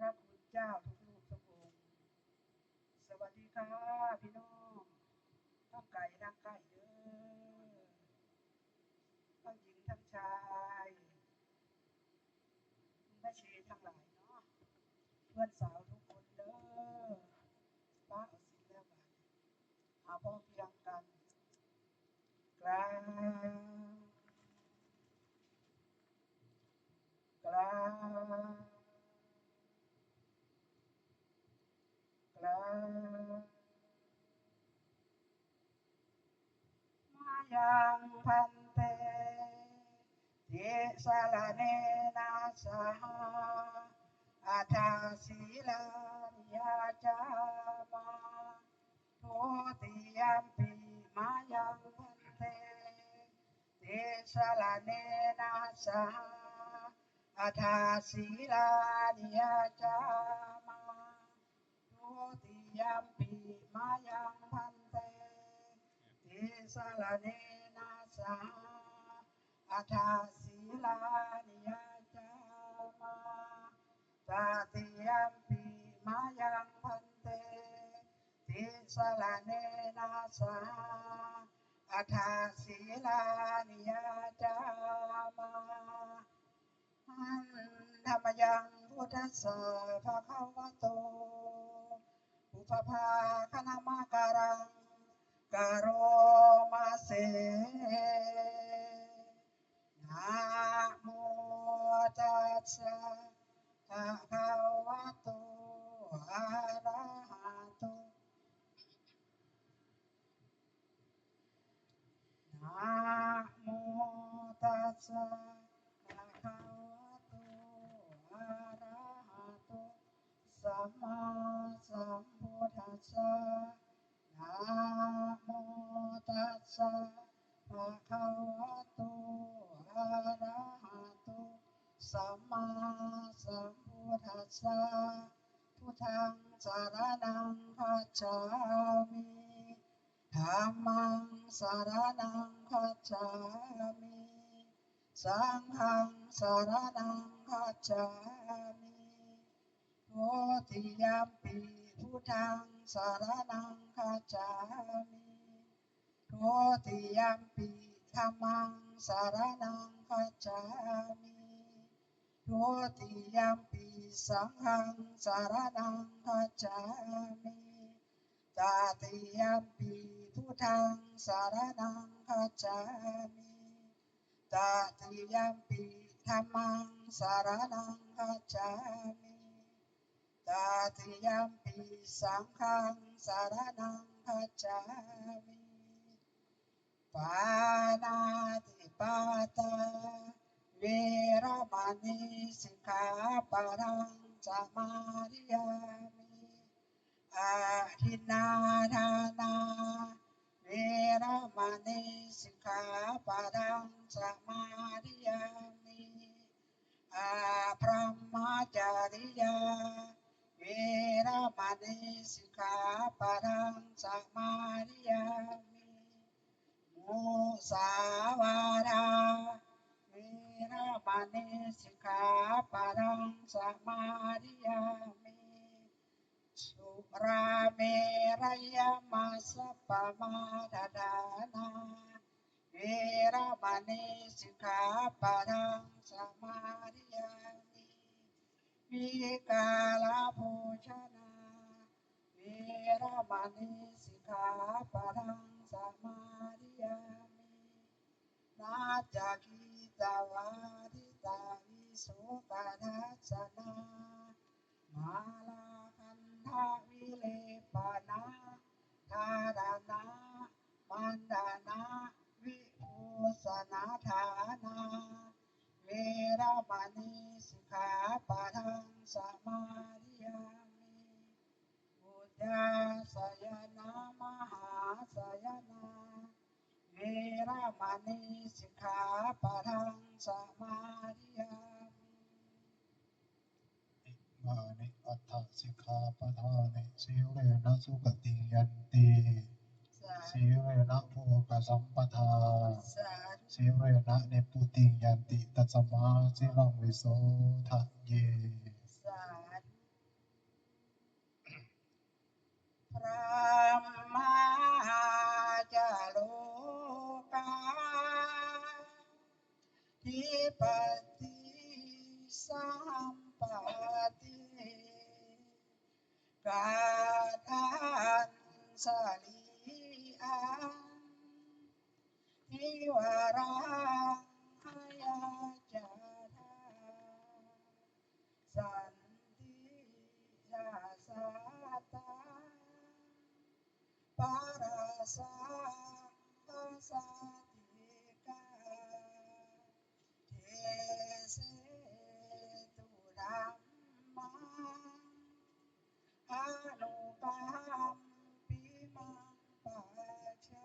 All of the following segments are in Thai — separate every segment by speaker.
Speaker 1: ระคุณเจ้าทุกรูปทุกองค์สวัสดีค่ะพี่น้องทั้งไก่ทั้งไก่เด้อทั้งหญิงทั้งชายแม่ชีทั้งหลายเนาะเพื่อนสาวทุกคนเด้อป้าเอาสิแล้วบาดเอาพ่อเพียงกันกลางกลางกลางมายังพันเตทิสารเนนะสหอาทาศีลานิยาจามาทุติยมปีมายังพันเตทิสารเนนะสหอาทาศีลานิยาจามาทุติยมปีมายังพันเตทิสารเนนะสหอาทาศีลานิยาจามาตาติยมปีมายังพันเตทิสารเนนะสหอาทาศีลานิยาจามาธรรมยังพุทธัสสะภะคะวะโตอุปภาคณมการังกโรมาเสนะโมตัสสะภะคะวะโตอะระหะโตนะโมตัสสะภะคะวะโตอะระหะโตสัมมาสัมพุทธัสสะนะโมตัสสะภะคะวะโตอะระหะโตสัมมาสัมพุทธัสสะพุทธังสรณังคัจฉามิธัมมังสรณังคัจฉามิสังฆังสรณังคัจฉามิโทติยมปีพุทธังสรณังคัจฉามิโทติยมปีธัมมังสรณังคัจฉามิโทติยมปีสังฆังสรณังคัจฉามิตาติยมปีพุทธังสรณังคัจฉามิตาติยมปีธัมมังสรณังคัจฉามิตาติยมปีสังฆังสรณังคัจฉามิปานาติปาตาเวรมณีสิกขาปะทังสมาธิยามิอาทินนาทานาเวรมณีสิกขาปะทังสมาธิยามิอาพรหมจาริยาเวรมณีสิกขาปะทังสมาธิยามิมุสาวาทาเวรมณีสิกขาปะทังสมาธิยามิสุราเมรยมัสสปะมาทฐานาเวรมณีสิกขาปะทังสมาธิยามิวิกาลโภชนาเวรมณีสิกขาปะทังสมาธิยามินาจาคีตาวาทิตาวิสุปทัสสนามาลาคันทาวิเลปนาทาดานามันดานาวิภูสนาฐานาเวรมณีสิกขาปะทังสมาธิยามิอุจจาสยนามหาสยนาเวรมณีสิกขาปะทังสมาธิยามิ
Speaker 2: มานิอัตถสิกขาปะทานิสีเลนะสุขติยันติสีเลนะโภคสัมปทาสีเลนะเนปุติยันติตัสมาสิลังวิโสทะเย
Speaker 1: พระมาจาโลกาทิปติสัมปติกาทันสลีอังทิวารังหายาจาธาสันติยาสาตาปาราสาสาติกาเทเสตุรัมมังอนุปามปิมังปัจจา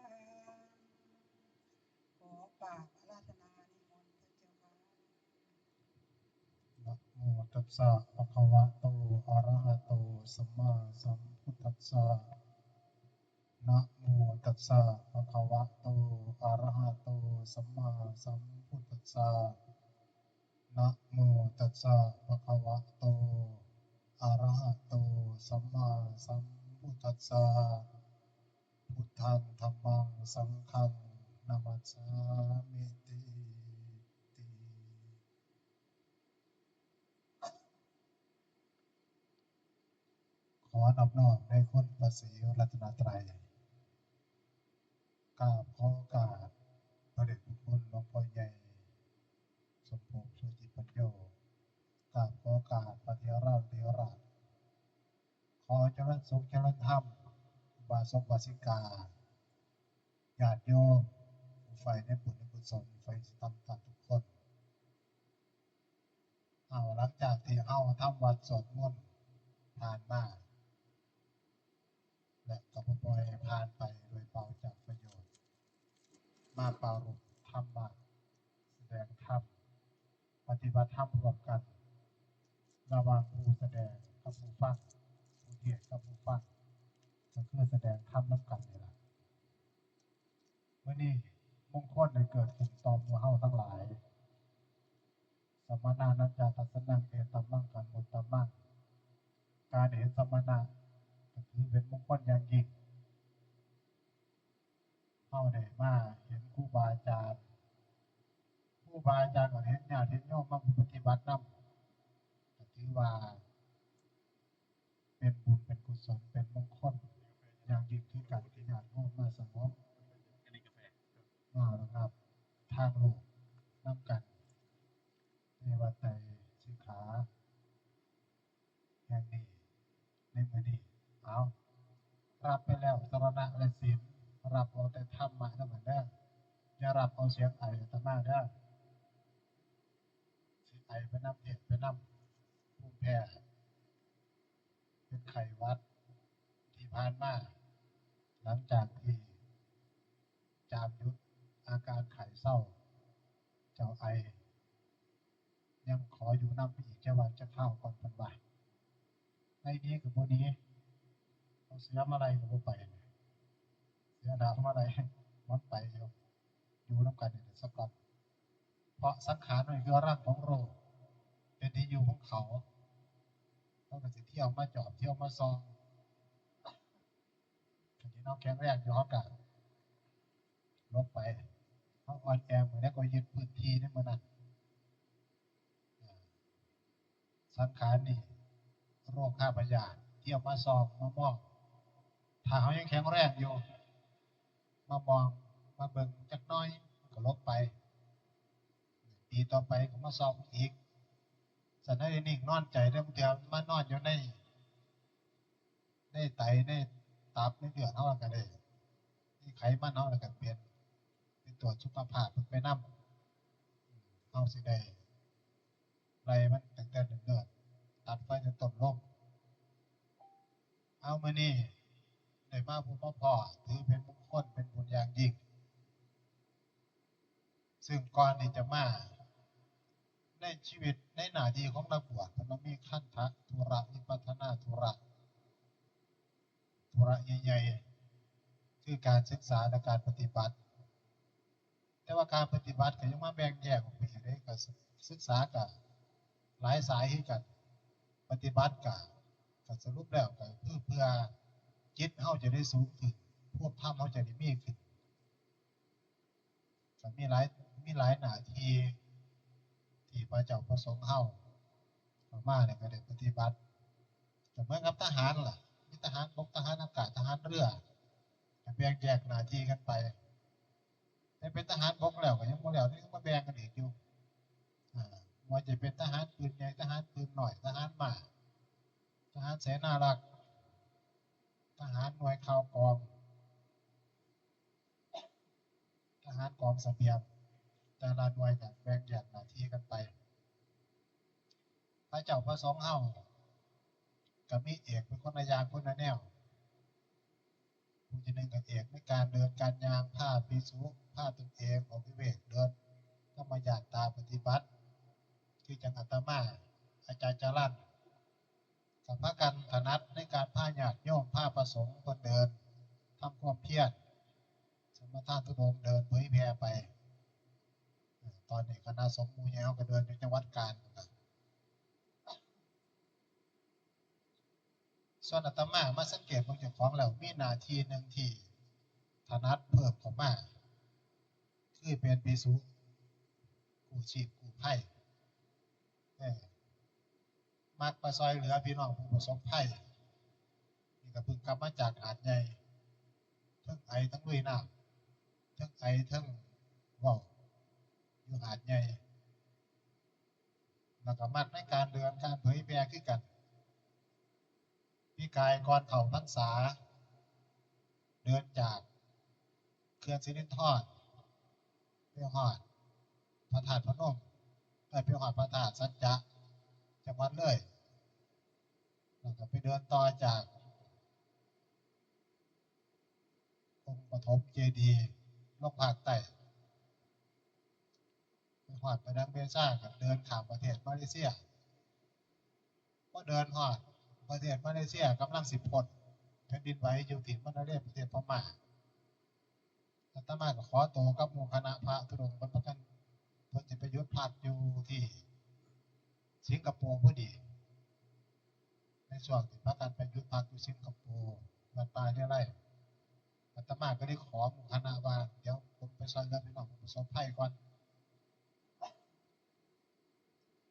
Speaker 1: ขอกราบอาราธนานิมนต์พระเจ้าค่ะ
Speaker 2: นะโมตัสสะภะคะวะโตอะระหะโตสัมมาสัมพุทธัสสะนะโมตัสสะภะคะวะโตอะระหะโตสัมมาสัมพุทธัสสะนะโมตัสสะภะคะวะโตอะระหะโตสัมมาสัมพุทธัสสะพุทธังธัมมังสังฆังนะมัสสามิติขอนอบน้อมในคุณพระศรีรัตนตรัยกราบขอโอกาสพระเดชพระคุณหลวงพ่อใหญ่สมภพโชติปัญโยกราบขอโอกาสพระเถระเถระขอเจริญสุขเจริญธรรมอุบาสกอุบาสิกาญาติโยมผู้ใฝ่ในบุญในกุศลใฝ่ธรรมทุกคนหลังจากที่เฮาทำวัดสวดมนต์ผ่านมาและก็บ่ปล่อยให้ผ่านไปโดยเปล่าจากประโยชน์มาปรารภธรรมะแสดงธรรมปฏิบัติธรรมร่วมกันระหว่างผู้แสดงกับผู้ฟังผู้เทศน์กับผู้ฟังก็คือแสดงธรรมนำกันนี่ล่ะมื้อนี้มงคลได้เกิดขึ้นต่อหมู่เฮาทั้งหลายสมณานัจจาตัสสนังเอตัมมังกันมุตตัมมังการเห็นสมณะก็ถือเป็นมงคลอย่างยิ่งเฮาได้มาเห็นครูบาอาจารย์ก็เห็นญาติเห็นโยมมาปฏิบัตินำก็ถือว่าเป็นบุญเป็นกุศลเป็นมงคลอย่างยิ่งคือการที่ญาติโยมมาสงบมาระงับทางโลกนำกันในวัดไตรสิกขาแห่งนี้ในมื้อนี้เอารับไปแล้วสรณะและศีลรับเอาแต่ธรรมะเท่านั้นเด้ออย่ารับเอาเสียงไออาตมาเด้อสิไอไปนำเทศไปนำภูมิแพ้เป็นไข้หวัดที่ผ่านมาหลังจากที่จามยุทธอาการไข้เศร้าเจ้าไอยังขออยู่นำอีกจะวันจะเข้าก่อนเพิ่นว่าในนี้กับบ่นี้เอาเสียมาลัยก็บ่ไปเสียดาวมาลัยมันไปอยู่นำกันนี่สักวันเพราะสังขารมันคือร่างของโลกเป็นที่อยู่ของเขาเขาก็สิเที่ยวมาจอบเที่ยวมาซองคันที่น้องแข็งแรงอยู่เฮาก็ลบไปเฮาอ่อนแอมื้อนี้ก็ยึดพื้นที่ในมื้อนั้นสังขารนี่โรคข้าพยาธิเที่ยวมาซองมามองถ้าเฮายังแข็งแรงอยู่มามองมาเบิ่งจักหน่อยก็ลบไปปีต่อไปก็มาซองอีกสันให้นิ่งนอนใจเด้อบางเทื่อมานอนอยู่ในไตในตับในเลือดเฮาก็ได้นี่ไขมันเฮาก็เปลี่ยนไปตรวจสุขภาพไปนำเฮาสิได้ไล่มันตั้งแต่เนิ่นๆตัดไฟแต่ต้นลมเอามื้อนี้ได้มาพบมาพ้อถือเป็นมงคลเป็นบุญอย่างยิ่งซึ่งก่อนที่จะมาในชีวิตในหน้าที่ของนักบวชมันมีคันธะธุระวิปัสสนาธุระใหญ่ๆคือการศึกษาและการปฏิบัติแต่ว่าการปฏิบัติก็ยังมาแบ่งแยกออกไปอีกได้ก็ศึกษาก็หลายสายคือกันปฏิบัติก็สรุปแล้วก็คือเพื่อ จิตเฮาจะได้สูงขึ้นพวกธรรมเฮาจะได้มีขึ้นก็มีหลายหน้าที่ที่พระเจ้าประสงค์เฮาเข้ามาเนี่ยก็ได้ปฏิบัติก็เหมือนกับทหารล่ะมีทหารบกทหารอากาศทหารเรือก็แบ่งแยกหน้าที่กันไปแต่เป็นทหารบกแล้วก็ยังบ่แล้วนี่ก็มาแบ่งกันอีกอยู่ว่าจะเป็นทหารปืนใหญ่ทหารปืนน้อยทหารม้าทหารเสนารักษ์ทหารหน่วยข่าวกรองทหารกองเสบียงแต่ละหน่วยก็แบ่งแยกหน้าที่กันไปพระเจ้าประสงค์เฮาก็มีเอกเป็นคนละอย่างคนละแนวผู้ที่หนึ่งก็เอกในการเดินการย่างพาภิกษุพาตนเองออกวิเวกเดินธรรมญาตราปฏิบัติคือจังอาตมาอาจารย์จรัญสัมภากันถนัดในการพาญาติโยมพาประสงค์คนเดินทำความเพียรสมทานทุดงเดินเผยแผ่ไปตอนนี้คณะสงฆ์หมู่ใหญ่เฮาก็เดินอยู่จังหวัดกาญส่วนอาตมามาสังเกตเบิ่งเจ้าของแล้วมีหน้าที่หนึ่งที่ถนัดเพิ่มเข้ามาคือเป็นภิกษุกู้ชีพกู้ภัยมักไปซอยเหลือพี่น้องผู้ประสบภัยนี่ก็เพิ่งกลับมาจากหาดใหญ่ทั้งไอทั้งลุยน้ำทั้งไอทั้งเว้าอยู่หาดใหญ่แล้วก็มักในการเดินการเผยแผ่คือกันพี่กายก่อนเข้าพรรษาเดินจากเขื่อนสิรินธรไปฮอดพระธาตุพนมไปฮอดพระธาตุสัจจะจังหวัดเลยแล้วก็ไปเดินต่อจากองค์ปฐมเจดีย์ลงภาคใต้ไปฮอดไปดังเบซ่าก็เดินข้ามประเทศมาเลเซียพอเดินฮอดประเทศมาเลเซียกำลังสิพ้นแผ่นดินไหวอยู่ที่มะนาเลประเทศพม่าอาตมาก็ขอตัวกับหมู่คณะพระธุดงค์บรรพกันเพิ่นสิไปหยุดพักอยู่ที่สิงคโปร์พอดีในช่วงที่พากันไปหยุดพักอยู่สิงคโปร์วัดป่าเรียไร่อาตมาก็ได้ขอหมู่คณะว่าเดี๋ยวผมไปซอยเหลือพี่น้องผู้ประสบภัยก่อน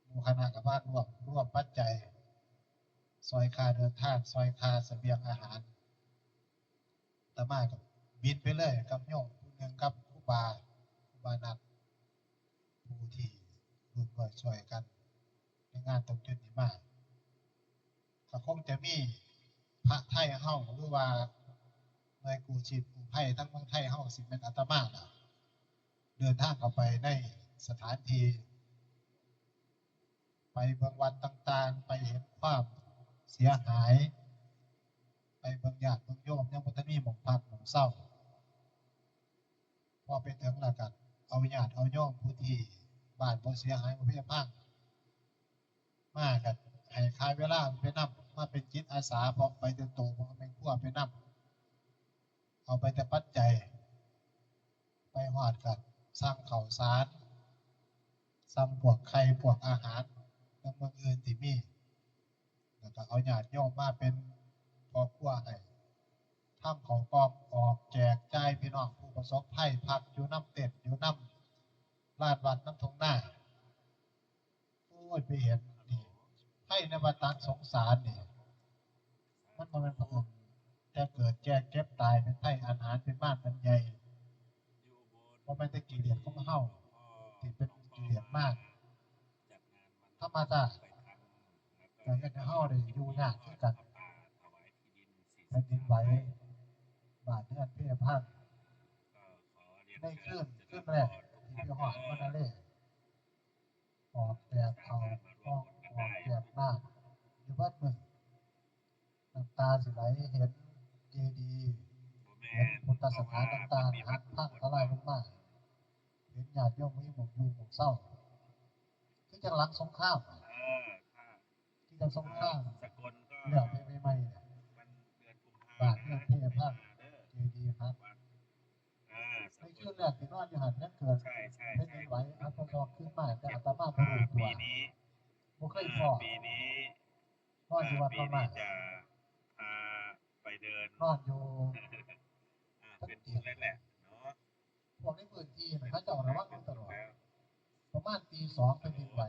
Speaker 2: หมู่คณะก็มาร่วมปัจจัยซอยค่าเดินทางซอยค่าเสบียงอาหารอาตมาก็บินไปเลยกับโยมผู้หนึ่งกับครูบานัดผู้ที่ร่วมด้วยช่วยกันในงานตรงจุดนี้มากก็คงจะมีพระไทยเฮาหรือว่าหน่วยกู้ชีพกู้ภัยทั้งเมืองไทยเฮาสิเป็นอาตมาล่ะเดินทางเข้าไปในสถานที่ไปเบิ่งวัดต่างๆไปเห็นความเสียหายไปเบิ่งญาติเบิ่งโยมยังบ่ทันมีหม้องพักหม้องเช้าพอไปถึงแล้วก็เอาญาติเอาโยมผู้ที่บ้านบ่เสียหายบ่พิพังมาก็ให้ค่าเวลาไปนำมาเป็นจิตอาสาพร้อมไปแต่โตบ่แม่นครัวไปนำเอาไปแต่ปัจจัยไปฮอดก็สั่งข้าวสารสั่งพวกไข่พวกอาหารนำเมืองอื่นที่มีแล้วก็เอาญาติโยมมาเป็นพ่อครัวให้ทำข้าวกล้องออกแจกจ่ายพี่น้องผู้ประสบภัยพักอยู่นำเต็นท์อยู่นำลานวัดนำทุ่งนาโอ้ยไปเห็นนี่ภัยในวัฏฏะสงสารนี่มันบ่แม่นผู้อื่นแต่เกิดแก่เก็บตายเป็นภัยอาหารเป็นบ้านเป็นใหญ่บ่แม่นแต่กิเลสของเฮาที่เป็นกิเลสมากธรรมชาติก็เฮ็ดให้เฮาได้อยู่ยากคือกันแผ่นดินไหวบ้านเรือนเพพังในคืนแรกที่ไปฮอดมะนาเลออกแจกข้าวกล้องออกแจกน้ำอยู่เบิดมื้อน้ำตาสิไหลเห็นเจดีย์เห็นพุทธสถานต่างๆหักพังทลายลงมาเห็นญาติโยมมีหมองอยู่หมองเศร้าคือจังหลังสงครามที่จังสงครามแล้วไปใหม่ๆเนี่ยบ้านเรือนเพพังเจดีย์หักในคืนแรกที่นอนอยู่หันยังเกิดแผ่นดินไหวอัปสอกขึ้นมาแต่อาตมาบ่รู้ตัวบ่เคยพ้อนอนอยู่วัดพม่า
Speaker 3: เดิน
Speaker 2: นอนอยู่
Speaker 3: เป็นบุญแรกๆเนาะ
Speaker 2: พวกในพื้นที่นะเขาเจ้าระวังอยู่ตลอดประมาณตี2เป็นดินไหว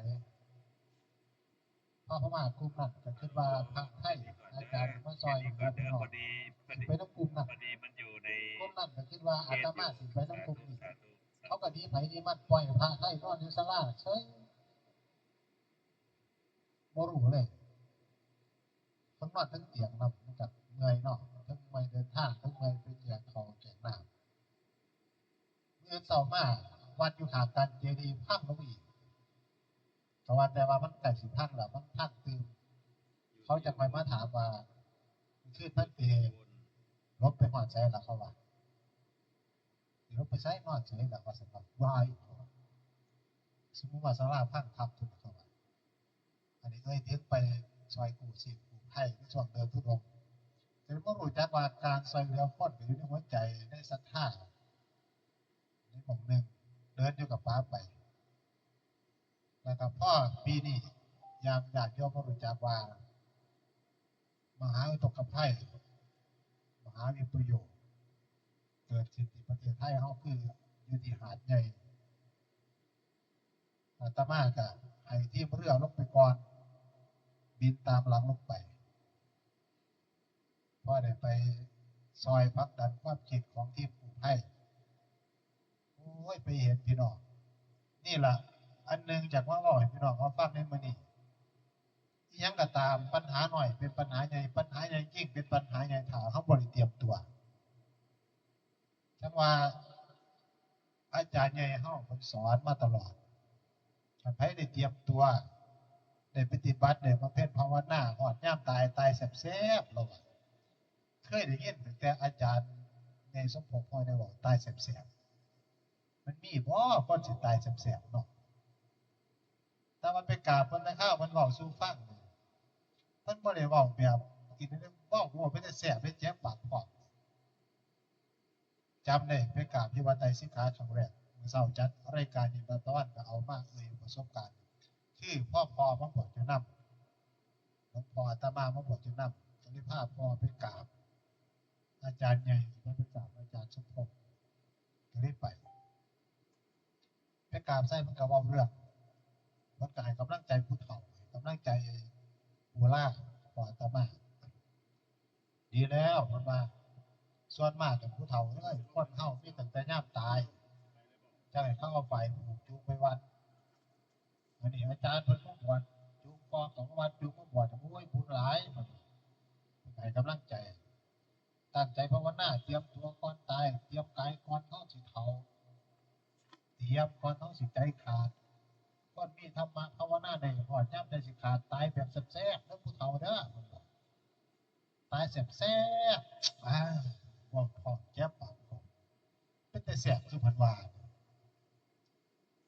Speaker 2: พระพม่ากลุ่มนั้นก็คิดว่าพระไทยอาจารย์มาซอยอยู่แล้วพี่น้องสิไปน้ำกลุ่มนั้น
Speaker 3: พอดีมันอยู่ใน
Speaker 2: กลุ่มนั้นก็คิดว่าอาตมาสิไปน้ำกลุ่มนี้เขาก็ดีไผดีมันปล่อยพระไทยนอนอยู่ศาลาเฉยบ่รู้เลยทั้งนอนทั้งเตียงนำมันก็เมื่อยเนาะทั้งเมื่อยเดินทางทั้งเมื่อยไปแจกของแจกน้ำเมื่อเช้ามาวัดอยู่ข้างกันเจดีย์พังลงอีกก็ว่าแต่ว่ามันใกล้สิพังแล้วมันพังตื่นเขาจะคอยมาถามว่าคือท่านเอลบไปหอดใจแล้วเขาว่าลบไปใช้นอนเฉยแล้วว่าสำหรับวายสมมติว่าศาลาพังทับทุกเขาว่าอันนี้เคยเทียบไปซอยกูชีพกูไผ่ในช่วงเดินทุดงแต่เมื่อรู้จักว่าการซอยเรือพ้นอยู่ในหัวใจในศรัทธาในหม่องหนึ่งเดินอยู่กับป้าไปแล้วก็พ่อปีนี้ยามญาติโยมมารู้จักว่ามหาอุทกภัยมหาวิปโยคเกิดขึ้นที่ประเทศไทยเขาคืออยู่ที่หาดใหญ่อาตมาก็ให้ทีมเรือลงไปก่อนบินตามหลังลงไปเพราะได้ไปซอยพักดันความคิดของทีมกู้ภัยโอ้ยไปเห็นพี่น้องนี่ล่ะอันหนึ่งจากว่าให้พี่น้องเขาฟังในมื้อนี้ยังก็ตามปัญหาหน่อยเป็นปัญหาใหญ่ปัญหาใหญ่ยิ่งเป็นปัญหาใหญ่ถ้าเขาบ่ได้เตรียมตัวจังว่าอาจารย์ใหญ่เฮาเพิ่นสอนมาตลอดถ้าใครได้เตรียมตัวได้ปฏิบัติได้บำเพ็ญภาวนาฮอดยามตายตายแซ่บๆแล้วว่าเคยได้ยินแต่อาจารย์ในสมภพพ่อได้บอกตายแซ่บๆมันมีบ่คนสิตายแซ่บๆเนาะถ้ามันไปกราบเพิ่นข้าวมันเว้าสู่ฟังเพิ่นบ่ได้เว้าแบบกินได้เว้าบ่เป็นแต่แซ่บเป็นเจ็บปากพร้อมจำได้ไปกราบที่วัดไตรสิงหาครั้งแรกเมื่อเช้าจัดรายการนี้มาตอนก็เอามาประสบการณ์คือพ่อมาบวชอยู่นำหลวงพ่ออาตมามาบวชอยู่นำก็เลยพาพ่อไปกราบอาจารย์ใหญ่ไปกราบอาจารย์สมภพก็เลยไปกราบใส่มันก็เว้าเรื่องมันก็ให้กำลังใจผู้เฒ่ากำลังใจผู้ล่าพ่ออาตมาดีแล้วเพิ่นว่าส่วนมากกับผู้เฒ่าเอ้ยคนเฮามีตั้งแต่ยามตายจังให้เขาเอาไปผูกจูงไปวัดอันนี้อาจารย์เพิ่นมาบวชจูงกองของวัดจูงมาบวชโอ้ยบุญหลายมันให้กำลังใจตั้งใจภาวนาเตรียมตัวก่อนตายเตรียมกายก่อนเฮาสิเฒ่าเตรียมก่อนเฮาสิใจขาดก่อนมีธรรมะภาวนาได้ฮอดยามใจสิขาดตายแบบแซ่บๆเด้อผู้เฒ่าเด้อตายแซ่บๆว่าพอแก้ปากเป็นแต่แซ่บคือเพิ่นว่า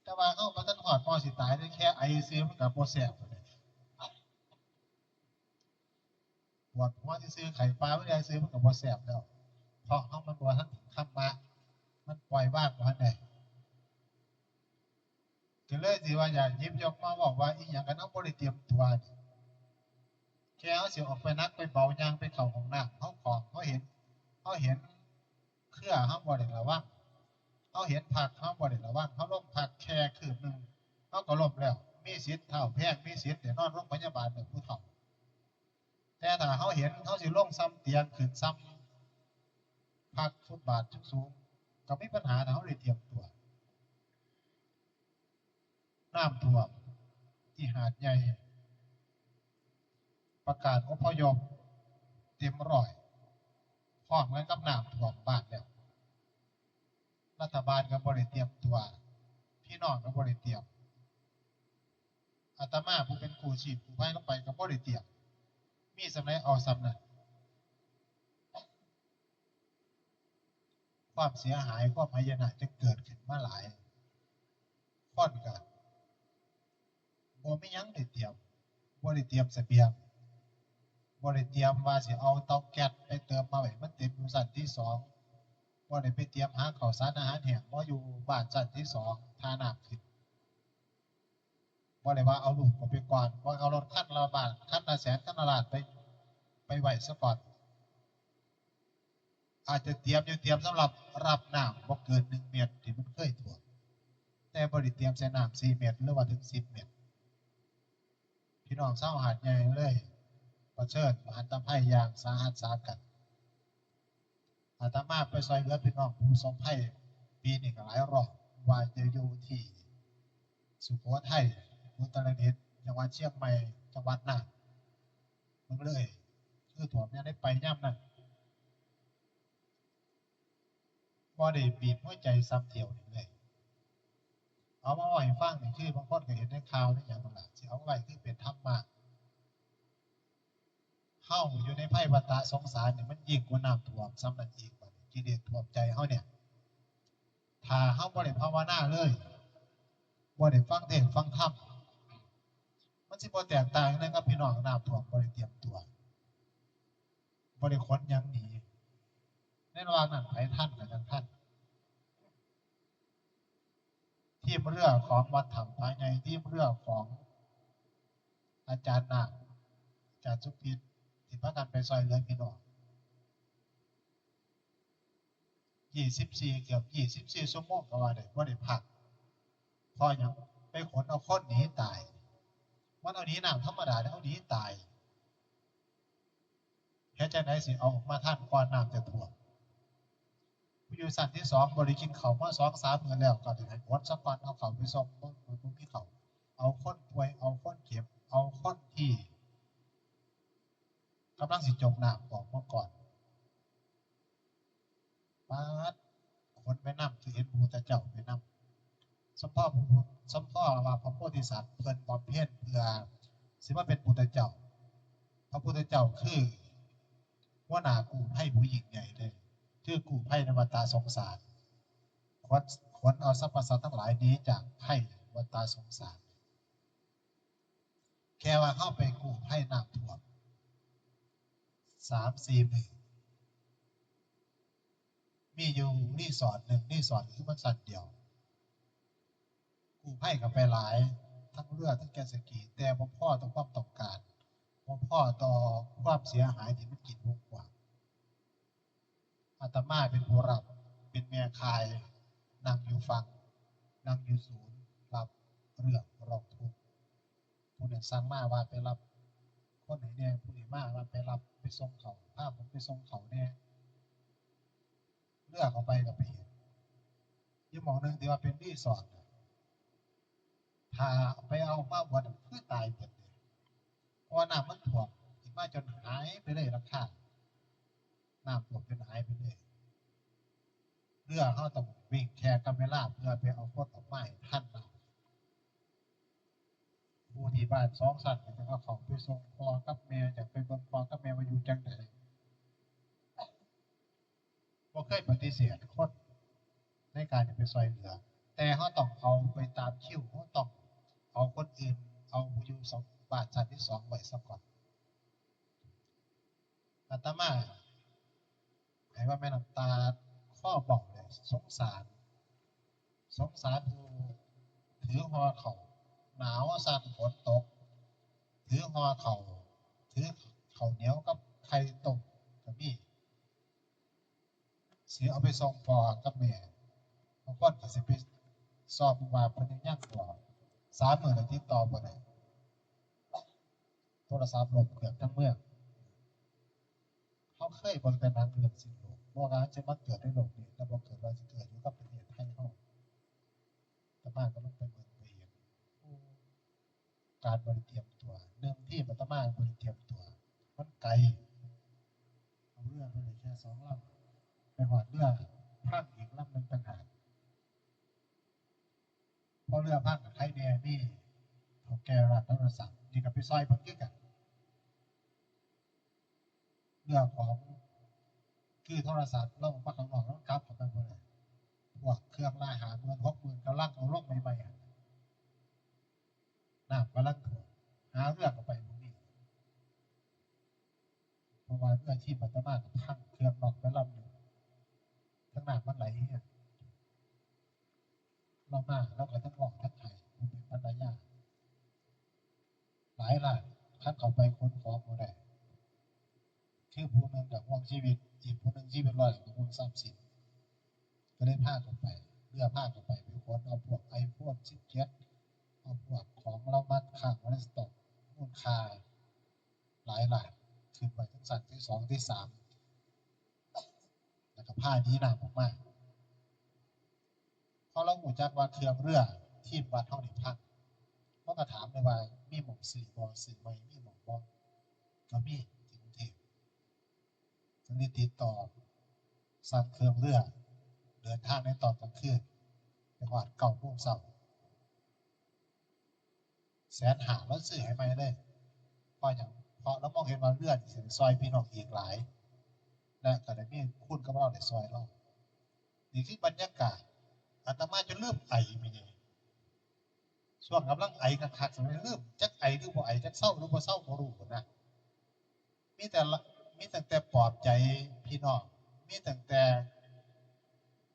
Speaker 2: แต่ว่าเฮาบ่ทันฮอดพอสิตายได้แค่ไอซื่อมันก็บ่แซ่บปวดหัวซื่อไข้ปลาไม่ได้ซื้อมันก็บ่แซ่บแล้วเพราะเฮามันบ่ทันธรรมะมันปล่อยว่างบ่ทันได้ก็เลยสิว่าอยากหยิบยกมาบอกว่าอีหยังก็เฮาบ่ได้เตรียมตัวแค่เฮาสิออกไปนักไปเบาย่างไปเข้าห้องน้ำเฮาของเฮาเห็นเครือเฮาบ่ได้ระวังเฮาเห็นผักเฮาบ่ได้ระวังเฮาล้มผักแค่คืบนึงเฮาก็ล้มแล้วมีสิทธิ์เฒ่าแพงมีสิทธิ์ได้นอนโรงพยาบาลแบบผู้เฒ่าแต่ถ้าเฮาเห็นเฮาสิลงซ้ำเตียงขึ้นซ้ำพักฟุตบาทสูงๆก็มีปัญหาถ้าเฮาได้เตรียมตัวน้ำท่วมที่หาดใหญ่ประกาศอพยพเต็มร้อยพร้อมกันกับน้ำท่วมบ้านแล้วรัฐบาลก็บ่ได้เตรียมตัวพี่น้องก็บ่ได้เตรียมอาตมาผู้เป็นกู้ชีพกู้ภัยลงไปก็บ่ได้เตรียมมีสำไหนเอาสำนั้นความเสียหายความหายนะจะเกิดขึ้นมาหลายคนก็บ่มีหยังได้เตรียมบ่ได้เตรียมเสบียงบ่ได้เตรียมว่าสิเอาเตาแก๊สไปเติมมาไว้มันเต็มอยู่ชั้นที่2บ่ได้ไปเตรียมหาข้าวสารอาหารแห้งบ่อยู่บ้านชั้นที่2ท่าน้ำขึ้นบ่ได้ว่าเอาลูกไปก่อนบ่เอารถคันละบาทคันละแสนคันละล้านไปไว้ซะก่อน อาจจะเตรียมสำหรับรับน้ำบ่เกิน1 เมตรที่มันเคยท่วมแต่บ่ได้เตรียมใส่น้ำ4 เมตรหรือว่าถึง10 เมตรพี่น้องชาวหาดใหญ่เลยเผชิญมหันตภัยอย่างสาหัสสากันอาตมาไปซอยเหลือพี่น้องผู้ประสบภัยปีนี้ก็หลายรอบว่าจะอยู่ที่สุโขทัยอุตรดิตถ์จังหวัดเชียงใหม่จังหวัดน่านมึงเลยคือถ่วมยังได้ไปย่ำนั่นบ่ได้บีบหัวใจซ้ำเที่ยวนี่เลยเอามาไว้ฟังนี่คือบางคนก็เห็นในข่าวในหยังนั่นล่ะสิเอาไว้คือเป็นธรรมะเฮาอยู่ในภัยวัฏสงสารนี่มันยิ่งกว่าน้ำท่วมซ้ำนั่นอีกบัดนี้กิเลสท่วมใจเฮาเนี่ยถ้าเฮาบ่ได้ภาวนาเลยบ่ได้ฟังเทศน์ฟังธรรมมันสิบ่แตกต่างกันกับพี่น้องน้ำท่วมบ่ได้เตรียมตัวบ่ได้ขนหยังหนีในระหว่างนั้นไผทันก็จังทันทีมเรือของวัดถ้ำผาใหญ่ทีมเรือของอาจารย์นาคอาจารย์สุพิษที่พากันไปซอยเหลือพี่น้อง24เกือบ24ชั่วโมงก็ว่าได้บ่ได้พักเพราะหยังไปขนเอาคนหนีตายมันเอาหนีน้ำธรรมดาเด้เอาหนีตายเฮ็ดจังได๋สิเอาออกมาทันก่อนน้ำจะท่วมผู้อยู่ชั้นที่2บ่ได้กินข้าวมา2-3 มื้อแล้วก็ได้ให้อดซะก่อนเอาข้าวไปส่งบ่มีข้าวเอาคนป่วยเอาคนเจ็บเอาคนที่กำลังสิจมน้ำออกมาก่อนป๊าดคนไปนำคือเห็นพระพุทธเจ้าไปนำสัมพ่อว่าพระโพธิสัตว์เพิ่นบำเพ็ญเพื่อสิมาเป็นพุทธเจ้าพระพุทธเจ้าคือหัวหน้ากู้ภัยผู้ยิ่งใหญ่เลยคือกู้ภัยในวัฏสงสารขนเอาสรรพสัตว์ทั้งหลายหนีจากภัยวัฏสงสารแค่ว่าเข้าไปกู้ภัยน้ำท่วม3-4 มื้อมีอยู่รีสอร์ทหนึ่งรีสอร์ทคือมันสัตว์เดียวกู้ภัยกับไปหลายทั้งเรือทั้งแกสกีแต่บ่พอต่อความต้องการบ่พอต่อความเสียหายที่มันกินวงกว้างอาตมาเป็นผู้รับเป็นแม่คายนั่งอยู่ฝั่งนั่งอยู่ศูนย์รับเรื่องร้องทุกข์ผู้นั้นสั่งมาว่าไปรับคนไหนแน่ผู้นี้มาว่าไปรับไปส่งเขาพาผมไปส่งเขาแน่เรือเขาไปก็ไปเห็นอยู่หม้องหนึงที่ว่าเป็นรีสอร์ทถ้าไปเอามาบ่คือตายเบิดเลยเพราะว่าน้ำมันท่วมขึ้นมาจนหายไปเลยราคาน้ำท่วมจนหายไปเลยเรือเขาต้องวิ่งแข่งกับเวลาเพื่อไปเอาคนออกมาให้ทันน้ำผู้ที่บ้าน2 ชั้นก็จะเอาของไปส่งพ่อกับแม่อยากไปเบิ่งพ่อกับแม่ว่าอยู่จังได๋บ่เคยปฏิเสธคนในการจะไปช่วยเหลือแต่เขาต้องเอาไปตามคิวเขาต้องเอาคนอื่นเอาผู้อยู่บ้านชั้นที่2ไว้ซะก่อนอาตมาให้ว่าแม่น้ำตาคลอเบ้าเลยสงสารผู้ถือห่อข้าวหนาวสั่นฝนตกถือห่อข้าวถือข้าวเหนียวกับไข่ต้มก็มีสิเอาไปส่งพ่อกับแม่บางคนก็สิไปสอบว่าเพิ่นยังบ่3 มื้อแล้วติดต่อบ่ได้โทรศัพท์ล่มเกือบทั้งเมืองเขาเคยเบิ่งแต่หนังเรื่องสิ้นโลกบ่ว่าจะมาเกิดในโลกนี้แล้วบ่เกิดว่าสิเกิดอยู่กับประเทศไทยเฮาอาตมาก็ลงไปเบิ่งไปเห็นการบ่ได้เตรียมตัวที่อาตมาบ่ได้เตรียมตัวมันไกลเอาเรือไปได้แค่2 ลำไปฮอดเรือพังอีกลำหนึ่งต่างหากพอเรือพังก็ใครแน่มีเฒ่าแก่ร้านโทรศัพท์นี่ก็ไปซอยเพิ่นคือกันเรือของคือโทรศัพท์เรามาข้างนอกแล้วกลับเข้าไปบ่ได้พวกเครื่องละ50,000 60,000กำลังเอาลงใหม่ๆอะน้ำกำลังท่วมหาเรือเข้าไปบ่มีเพราะว่าเรือที่อาตมาก็พังเครื่องนอกไปลำหนึ่งทั้งน้ำมันไหลเนี่ยเรามาแล้วก็ทั้งออกทั้งไห้มันเป็นปัญญาหลายล้านคันเข้าไปค้นของบ่ได้เค คือผู้หนึ่งกับห่วงชีวิตอีกผู้หนึ่งชีวิตรอดกับห่วงทรัพย์สินก็เลยพากันไปเรือพากันไปคนเอาพวกiPhone 17เอาพวกของเรามัดข้างไว้ในสต็อกมูลค่าหลายล้านขึ้นไปทั้งสั่นที่สองที่สามแล้วก็ผ้านี้หนาออกมาพอเราหูจักว่าเครื่องเรือที่วัดเท่านี้พังเขาก็ถามเลยว่ามีหม่องสื่อบอสื่อไหมมีหม่องบอก็มีที่กรุงเทพก็เลยติดต่อสั่งเครื่องเรือเดินทางในตอนกลางคืนไปหอด9 โมงเช้า150,000แล้วซื้อให้ไหมเลยเพราะอย่างเพราะเรามองเห็นว่าเรือที่ซอยพี่น้องอีกหลายและก็ได้มีคุณกับเราในซอยเรานี่คือบรรยากาศอาตมาจะเริ่มไอมีนี่ช่วงกำลังไอคักๆสมัยเริ่มจักไอหรือบ่ไอจักเศร้าหรือบ่เศร้าบ่รู้นะมีแต่มีตั้งแต่ปลอบใจพี่น้องมีตั้งแต่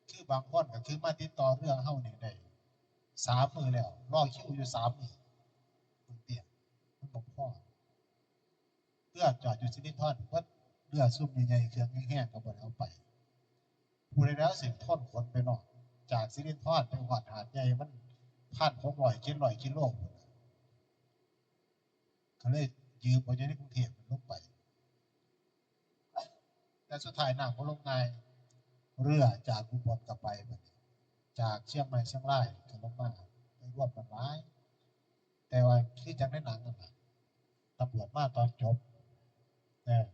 Speaker 2: คือบางคนก็คือมาติดต่อเรื่องเฮานี่ได้3 มื้อแล้วรอคิวอยู่3 มื้อมันเตี้ยมันบ่พอเรือจอดอยู่สิรินธรเบิดเรือซุ่มใหญ่ๆเครื่องแห้งๆก็บ่ได้เอาไปผู้ใดแล้วสิทนขนไปเนาะจากสิรินธรไปฮอดหาดใหญ่มัน1,600 กิโลพุ่นน่ะก็เลยยืมเอาอยู่ในกรุงเทพลงไปแต่สุดท้ายน้ำบ่ลงง่ายเรือจากอุบลก็ไปบัดนี้จากเชียงใหม่เชียงรายก็ลงมาไปรวมกันหลายแต่ว่าคือจังในหนังนั่นน่ะตำรวจมาตอนจบเออ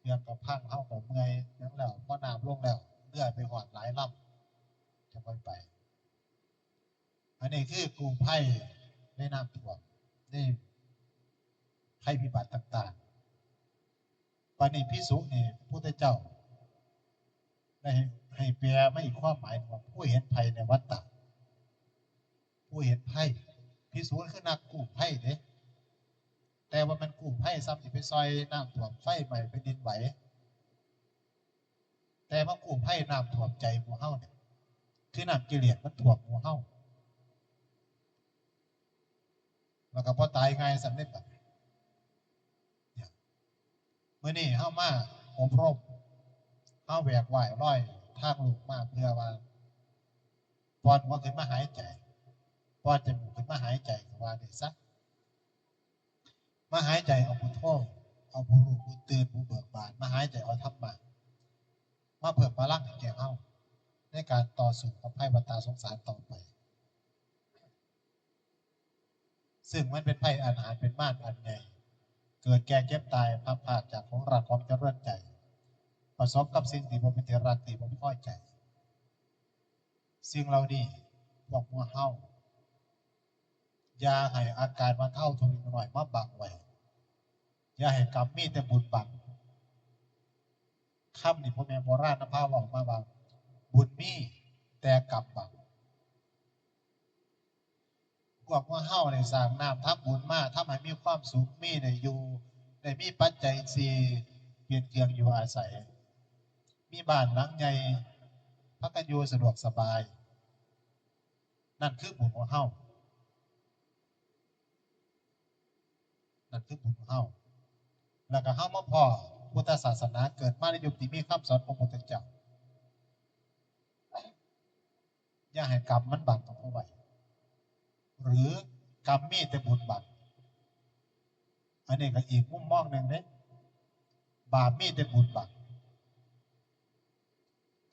Speaker 2: เรื่องก็พังเฮาก็เมื่อยหยังแล้วพอน้ำลงแล้วเรือไปฮอดหลายลำจะค่อยไปอันนี้คือกู้ภัยในน้ำท่วมในภัยพิบัติต่างๆปานนี้ภิกษุนี่พระพุทธเจ้าได้ให้แปลมาอีกความหมายว่าผู้เห็นภัยในวัฏฏะผู้เห็นภัยภิกษุคือนักกู้ภัยเด้แต่ว่ามันกู้ภัยซ้ำสิไปซอยน้ำท่วมไฟไหม้แผ่นดินไหวแต่ว่ากู้ภัยน้ำท่วมใจหมู่เฮาเนี่ยคือน้ำกิเลสมันท่วมหมู่เฮาแล้วก็บ่ตายง่ายสำเร็จแบบเนี่ยมื้อนี้เฮามาอบรมเฮาแหวกว่ายร้อยทางลูกมาเพื่อว่าปอนหัวขึ้นมาหายใจปอนจมูกขึ้นมาหายใจก็ว่าได้ซะมาหายใจเอาพุทโธเอาผู้รู้ผู้ตื่นผู้เบิกบานมาหายใจเอาธรรมะมาเพิ่มพลังให้แก่เฮาในการต่อสู้กับภัยวัฏสงสารต่อไปซึ่งมันเป็นภัยอันหาญเป็นม่านอันใหญ่เกิดแก่เจ็บตายพัดพรากจากของรักของเจริญใจประสบกับสิ่งที่บ่เป็นที่รักที่บ่พอใจสิ่งเหล่านี้พวกหมู่เฮาอย่าให้อาการมาเท่าทุนหน่อยมาบังไว้อย่าให้กรรมมีแต่บุญบังคำนี่พ่อแม่โบราณนภาบอกมาว่าบุญมีแต่กรรมบังพวกว่าเฮาในสร้างน้ำทับบุญมาทำให้มีความสุขมีได้อยู่ได้มีปัจจัยสี่เปลี่ยนเครื่องอยู่อาศัยมีบ้านหลังใหญ่พักกันอยู่สะดวกสบายนั่นคือบุญของเฮานั่นคือบุญของเฮาแล้วก็เฮามาพอพุทธศาสนาเกิดมาในยุคที่มีคำสอนของพระพุทธเจ้าอย่าให้กรรมมันบังเอาไว้หรือกรรมมีแต่บุญบังอันนี้ก็อีกมุมมองหนึ่งเนี่ยบาปมีแต่บุญบัง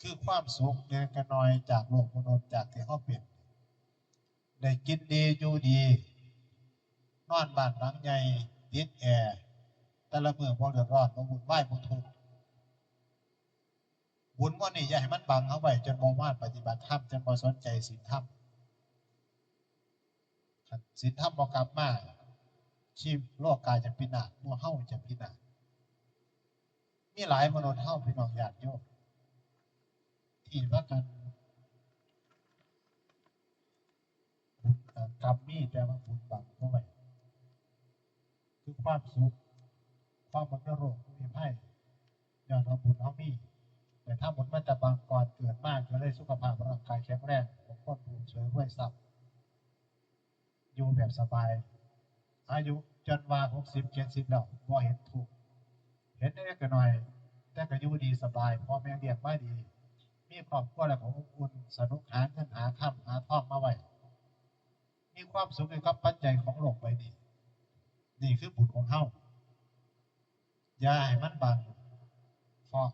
Speaker 2: คือความสุขเล็กน้อยจากโลกมนุษย์จากที่เขาเป็นได้กินดีอยู่ดีนอนบ้านหลังใหญ่ติดแอร์แต่ละเมื่อบ่เดือดร้อนบ่วุ่นวายบ่ทุกข์บุญว่านี่อย่าให้มันบังเอาไว้จนบ่มาปฏิบัติธรรมจนบ่สนใจศีลธรรมศีลธรรมบ่กลับมาชีพโลกกายจะพินาศหมู่เฮาจะพินาศมีหลายมนุษย์เฮาพี่น้องญาติโยมที่ว่ากันบุญกรรมมีแต่ว่าบุญบังเอาไว้คือความสุขความบรรโรคมีไพ่ย้อนว่าบุญเฮามีแต่ถ้าบุญมันจะบางก่อนเกิดมากก็เลยสุขภาพร่างกายแข็งแรงบางคนถูกเสือห้วยซับอยู่แบบสบายอายุจนว่า60-70แล้วบ่เห็นถูก เห็นได้ก็หน่อยแต่ก็อยู่ดีสบายพ่อแม่เลี้ยงมาดีมีครอบครัวแล้วก็อบอุ่นสนุกหาเงินหาค่ำหาทองมาไว้มีความสุขอยู่กับปัจจัยของโลกใบนี้นี่คือบุญของเฮาอย่าให้มันบังเพราะ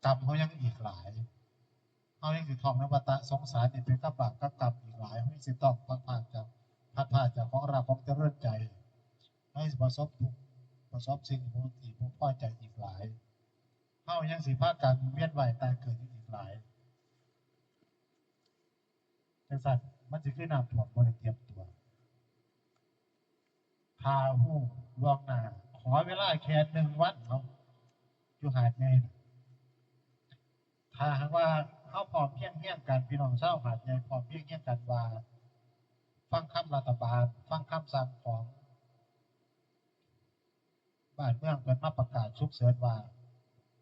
Speaker 2: กรรมเขายังอีกหลายเฮายังสิท่องในวัฏสงสารนี่เป็นกับบาปกับกรรมอีกหลายเฮาสิต้องพัดพรากจากของเราของเจริญใจให้ประสบทุกข์ประสบสิ่งที่บ่พอใจอีกหลายเฮายังสิพากันเวียนว่ายตายเกิดอีกหลายจังซั่นมันสิคือน้ำท่วมบ่ได้เตรียมตัวพาฮู้ล่วงหน้าขอเวลาแค่1 วันเนาะอยู่หาดใหญ่น่ะถ้าหากว่าเฮาพร้อมเพรียงเฮียงกันพี่น้องชาวหาดใหญ่พร้อมเพรียงเฮียงกันว่าฟังคำรัฐบาลฟังคำสั่งของบ้านเมืองเพิ่นมาประกาศฉุกเฉินว่า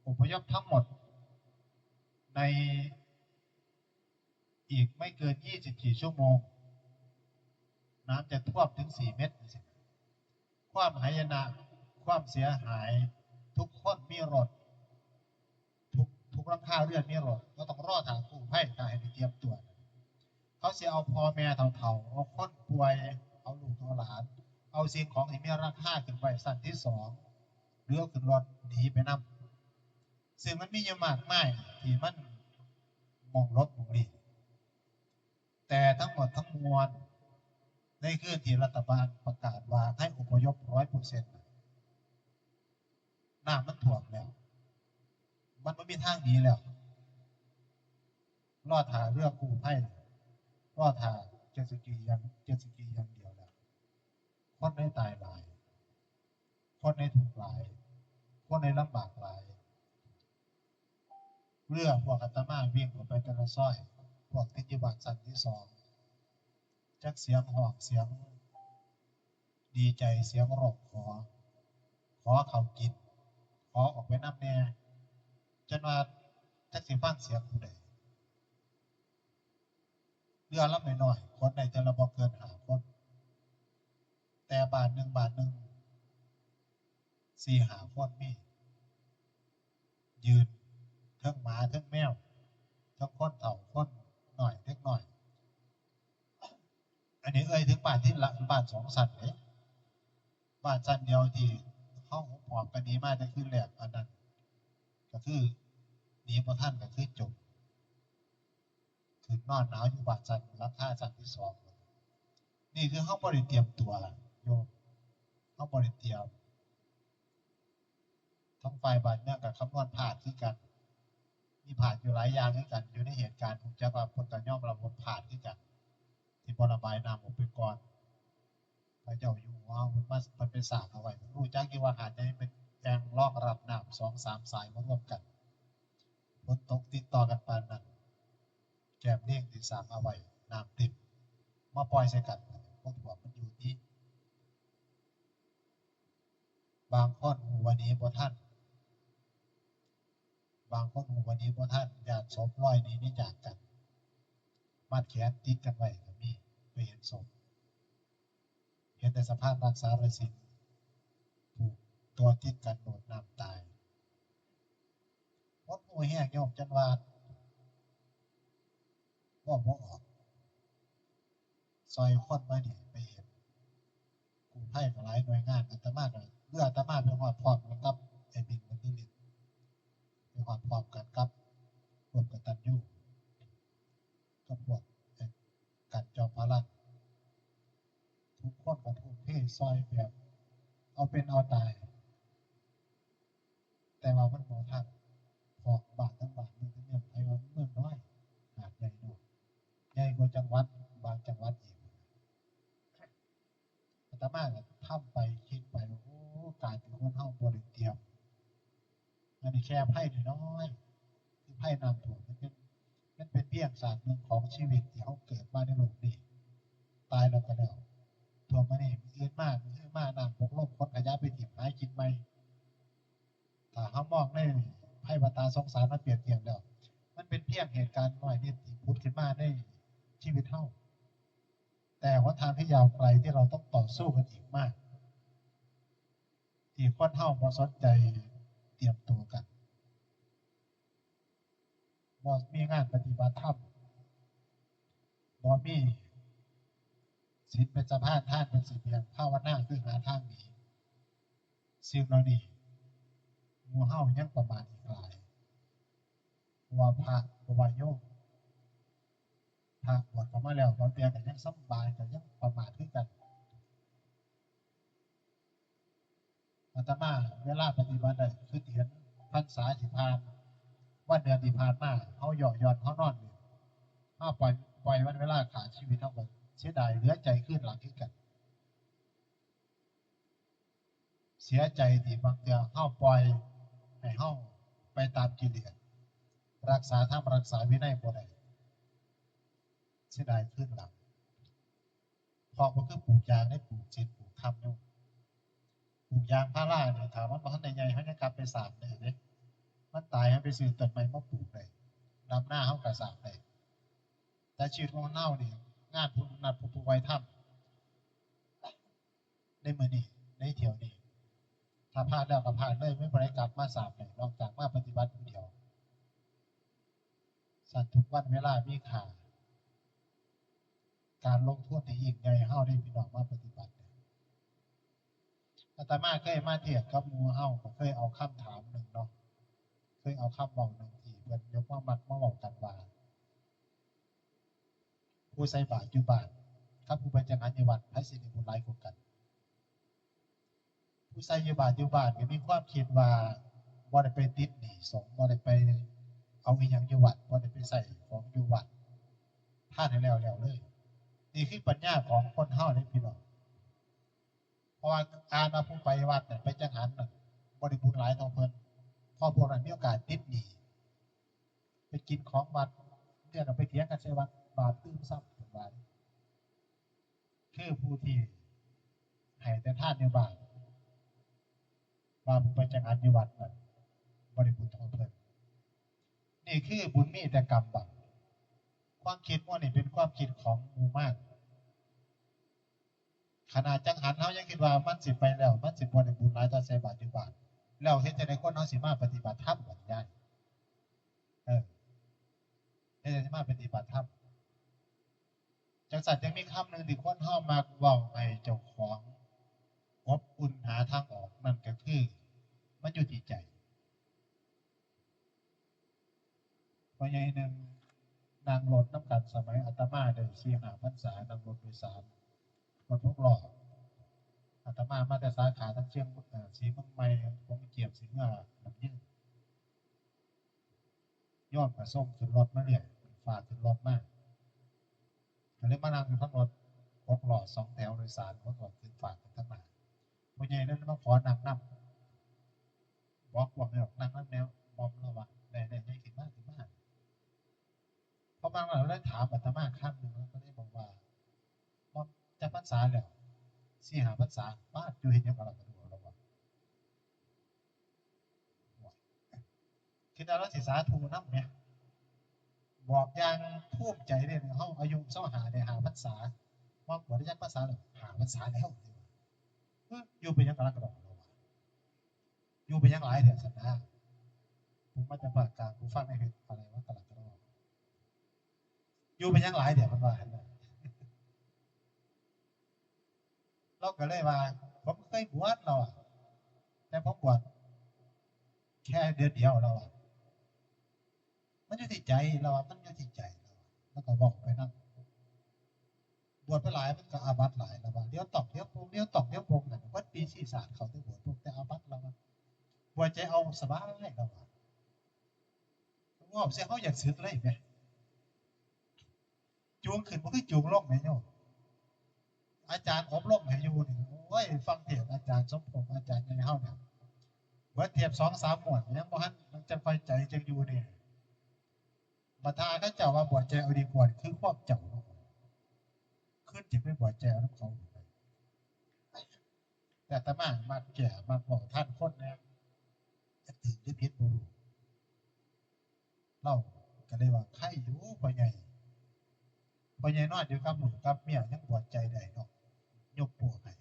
Speaker 2: อพยพทั้งหมดในอีกไม่เกิน24ชั่วโมงน้ำจะท่วมถึง4 เมตรความหายนะความเสียหายทุกคนมีรถทุกราคาเรือนมีรถก็ต้องรอทางกู้ภัยทางให้เตรียมตัวเขาสิเอาพ่อแม่เฒ่าๆเอาคนป่วยเอาลูกเอาหลานเอาสิ่งของที่มีราคาขึ้นไปสั้นที่2หรือเอาขึ้นรถหนีไปนำซึ่งมันมีอยู่มากมายที่มันมองรถมองดีแต่ทั้งหมดทั้งมวลในคืนที่รัฐบาลประกาศว่าให้อพยพ100%น้ำมันท่วมแล้วมันไม่มีทางหนีแล้วรอดทางเรือกู้ภัยรอดทางเจ็ตสกีอย่างเดียวแล้วคนได้ตายหลายคนได้ถูกหลายคนได้ลำบากหลายเรือพวกอาตมาวิ่งออกไปแต่ละซอยพวกที่อยู่บ้านชั้นที่2จักเสียงหอกเสียงดีใจเสียงร้องขอเขากินขอออกไปน้ำแน่จนว่าจักสิฟังเสียงผู้ใดเรือลำน้อยๆคนใดแต่ละบ่เกิน5 คนแต่บ้านหนึ่ง4-5 คนมียืนเทิงหมาเทิงแมวเทิงคนเฒ่าคนหน่อยเล็กหน่อยอันนี้ถึงบ้านที่ละบ้าน2 ชั้นเลยบ้านชั้นเดียวที่เข้าหอมกันดีมากแต่คือแหลกอันนั้นก็คือหนีบ่ทันก็คือจบถึงนอนหนาวอยู่บ้านชั้นราคาชั้นที่2นี่คือเขาบ่ได้เตรียมตัวโยมเขาบ่ได้เตรียมทั้งฝ่ายบ้านเมืองกับคำนวณพลาดคือกันมีพลาดอยู่หลายอย่างคือกันอยู่ในเหตุการณ์ผมจะว่าเพิ่นก็ยอมรับว่าพลาดคือกันที่บ่ระบายน้ำออกไปก่อนพระเจ้าอยู่หัวมันไปสร้างเอาไว้รู้จักอยู่ว่าหาดใหญ่เป็นแอ่งรองรับน้ำ2-3 สายมารวมกันฝนตกติดต่อกันปานนั้นแก้มเลี้ยงที่สร้างเอาไว้น้ำติดมาปล่อยใส่กันบ่ท่วมมันอยู่ที่บางคนหูวันนี้บ่ทันบางคนหูวันนี้บ่ทันญาติศพลอยหนีจากกันมัดแขนติดกันไว้ก็มีไปเห็นศพเห็นแต่สภาพรักษาฤาษีผูกตัวติดกันโดดน้ำตายหมดหูแห้งโยมจนว่าบ่ออกซอยคนมานี่ไปเห็นกู้ภัยหลายหน่วยงานอาตมาก็เรืออาตมาไปฮอดพร้อมกันกับไอ้บินบรรลือฤทธิ์ไปฮอดพร้อมกันกับร่วมกตัญญูกับพวกกันจอมพลังทุกคนก็ทุ่มเทซอยแบบเอาเป็นเอาตายแต่ว่ามันบ่ทันพอบาททั้งบาทเมืองทั้งเมืองไทยว่าเมืองน้อยหาดใหญ่น้อยใหญ่กว่าจังหวัดบางจังหวัดอีกอาตมาก็ทำไปคิดไปโอ้การเป็นคนเฮาบ่ได้เตรียมอันนี้แค่ไพ่น้อยคือไพ่น้ำท่วมมันเป็นเพียงศาสตร์หนึ่งของชีวิตที่เฮาเกิดมาในโลกนี้ตายแล้วก็แล้วท่วมมานี่มีอื่นมากน้ำบกลงคนขยะไปถิ่มหากินใหม่ถ้าเฮามองในไพ่ปตาสงสารมาเปรียบเทียบแล้วมันเป็นเพียงเหตุการณ์น้อยนิดที่พุดขึ้นมาในชีวิตเฮาแต่หนทางที่ยาวไกลที่เราต้องต่อสู้กันอีกมากที่คนเฮาบ่สนใจ รียมตัวกันบ่มีงานปฏิบัติธรรมบ่มีศีลเป็นสะพานทานเป็นเสบียงภาวนาคือหาทางหนีสิ่งเหล่านี้หมู่เฮายังประมาทอีกหลายว่าพระบ่ว่าโยมพระบวชเข้ามาแล้วบางเทื่อก็ยังสำบายก็ยังประมาทคือกันอาตมาเวลาปฏิบัติได้คือเห็นพรรษาที่ผ่านวันเดือนที่ผ่านมาเฮาเหยาะหย่อนเฮานอนอยู่เฮาปล่อยวันเวลาขาดชีวิตเฮาก็เสียดายเหลือใจขึ้นหลังคือกันเสียใจที่บางเทื่อเฮาปล่อยให้เฮาไปตามกิเลสรักษาธรรมรักษาวินัยบ่ได้เสียดายขึ้นหลังเพราะมันคือปลูกยางได้ปลูกศีลปลูกธรรมอยู่ปลูกยางพาราเนี่ยถามว่าบ่ทันได้ใหญ่เฮายังกลับไปสร้างได้เด้มันตายเฮาไปซื้อต้นไม้มาปลูกได้ดำหน้าเฮาก็สร้างได้แต่ชีวิตของเฮานี่งานผู้นัดผู้ไว้ทำในมื้อนี้ในเที่ยวนี้ถ้าพลาดแล้วก็พลาดเลยไม่บ่ได้กลับมาสร้างได้นอกจากมาปฏิบัติผู้เดียวสัตว์ทุกวันเวลามีค่าการลงทุนที่ยิ่งใหญ่เฮาได้พี่น้องมาปฏิบัติอาตมาเคยมาเทียบกับหมู่เฮาก็เคยเอาคำถามหนึ่งเนาะเคยเอาคำเว้าหนึ่งที่เพิ่นยกมามักมาเว้ากันว่าผู้ใส่บาตรอยู่บ้านกับผู้ไปจังหันอยู่วัดไผสิได้บุญหลายกว่ากันผู้ใส่อยู่บาตรอยู่บ้านก็มีความคิดว่าบ่ได้ไปติดหนี้สงฆ์บ่ได้ไปเอาอีหยังอยู่วัดบ่ได้ไปใส่ของอยู่วัดทานให้แล้วเลยนี่คือปัญญาของคนเฮาเด้พี่น้องเพราะว่าอ่านว่าผู้ไปวัดน่ะไปจังหันน่ะบ่ได้บุญหลายเท่าเพิ่นพอพวกนั้นมีโอกาสติดหนี้ไปกินของวัดเดี๋ยวเราไปเถียงกันใส่วัดบาปตื้มซ้ำเพิ่นว่าคือผู้ที่ให้แต่ทานอยู่บ้านว่าผู้ไปจังหันอยู่วัดน่ะบ่ได้บุญเท่าเพิ่นนี่คือบุญมีแต่กรรมบังความคิดว่านี่เป็นความคิดของหมู่มากขนาดจังหันเฮายังคิดว่ามันสิไปแล้วมันสิบ่ได้บุญหลายตอนใส่บาตรอยู่บ้านแล้วเฮ็ดจังได๋คนเฮาสิมาปฏิบัติธรรมบัดนี้เฮ็ดจังได๋สิมาปฏิบัติธรรมจังซั่นยังมีคำหนึ่งที่คนเฮามักเว้าให้เจ้าของอบอุ่นหาทางออกนั่นก็คือมันอยู่ที่ใจเพราะใหญ่หนึ่งนั่งรถน้ำกันสมัยอาตมาได้4-5พรรษานั่งรถโดยสารรถ6ล้ออาตมามาแต่สาขาทั้งเชียงศรีเมืองใหม่ของเกียบสิงห์น้ำยืนย้อนก็ส่งขึ้นรถมาเรื่อยฝากขึ้นรถมาก็เลยมานั่งอยู่ทั้งรถ6ล้อ2แถวโดยสาร6ล้อขึ้นฝากขึ้นทั้งหน้าผู้ใหญ่นั้นมาขอนั่งนำบอกว่าไม่ออกนั่งนำแนวมอมแล้วว่าได้ขึ้นมาพอบางเราได้ถามอาตมาคำหนึ่งแล้วก็ได้บอกว่าจะพรรษาแล้ว4-5พรรษาบ้านอยู่เห็นยังกับเราก็ดูเราว่าคิดว่าสิสาธุนำเนี่ยบอกอย่างภูมิใจเลยเฮาอายุ25ได้5พรรษาบ่บ่ได้จักพรรษาแล้ว5พรรษาแล้วอยู่ไปยังกับเราก็ดอกเราว่าอยู่ไปยังหลายเดือนซั่นนะผมมาจากภาคกลางผมฟังในเพจอะไรว่ากะลักกะดอกอยู่ไปยังหลายเดือนเพิ่นว่าหั่นน่ะเราก็เลยว่าผมเคยบวชเราแต่ผมบวชแค่เดือนเดียวเรามันอยู่ที่ใจเรามันอยู่ที่ใจเราแล้วก็บอกไปนั่งบวชไปหลายมันก็อาบัติหลายแล้วว่าเดี๋ยวตอกเดี๋ยวปรุงเดี๋ยวตอกเดี๋ยวปรุงนั่นวัดปีศีศาสตร์เขาได้บวชพวกแต่อาบัติเราบวชใจเอาสบายเราว่าเสียเขาอยากสึกเลยแหมจูงขึ้นบ่คือจูงลงแม่โยมอาจารย์อบรมให้อยู่นี่โอ้ยฟังเทศน์อาจารย์สมพงษ์อาจารย์ใหญ่เฮาเนี่ยเบิดเทียบ2-3หมวดยังบ่ทันมันจะค่อยใจจังอยู่นี่บัดทาเขาเจ้าว่าบวชใจเอาดีกว่าคือความเจ้าเนาะขึ้นจิตไปบวชใจเอานำเขาแต่อาตมามักแก่มักเว้าท่านคนแน่จะถึงหรือผิดบ่รู้เราก็เลยว่าใครอยู่พ่อใหญ่นอนอยู่กับลูกกับเมียยังบวชใจได้เนาะยกพวกให้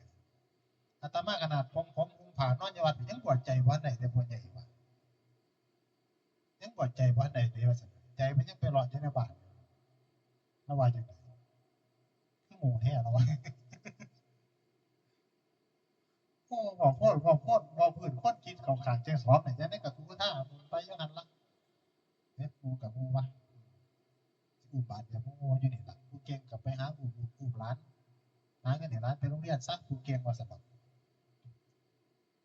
Speaker 2: อาตมาขนาดผมหุงผ้านอนอยู่วัดยังบวชใจบ่ได้แต่พ่อใหญ่ว่า ใจว่าไหนเดียวใจมันยังไปหลอดอยู่ในบ้านแล้วว่าอย่างไรคือหมูแท้แล้ววะโอ้บอกพ่อบอกพื้นคนกินเขาขางเจ้าสองเนี่ยจะได้กับกูท่าไปยังนั้นละเนี่ยกูกับกูวะอุบาทอย่างกูอยู่นี่ละกูเก่งกับไปหาอุบร้านหาเงินในร้านไปโรงเรียนซักกูเก่งว่าสนุก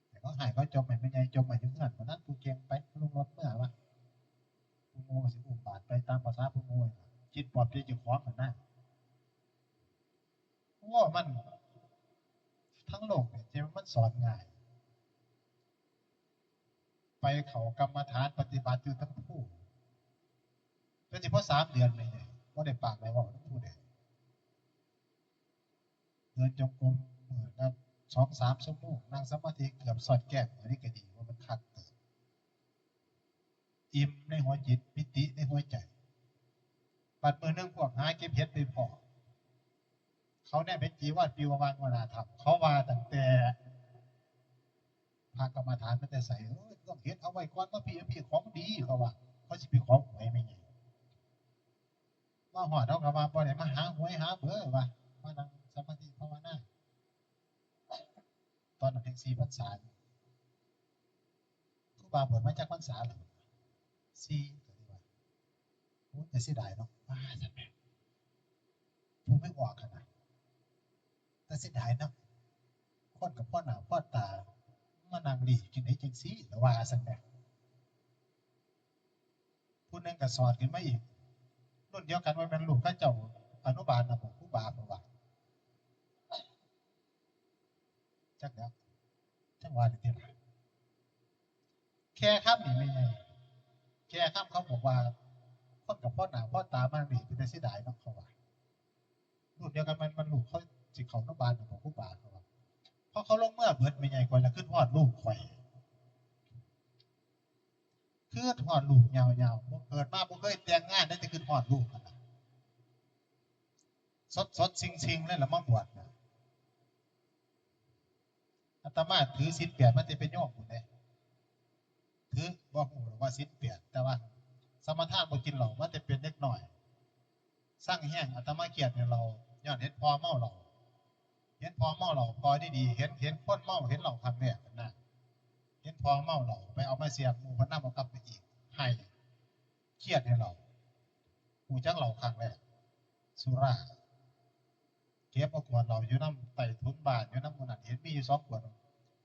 Speaker 2: แต่ก็หายก็จมเหมือนเป็นไงจมเหมือนยุ่งเงินวันนั้นกูเก่งไปลงรถเมื่อวะกูโง่สิอุบาทไปตามภาษากูโง่จิตปลอบใจจะคล้องเหมือนนั่นว่ามันทั้งโลกเนี่ยเจ้ามันสอนง่ายไปเขากรรมฐานปฏิบัติอยู่ทั้งผู้โดยเฉพาะ3 เดือนไม่ใช่ว่าได้ปากอะไรว่าทั้งผู้เด็กเดินจงกรมเหมือนกัน2-3 ชั่วโมงนั่งสมาธิเกือบสอดแก้มอันนี้ก็ดีว่ามันคักเติมอิ่มในหัวจิตปิติในหัวใจปัดมือนึงพวกหาเก็บเห็ดไปพอเขาแน่เป็นจีว่าปีวานวนาธรรมเขาว่าตั้งแต่พากรรมฐานมันแต่ใส่ต้องเห็ดเอาไว้ก่อนว่าพี่ของดีเขาว่าเขาจะเป็นของหวยไม่ไงว่าหอดเอากลับมาบ่ได้มาหาหวยหาเบอร์ว่ามานั่งสมาธิภาวนาตอนนั้นเพียง4 พรรษาครูบาบวชมาจากพรรษาหรือ4ก็ดีว่าโอ้แต่เสียดายเนาะท่านแม่ผู้ไม่ออกขนาดแต่เสียดายเนาะคนกับพ่อหนาพ่อตามานั่งหลีกินไอ้จังซี่แต่ว่าสันแม่ผู้นึงก็สอนขึ้นมาอีกรุ่นเดียวกันว่าเป็นลูกข้าเจ้าอนุบาลนะผมครูบาเพราะว่าจักเดียวจังหวะนี้ละแค่ข้ามนี่ไม่ไงแค่ข้ามเขาบอกว่าคนกับพ่อหนาพ่อตามากหลีเป็นแต่เสียดายเนาะเขาว่ารุ่นเดียวกันมันลูกเขาจิเขาอนุบาลของครูบาเขาว่าเพราะเขาลงเมื่อเบิดไม่ไงคนละขึ้นฮอดลูกข่อยคือฮอดลูกยาวๆเกิดมาบ่เคยแต่งงานได้แต่ขึ้นฮอดลูกกันนะสดชิงเลยละมาบวชนะอาตมาถือศีล8มันจะเป็นโยมหมดเลยถือบ่ฮู้หรอกว่าศีล8แต่ว่าสมถะบ่กินเหล้ามันจะเป็นเล็กน้อยสร้างแห้งอาตมาเกลียดเนี่ยเราย้อนเห็นพอเมาเหล้าเห็นพอเมาเหล้าพอดีๆเห็นคนเมาเห็นเหล้าครั้งแรกกันนะเห็นพอเมาเหล้าไปเอามาเสียบหมู่เพิ่นนำเอากลับไปอีกให้เครียดให้เราหูจักเหล้าครั้งแรกสุราเก็บเอาขวดเหล้าอยู่น้ำไต่ทุนบ้านอยู่น้ำหมู่นั้นเห็นมีอยู่2 ขวด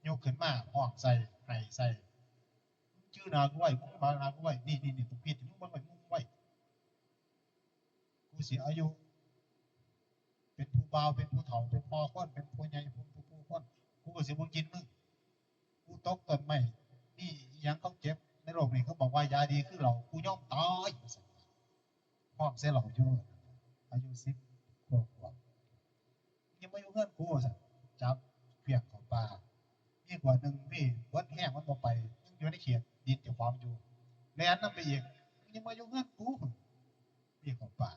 Speaker 2: ยกขึ้นมาห้องใส่ให้ใส่ชื่อนากูไว้มึงมานากูไว้นี่กูผิดมึงบ่ไว้มึงไว้กูสิอายุเป็นผู้บ่าวเป็นผู้เฒ่าเป็นพ่อคนเป็นผู้ใหญ่ผู้คนกูก็สิบ่กินมึงกูตกต้นไม้นี่ยังเขาเจ็บในโลกนี้เขาบอกว่ายาดีคือเรากูยอมตายห้องเสียเหล่าอยู่อายุ10 กว่ายังไม่อยู่เงื่อนกูสั่จับเพียงของปลามีกว่าหนึ่งมีวัดแห้งมันบ่ไปยังอยู่ในเขียดดินเจ้าความอยู่แล่นนำไปอีกยังมาอยู่เงื่อนกูมีของปลา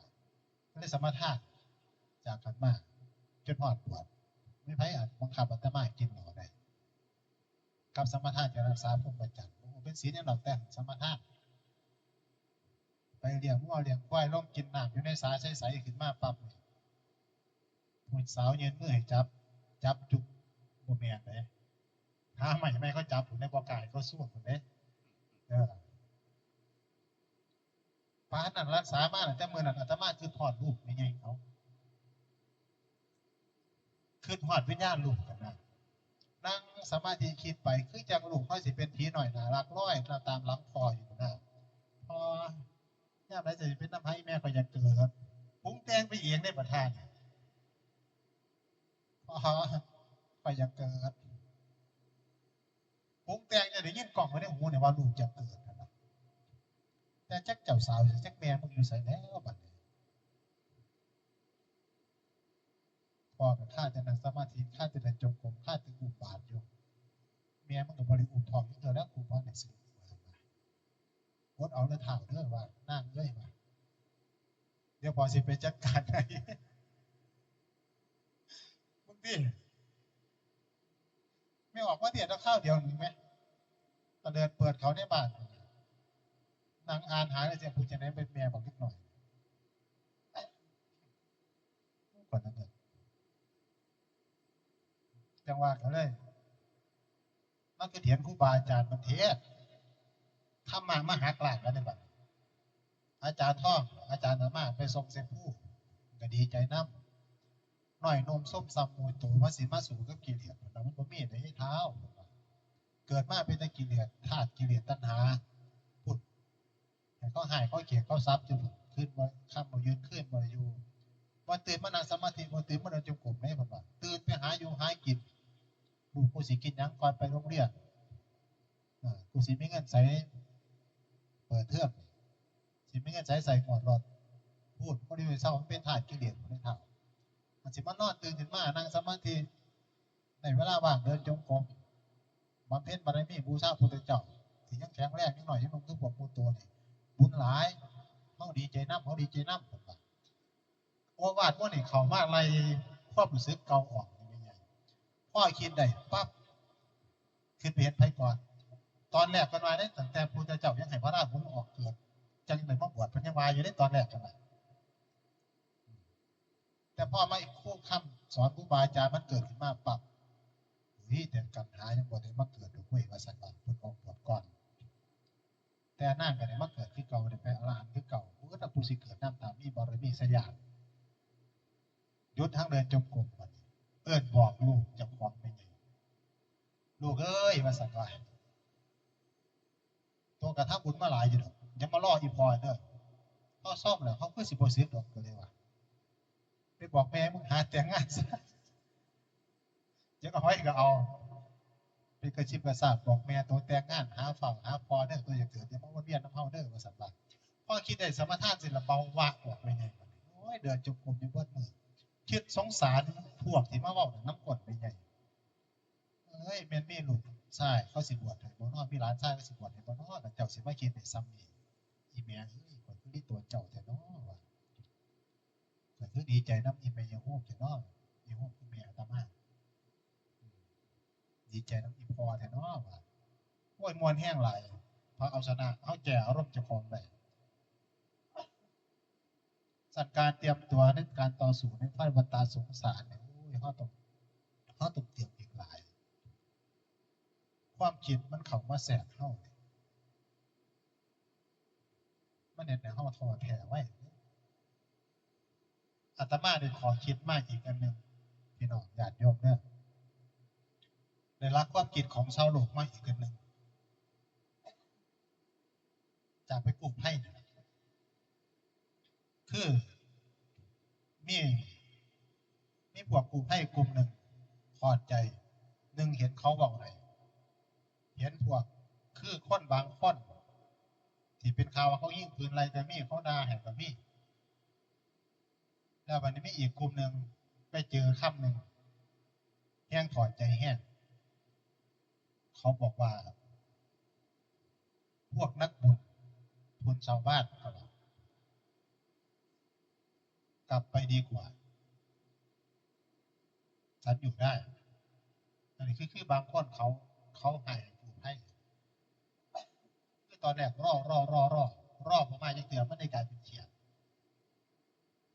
Speaker 2: ก็เลยสมถะจากกันมาจนหอดปวดไม่ไพ่อาจบังคับอัตมากินเหล่าใดกับสมถะจะรักษาพรหมจรรย์เป็นศีลเนี่ยเราแต่งสมถะไปเลี้ยงวัวเลี้ยงควายลงกินน้ำอยู่ในสาใสๆขึ้นมาปั๊บผู้สาวยืนมือให้จับจุกบ่แม่นเลยหาใหม่ไม่เขาจับผมในบ่อกายเขาสู้ผมเด้ปานนั้นรักษามาแต่มื้อนั้นอาตมาคือทอดรูปยังไงเขาคือทอดวิญญาณลูกกันนะนั่งสมาธิคิดไปคือจังลูกเขาสิเป็นผีหน่อยน่ารักร้อยตามหลังคออยู่นะพอย่ามไรจะเป็นน้ำไผ่แม่ก็อยากเกิดปรุงแต่งไปเองได้ประทานพอก็อยากเกิดปรุงแต่งจะได้ยินกล่องไว้ในหูเนี่ยว่าลูกจะเกิดนะแต่จักเจ้าสาวจักแม่มึงอยู่ใส่แล้วบัดนี้พอกับข้าจะนั่งสมาธิข้าจะเดินจงกรมข้าจะอุบาทอยู่แม่มึงกับบริอุบทองนี่เธอแล้วกูพอในสิ่งวดเอาแล้วถ่าวเด้อว่านั่งเอ้ยว่าเดี๋ยวพอสิไปจัดการให้มึงดิไม่ออกว่าเดี๋ยวข้าวเดียวนึงไหมตะเดินเปิดเขาในบ้าน นางอ่านหาแล้วจะพูดจะไหนเป็นแม่บอกนิดหน่อยก่อนนั้นเกิดจังหวะกันเลยมันก็เถียนครูบาอาจารย์มันเทศทำมาหักหลักกันในบัดอาจารย์ท่องอาจารย์มาไปทรงเสผู้ก็ดีใจน้ำหน่อยนมส้มซ้ำมวยตัวมาสีมาสู่กับกิเลสมันบ่มีในเท้าเกิดมาเป็นตะกิเลสธาตุกิเลสตัณหาพุดให้เขาหายเขาเกลียดเขาซับจนขึ้นมาข้ามมายืนขึ้นมาอยู่วันตื่นมานั่งสมาธิวันตื่นมาเดินจงกรมได้ผมว่าตื่นไปหาอยู่หากินลูกกูสิกินยังก่อนไปโรงเรียนกูสิไม่เงินใส่เปิดเทอมสิไม่เงินใส่หมวดรถพูดก็ดีเศร้ามันเป็นธาตุกิเลสของในเท้ามันสิมานอนตื่นขึ้นมานั่งสมาธิในเวลาว่างเดินจงกรมบำเพ็ญบารมีบูชาพุทธเจ้าที่ยังแข็งแรงนิดหน่อยที่มันคือพวกมูตัวนี่บุญหลายเขาดีใจน้ำเขาดีใจน้ำผมว่าโอวาทว่านี่เขามาอะไรความรู้สึกเก่าออกยังไงพ่อคิดได้ปั๊บขึ้นไปเห็นไพ่ก่อนตอนแรกกันมาได้ตั้งแต่พุทธเจ้ายังให้พระราหุลออกเกิดจังไหนมาบวชพันยังวายอยู่ได้ตอนแรกกันนะแต่พ่อมาอีกคู่คำสอนครูบาอาจารย์มันเกิดขึ้นมาปั๊บนี่แต่กันหายังบ่ได้มาเกิดด้วยคุยมาสั่งพุทธองค์บวชก่อนแต่นั่งกันเนี่ยมาเกิดขึ้นเก่าได้ไปอรหันต์ขึ้นเก่าผู้ก็ต้องผู้สิเกิดน้ำตามมีบารมีสยามยุดทั้งเดินจงกรมมันเอิ้นบอกลูกจะความเป็นไงลูกเอ้ยมาสั่งว่าตัวกระทั่งบุญมาหลายอยู่ดอกยังมาล่ออีพอยเด้อเขาซ่อมแล้วเขาคือสิบสิบดอกก็เลยว่าไปบอกแม่มึงหาแต่งงานซะยังเอาไว้ก็เอาไปกระชิบกระซาบบอกแม่ตัวแต่งงานหาฝั่งหาพอเด้อตัวอย่าเกิดอย่ามาวนเวียนน้ำเฮาเด้อมาสั่งว่าพ่อคิดได้สมถะศิลปะวะออกไปไงโอ้ยเดินจงกรมอยู่เบิดมือคิดสงสารพวกที่มาเว้าน้ำกดไปไงเอ้ยแม่นมีลูกใช่เขาสิบวชให้บ่นอมีร้านใช่เขาสิบวชให้บ่นอแต่เจ้าสิมาคิดในซ้ำนี่อีแม่เอ้ยคนคือที่ตัวเจ้าแต่น้อว่ะก็คือดีใจน้ำอีแม่ยังโฮมแต่น้อยังโฮมคือแม่อาตมาดีใจน้ำอีพอแต่น้อว่ะโอ้ยมวนแห้งหลายพระเอาชนะเอาแก่อารมณ์เจ้าของได้สัตว์การเตรียมตัวในการต่อสู้ในไฟวัฏฏะสงสารเนี่ยโอ้ยเขาต้องเตรียมอีกหลายความคิดมันเข้ามาแสบเข้ามันเน็ตในห้องทอแถไว้อาตมาได้ขอคิดมากอีกอันหนึ่งพี่น้องญาติโยมเนี่ยได้รักความคิดของชาวโลกมากอีกอันหนึ่งจากไปกู้ภัยคือมีพวกกู้ภัยกลุ่มหนึ่งพอใจหนึ่งเห็นเขาบอกไหนเห็นพวกคือคนบางคนที่เป็นข่าวว่าเขายิงปืนอะไรแต่มีเขาด่าแห่งแต่มีแล้ววันนี้มีอีกกลุ่มหนึ่งไปเจอคำหนึ่งแห้งถอดใจแห้งเขาบอกว่าพวกนักบุญทุนชาวบ้านเขาบอกกลับไปดีกว่าฉันอยู่ได้อันนี้คือบางคนเขาให้ผู้ให้คือตอนแรกรอประมาณยังเตือนมันในการเป็นเฉียด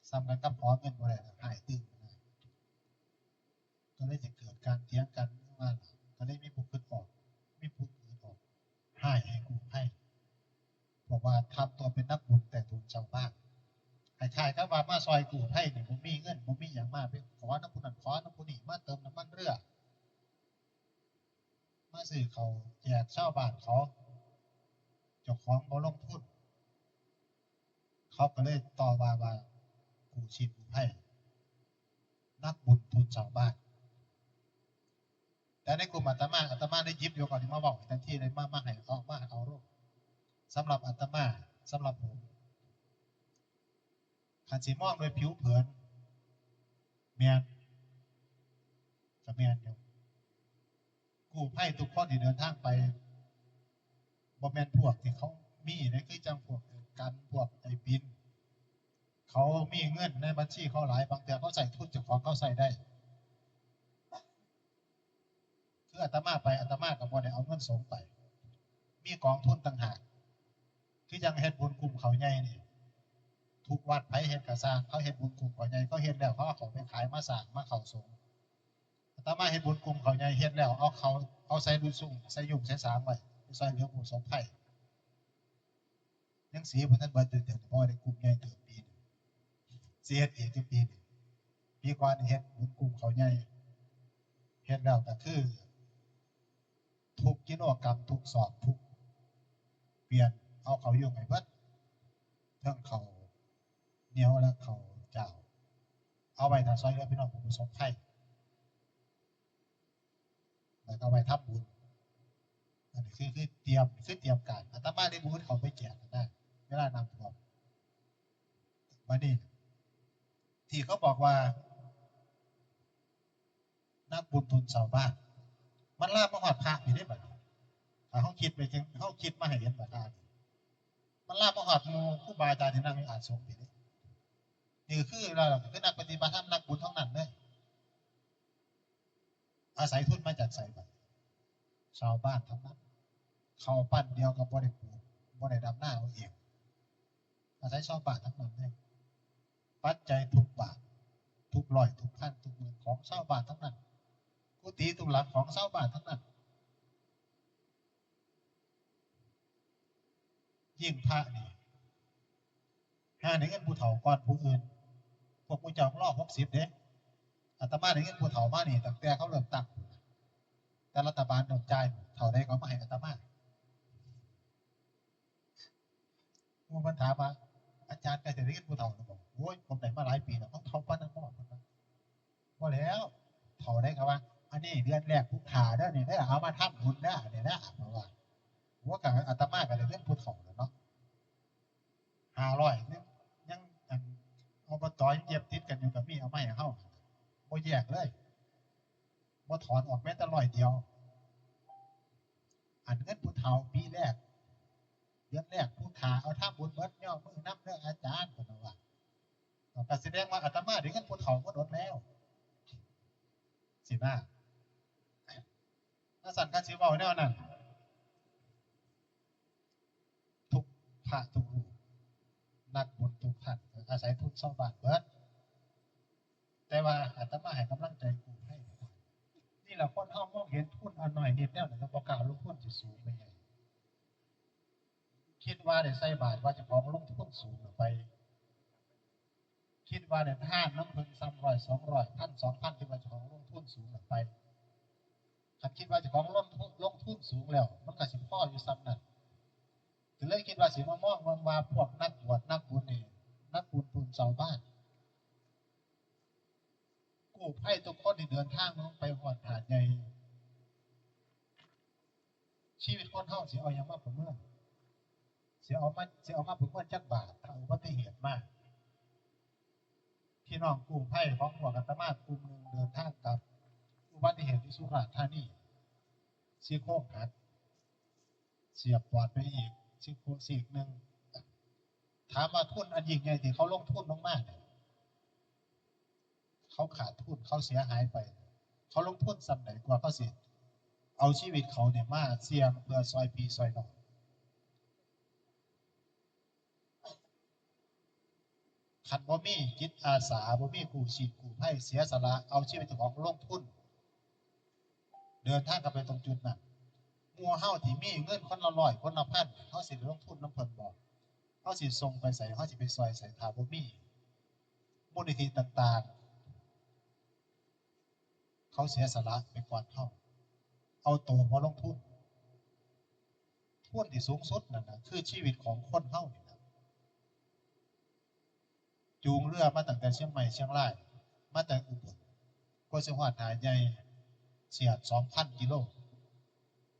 Speaker 2: ซ้ำกันกับขอเงินบริษัทหายตึงก็เลยจะเกิดการเถียงกันว่าก็เลยมีผู้ขึ้นออกมีผู้อื่นออกให้กูให้บอกว่าทำตัวเป็นนักบุญแต่ทุนชาวบ้านใครๆก็ว่ามาซอยกูให้เนี่ยผมมีเงินผมมีอย่างมากไปขอน้ำพุนั่นขอน้ำพุนี่มาเติมน้ำมันเรือมาซื้อเขาแจกชาวบ้านเขาเจ้าของบ่ลงทุนเขาก็เลยต่อว่ากูชีพกูให้นักบุญทุนชาวบ้านแต่ในกลุ่มอาตมาได้ยิบอยู่ก่อนที่มาบอกทันทีเลยมาให้เอารูปสำหรับอาตมาสำหรับผมขันสีมองโดยผิวเผินเมียนกับเมียนอยู่กู้ภัยทุกคนที่เดินทางไปบ่แมนพวกที่เขามีนะคือจังพวกกันพวกไอ้บินเขามีเงินในบัญชีเขาหลายบางแต่เขาใส่ทุนเจ้าของเขาใส่ได้คืออาตมากับบ่ได้เอาเงินสงไปมีกองทุนต่างหาก คือยังเฮ็ดบุญกลุ่มเขาใหญ่นี่ทุกวัดไผเฮ็ดกระสร้างเขาเฮ็ดบุญกลุ่มเขาใหญ่เขาเฮ็ดแล้วเขาเอาของไปขายมาสร้างมาเข้าสงฆ์อาตมาเฮ็ดบุญกลุ่มเขาใหญ่เฮ็ดแล้วเอาใส่ดุสุ่งใส่ยุ่งใส่สางไว้ใส่เหลือผู้สงฆ์ไผยังสีบ่ทันเบิดเดือนพอได้กลุ่มใหญ่เติบปีนึงสิเฮ็ดอีกทุกปีนึงปีก่อนนี่เฮ็ดบุญกลุ่มเขาใหญ่เฮ็ดแล้วก็คือทุกกิโลกรัมทุกสอบทุกเปลี่ยนเอาเขายุ่งให้เบิดเทั้งเขาเหนียวและเขาเจ้าเอาไว้ถ้าซอยเหลือพี่น้องผู้สงฆ์ไผแล้วก็เอาไว้ทำบุญอันนี้คือเตรียมการอาตมาได้บุญเขาไปแจกนะเวลาน้ำท่วมวันนี้ที่เขาบอกว่านักบุญทุนชาวบ้านมันลาบมาหอดพระนี่ได้บ่ถ้าเขาคิดไปถึงเขาคิดมาให้เห็นบ่ได้มันลาบมาหอดหมู่ครูบาอาจารย์ที่นั่งอยู่อาสมนี่นี่คือเราคือนักปฏิบัติธรรมนักบุญทั้งนั้นเลยอาศัยทุนมาจากไสบัดชาวบ้านทั้งนั้นเขาปั้นเดียวกับบ่ได้ปลูกบ่ได้ดำหน้าเอาเองอาศัยชาวบ้านทั้งนั้นเลยปัจจัยทุกบาททุกร้อยทุกพันทุกหมื่นของชาวบ้านทั้งนั้นกุฏิทุกหลังของชาวบ้านทั้งนั้นยิ่งพระนี่หาได้เงินผู้เฒ่าก่อนผู้อื่นพวกผู้เจ้ารอ60เด้อาตมาได้เงินผู้เฒ่ามานี่ตั้งแต่เขาเริ่มตั้งแต่รัฐบาลต้องจ่ายเท่าใดก็มาให้อาตมาผู้มันถามว่าอาจารย์ใกล้จะได้เงินผู้เฒ่าแล้วบอกโอ้ยผมได้มาหลายปีแล้วต้องเฒ่าปานนั้นบ่ว่าแล้วเฒ่าได้ก็ว่าอันนี้เดือนแรกผู้ขาเด้อนี่ได้เอามาทำบุญเด้อนี่นะเพราะว่าก็อาตมาก็ได้เงินผู้เฒ่าแล้วเนาะ500เนี่ยยังอันอบตยังเย็บติดกันอยู่กับมีเอามาให้เฮาบ่แยกเลยบ่ถอนออกแม้แต่100เดียวอันเงินผู้เฒ่าปีแรกเดือนแรกผู้ขาเอาทำบุญเบิดย่อมือนำเด้ออาจารย์เพิ่นว่าก็แสดงว่าอาตมาได้เงินผู้เฒ่าก็โดนแล้วสินะถ้าสั่นก็สิเว้าแนวนั้นทุกพระทุกรูปนักบุญทุกท่านอาศัยทุนชาวบ้านเบิดแต่ว่าอาตมาให้กำลังใจกูให้นี่แหละคนเฮามองเห็นทุนอันน้อยนิดแล้วก็บ่กล้าลงทุนสิสูงไปใหญ่คิดว่าได้ใส่บาตรว่าจะของลงทุนสูงไปคิดว่าได้ทานน้ำเพิ่น300 200 1,000 2,000คิดว่าจะของลงทุนสูงไปคันคิดว่าจะของลงทุนสูงแล้วมันก็สิพออยู่ซ้ำนั่นก็เลยคิดว่าสิมามองว่าพวกนักบวชนักบุญนี่นักบุญทุนชาวบ้านกู้ภัยทุกคนที่เดินทางลงไปหอดหาดใหญ่ชีวิตคนเฮาสิเอาหยังมาประเมินสิเอามาประเมินจักบาทถ้าอุบัติเหตุมากพี่น้องกู้ภัยของพวกอาตมากลุ่มนึงเดินทางกับอุบัติเหตุที่สุราษฎร์ธานีซี่โครงหักเสียบปอดไปอีกซี่โครงซีกนึงถามว่าทุนอันยิ่งใหญ่ที่เขาลงทุนลงมาเนี่ยเขาขาดทุนเขาเสียหายไปเขาลงทุนส่ำไหนกว่าเขาสิเอาชีวิตเขาเนี่ยมาเสี่ยงเพื่อซอยพี่ซอยน้องคันบ่มีจิตอาสาบ่มีกู้ชีพกู้ภัยเสียสละเอาชีวิตของลงทุนเดินทางกันไปตรงจุดนั้นหมู่เฮาที่มีเงินคนละ100คนละพันเฮาสิลงทุนนำเพิ่นบ่เฮาสิส่งไปไสเฮาสิไปซอยไสถ้าบ่มีมูลนิธิต่างๆเขาเสียสละไปก่อนเฮาเอาตัวมาลงทุนที่สูงสุดนั่นน่ะคือชีวิตของคนเฮานี่ล่ะจูงเรือมาตั้งแต่เชียงใหม่เชียงรายมาแต่อุบลกว่าสิฮอดหาดใหญ่เสียด 2,000 กิโล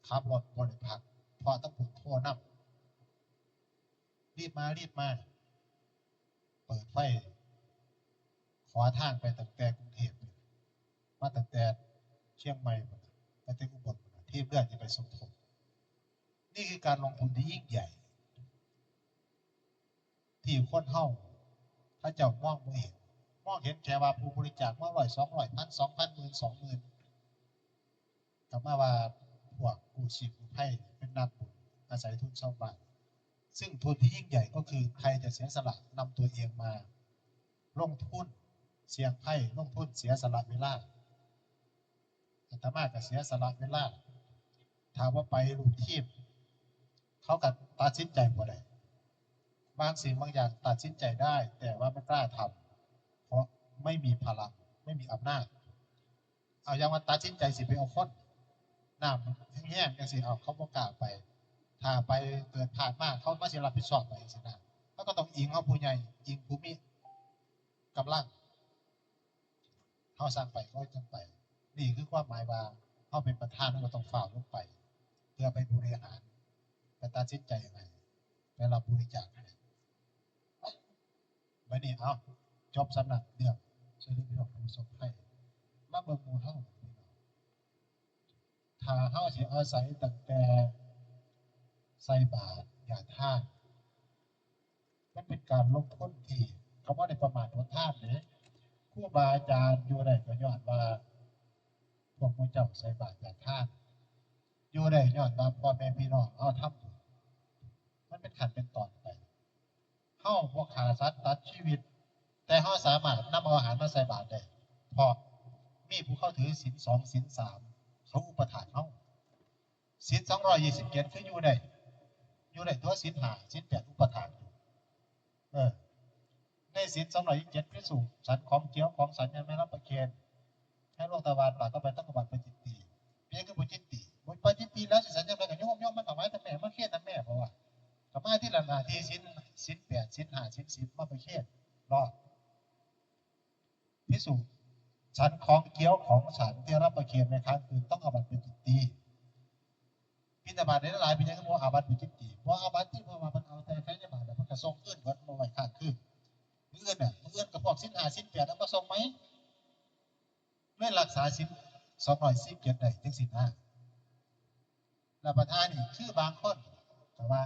Speaker 2: ขับรถบ่ได้พักเพราะต้องโทรนำรีบมาเปิดไฟขอทางไปตั้งแต่กรุงเทพมาตั้งแต่เชียงใหม่ไปแต่อุบลที่เพื่อจะไปสมทบนี่คือการลงทุนที่ยิ่งใหญ่ที่คนเฮาถ้าเจ้ามองบ่เห็นแค่ว่าผู้บริจาคมา100 200 1,000 2,000 10,000 20,000ก็มาว่าพวกกู้ชีพกู้ภัยเป็นนักบุญอาศัยทุนชาวบ้าน ซึ่งทุนที่ยิ่งใหญ่ก็คือใครจะเสียสละนำตัวเองมาลงทุนเสี่ยงภัยลงทุนเสียสละเวลาอาตมาก็เสียสละเวลาถามว่าไปลูกทีมเขาก็ตัดสินใจบ่ได้บางสิ่งบางอย่างตัดสินใจได้แต่ว่าไม่กล้าทำเพราะไม่มีพลังไม่มีอำนาจเอาอย่างว่าตัดสินใจสิไปเอาคนน้ำแห้งๆจังสิเอาเขาบ่กล้าไปถ้าไปเกิดผ่านมากเขาไม่สิรับผิดชอบไปสินะเขาก็ต้องอิงเขาผู้ใหญ่อิงผู้มีกำลังเขาสร้างไปก็ต้องไปนี่คือความหมายว่าเขาเป็นประธานเขาต้องฝ่าลงไปเพื่อไปบริหารไปตัดสินใจยังไงไปรับบริจาคให้ไว้นี่เอาจบสำนักเรื่องช่วยพี่น้องผู้ประสบภัยมาเบิ่งหมู่เฮาพี่น้องถ้าเฮาสิอาศัยตั้งแต่ใส่บาตรอย่าท่านมันเป็นการลงทุนที่เขาว่าในประมาทของท่านเนี่ยครูบาอาจารย์อยู่ได้ก็ย้อนว่าพวกมูเจ้าใส่บาตรอย่าท่านอยู่ได้ย้อนว่าพ่อแม่พี่น้องเอาทำบุญมันเป็นขั้นเป็นตอนไปเฮาบ่ฆ่าสัตว์ตัดชีวิตแต่เฮาสามารถนำเอาอาหารมาใส่บาตรได้เพราะมีผู้เข้าถือศีล2ศีล3เขาอุปถัมภ์เฮาศีล227คืออยู่ได้ตัวศีล5ศีล8อุปถัมภ์ในศีล227พิสูจน์สันของเจียวของสัญญาไม่รับประเคนให้โลกตะวันปากก็ไปตั้งกบัตรปจิตติเพียงคือปจิตติปจิตติแล้วสิสัญญาไม่กันย่อมมันต่อไม้แต่แม่มาเคียนนั่นแม่เพราะว่าต่อมาที่ละนาทีศีล8ศีล5ศีล10มาประเคนรอดพิสูจน์สันของเกี้ยวของสันที่รับประเคนในครั้งคืนต้องอาบัติปจิตติพิจารณาในหลายปีนี้ก็บอกอาบัติปจิตติเพราะอาบัติที่พอมามันเอาแต่ใครได้มาแต่มันกระทรงขึ้นวัดมาไว้ข้างขึ้นมืออื่นกับพวกศีล5ศีล8เอามาทรงไหมไม่รักษาศีล217ได้ถึงศีล5แล้วประธานนี่คือบางคนแต่ว่า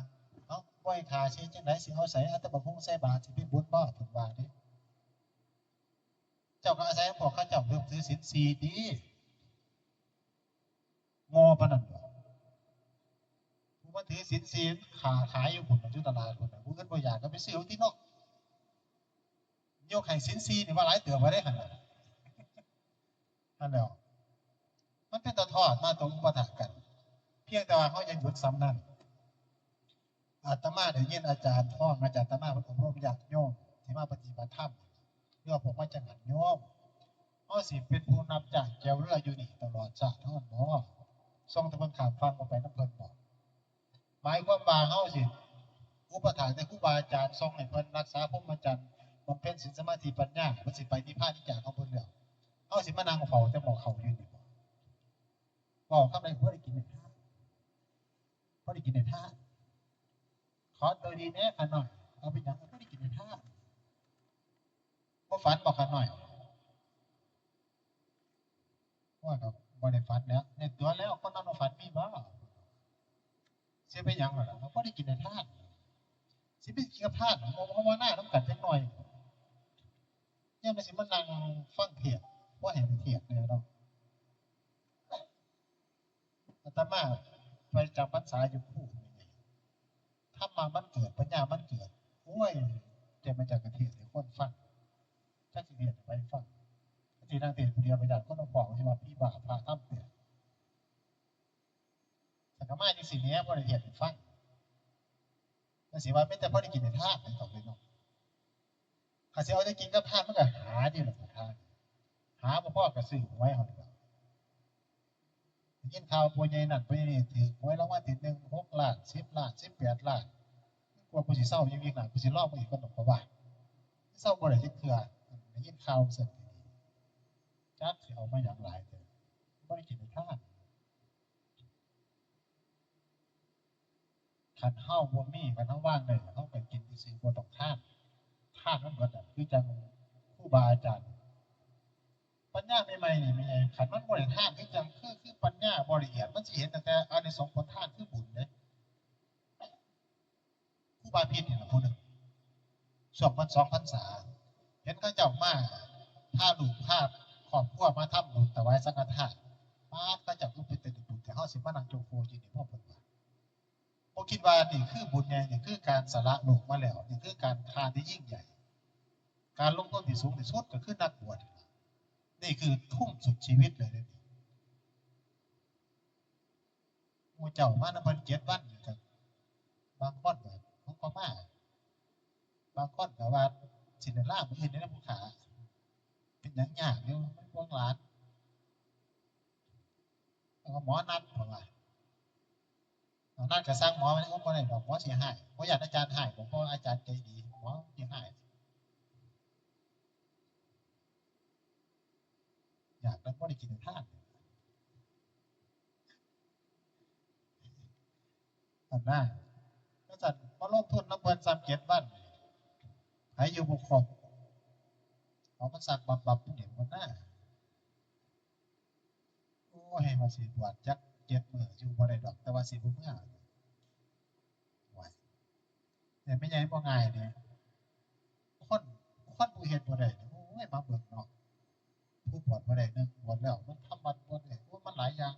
Speaker 2: เอาบ่อยขาเช่นจังไหนสิเอาใส่อัตบะคงใส่บาตรสิเป็นบุญบ่ถึงว่านี่เจ้าก็อาศัยพวกข้าเจ้าเริ่มถือศีล4ดีงอปานนั้นบ่ผู้มาถือศีล4ขายอยู่พุ่นอยู่ตลาดพุ่นผู้อื่นบ่อยากก็ไปซื้อที่นอกโยกให้ศีล4นี่ว่าหลายเติบบ่ได้หั่นน่ะนั่นแหละมันเป็นตะทอดมาตรงประถักกันเพียงแต่ว่าเขายังหยุดซ้ำนั่นอาตมาได้ยินอาจารย์ท่องอาจารย์อาตมาเป็นอบรมญาติโยมที่มาปฏิบัติธรรมเรื่องผมมาจังหันโยมเขาสิเป็นผู้นำจากแก้วเรืออยู่นี่ตลอดชาติท่อนเนาะทรงตะวันขามฟังออกไปน้ำเพลินบอกหมายความว่าเขาสิอุปถัมภ์ในครูบาอาจารย์ทรงให้เพิ่นรักษาพรหมจรรย์บำเพ็ญศีลสมาธิปัญญาเพิ่นสิไปนิพพานที่จากเขาเพิ่นแล้วเขาสิมานั่งเฝ้าแต่หมอเขาอยู่นี่บอกคำใดพอได้กินในท่าพอได้กินในท่าขอตัวดีแน่ขันหน่อยเอาไปยังพอได้กินในท่าพอฝันบอกขันหน่อยว่ากับบริฝันแล้วในตัวแล้วคนนั้นฝันมีบ้าเสียไปยังหรอพอได้กินในท่าสิไปกินกับท่ามองเขาว่าหน้าน้ำกัดจังหน่อยเนี่ยมันสิมันนั่งฟังเทียบว่าเห็นเทียบเนี่ยเราอาตมาไปจำพรรษาอยู่คู่ถ้ามามันเกิดปัญญามันเกิดโอ้ยเดี๋ยวมันจะกระเทียมเดี๋ยวคนฟังถ้าสิเรียนไปฟังที่นั่งเตียนคนเดียวไปดัดคนเอาบอกใช่ไหมพี่บ่าพาท่ามเตียนสังฆมาจริงสิ่งนี้พอได้เรียนฟังแต่สิว่าไม่แต่พอได้กินในท่าเป็นของเลยเนาะข้าเสียเอาได้กินก็ท่ามันก็หาดีหรอกท่าหาพ่อกระสือไว้เขาดีกว่ายินข่าวปัวใหญ่นั่นปัวใหญ่นี่ถือไว้แล้วว่าติด1 6 ล้าน10 ล้าน18 ล้านกลัวกูสิเศร้ายังอีกหนักกูสิรอบมึงอีกคนหนึ่งเพราะว่าเศร้าบ่ได้ที่เถื่อยินข่าวเสร็จจักสิเอามาอย่างหลายเลยบ่ได้กินในท่าขันเฮ้าบ่มีขันเฮ้าว่างเลยเฮ้าไปกินที่ซื้อบ่ต้องท่ามันเบิดอ่ะคือจังครูบาอาจารย์ปัญญาใหม่ๆนี่ไม่ใช่ขันมันบ่ได้ท่าคือจังคือปัญญาบ่ละเอียดมันสิเห็นแต่อานิสงส์ผลท่านคือบุญเด้ครูบาพิษนี่ล่ะผู้นึงช่วงมัน2 พรรษาเห็นเขาเจ้ามาพาลูกพาครอบครัวมาทำบุญถวายสังฆทานป้าเขาเจ้าก็เป็นแต่บุญแต่เฮาสิมานั่งโจโฟกินนี่พ่อเพิ่นว่า ผมคิดว่านี่คือบุญใหญ่นี่คือการสละโลกมาแล้วนี่คือการทานที่ยิ่งใหญ่การลงต้นที่สูงที่สุดก็คือนักบวชนี่คือทุ่มสุดชีวิตเลยนี่หมู่เจ้ามาในเพิ่น7 วันนี่ก็บางคนก็เขาก็มาบางคนก็ว่าสิได้ลามื้ออื่นได้ผู้ขาเป็นหยังยากอยู่มันพวกหลานแล้วก็หมอนัดเพราะว่านัดก็สร้างหมอไว้ให้บ่ได้ดอกหมอสิให้บ่อยากอาจารย์ให้ผมเพราะอาจารย์ใจดีหมอสิให้อยากแล้วบ่ได้กินทานอันนั้นก็สั่นมาลงทุนน้ำเพิ่น37 วันให้อยู่บ่ครบเอามาสักบับๆนี่มันน่าโอ้ยว่าสิบวชจัก7 มื้ออยู่บ่ได้ดอกแต่ว่าสิบ่เมื่อไหวแต่ไม่ใหญ่บ่ง่ายเด้คนคนผู้เฮ็ดบ่ได้โอ้ยมาเบิ่งเนาะผู้บวชบ่ได้นึงบวชแล้วมันทำวัดบ่ได้โอ้มันหลายอย่าง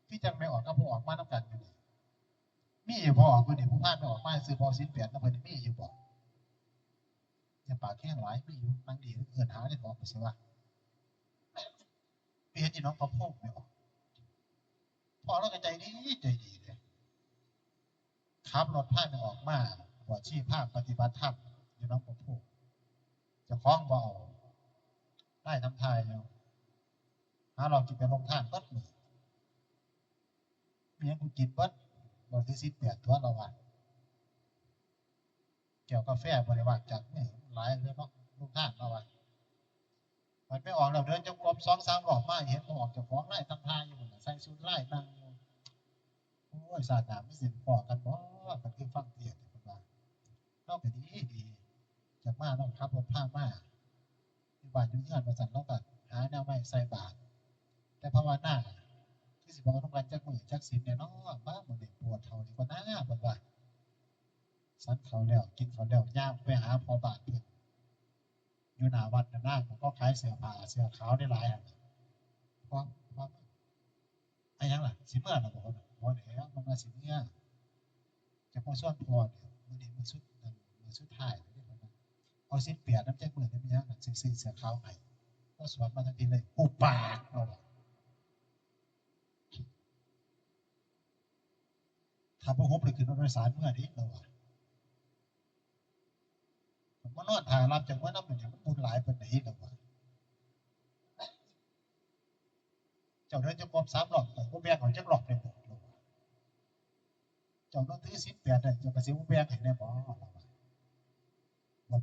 Speaker 2: ที่จังไม่ออกก็บ่ออกมานำกันอยู่นี่มีอยู่บ่ออกผู้นี่ผู้พาไม่ออกมาซื้อบ่ศีล8นำเพิ่นมีอยู่บ่อย่าปากแข็งหลายมีอยู่นางดีเอิ้นหาได้บ่ก็สิว่าไปเฮ็ดอีน้องประพงษ์ไม่ออกพ่อเราก็ใจดีเด้ขับรถพาไม่ออกมาบวชชีพาปฏิบัติธรรมอยู่น้องประพงษ์เจ้าของบ่เอาได้ทำทายอยู่หาเรากินไปลงทานเบิดมื้อมีหยังกูกินเบิดบ่ถือศีล8ตัวเราว่าแก้วกาแฟบ่ได้ว่าจัดนี่หลายเลยเนาะลงทานเราว่ามันไม่ออกแล้วเดินจงกรม2-3 รอบมาเห็นบ่ออกเจ้าของไล่ทำทายอยู่นั่นน่ะใส่ชุดไล่นั่งอยู่โอ้ยศาสนามันสิพ้อกันบ่มันคือฟังเทศน์เพิ่นว่าเราก็ดีจากมาเราขับรถพามาอยู่บ้านอยู่เฮือนว่าซั่นเราก็หาแนวใหม่ใส่บาตรแต่ภาวนาคือสิบ่ต้องการจักมื้อจักศีลแน่เนาะบ้ามื้อนี้ปวดเท่านี้กว่านะเพิ่นว่าสันเขาวแล้วกินข้าวแล้วย่างไปหาพ่อบ้านเพิ่นอยู่หน้าวัดน่ะนางก็ขายเสื้อผ้าเสื้อขาวได้หลายอันพอไอ้หยังล่ะสิเมื่อล่ะบ่บ่แล้วมันว่าสิเมื่อจะพอส่วนพอเนี่ยมื้อนี้มื้อสุดท้ายแล้วเด้เพิ่นว่าเอาศีล8นำจักมื้อได้มีหยังน่ะสิซื้อเสื้อขาวให้ก็สวนมาทันทีเลยอุปากเราว่าถ้าบ่ฮุบเลยขึ้นรถโดยสารเมื่อนี้เราว่าผมมานอนท่ารับจังว่านำนี่มันบุญหลายปานใดเราว่าเจ้าเดินจงกรม3 รอบข่อยบ่แบ่งเอาจักรอบได้บ่เราว่าเจ้าต้องถือศีล8ได้เจ้าก็สิบ่แบ่งให้แน่บ่เราว่า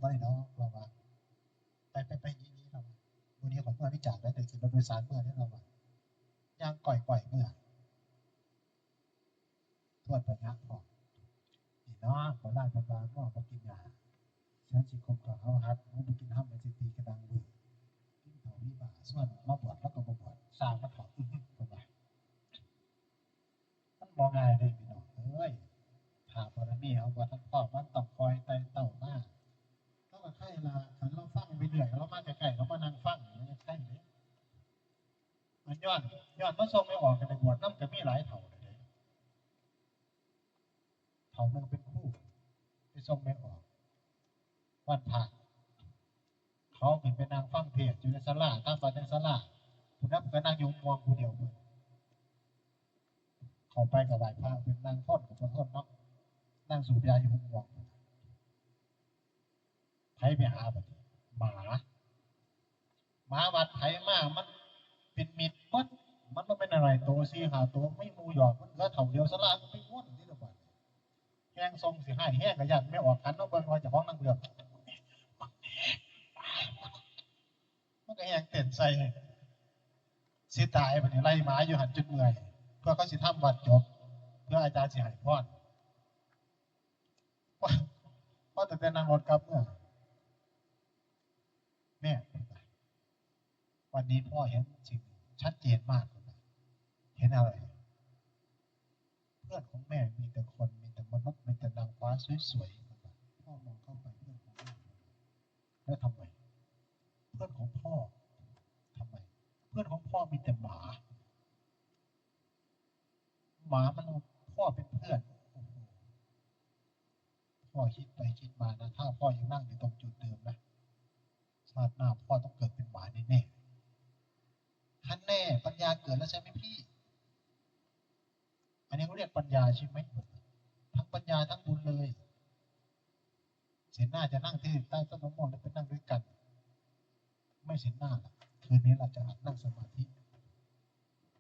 Speaker 2: บ่ได้ดอกเราว่าไปๆนี้เราว่ามื้อนี้ข้อยเมื่อนี้จากได้ขึ้นรถโดยสารเมื่อนี้เราว่าย่างก่อยๆเมื่อทวดประยักพร้อมนี่เนาะขอลาเพิ่นว่าง้อบ่กินยาฉันสิคบกับเขาฮักบ่กินห้ำมันสิตีกระดังเบิ่งกินเฒ่ามีบ่าส่วนมาบวชแล้วก็บ่บวชสร้างมาเฒ่าเพิ่นว่ามันบ่ง่ายเด้พี่น้องเอ้ยถ้าบารมีเอาบ่ทันพร้อมมันต้องคอยไต่เต้ามาเราก็ไคร้ล่ะคันเราฟังไปเรื่อยเรามาใกล้ๆเรามานั่งฟังอย่างนี้ไคร้เด้มันย้อนมาส่งไม่ออกก็ได้บวชนำก็มีหลายเฒ่าเด้เฒ่านึงเป็นครูไปส่งไม่ออกวันพระเขาขึ้นไปนั่งฟังเทศน์อยู่ในศาลาตั้งตอนในศาลาผู้นั้นก็นั่งอยู่ม่วงผู้เดียวมื้อเข้าไปก็ไหว้พระเพิ่นนั่งท่อนก็บ่ท่อนเนาะนั่งสูบยาอยู่ม่วงไผไปหาบัดนี้หมาวัดไผมามันเป็นมิตรเบิดมันบ่แม่นอะไรโต4-5ตัวมีหมู่หยอกมันเหลือเท่าเดียวศาลาก็ไปวนที่ละบัดแฮงทรงสิให้แฮงก็ย้านไม่ออกหันมาเบิ่งว่าเจ้าของนั่งเลือกมันก็แฮงเต้นใส่สิตายบัดนี้ไล่หมาอยู่หั่นจนเมื่อยเพื่อเขาสิทำวัดจบเพื่ออาจารย์สิให้พรพอตั้งแต่นั่งรถกลับเมื่อแม่วันนี้พ่อเห็นสิ่งชัดเจนมากเลยเห็นอะไรเพื่อนของแม่มีแต่คนมีแต่มนุษย์มีแต่นางฟ้าสวยๆพ่อมองเข้าไปเพื่อนของแม่แล้วทำไมเพื่อนของพ่อทำไมเพื่อนของพ่อมีแต่หมามันเอาพ่อเป็นเพื่อนโอ้โห พ่อคิดไปคิดมานะถ้าพ่อยังนั่งอยู่ตรงจุดเดิมนะชาติหน้าพ่อต้องเกิดเป็นหมาแน่ๆท่านแน่ปัญญาเกิดแล้วใช่ไหมพี่อันนี้เขาเรียกปัญญาใช่ไหมทั้งปัญญาทั้งบุญเลยเสียหน้าจะนั่งที่ใต้ต้นมะม่วงแล้วไปนั่งด้วยกันไม่เสียหน้าคืนนี้เราจะนั่งสมาธิ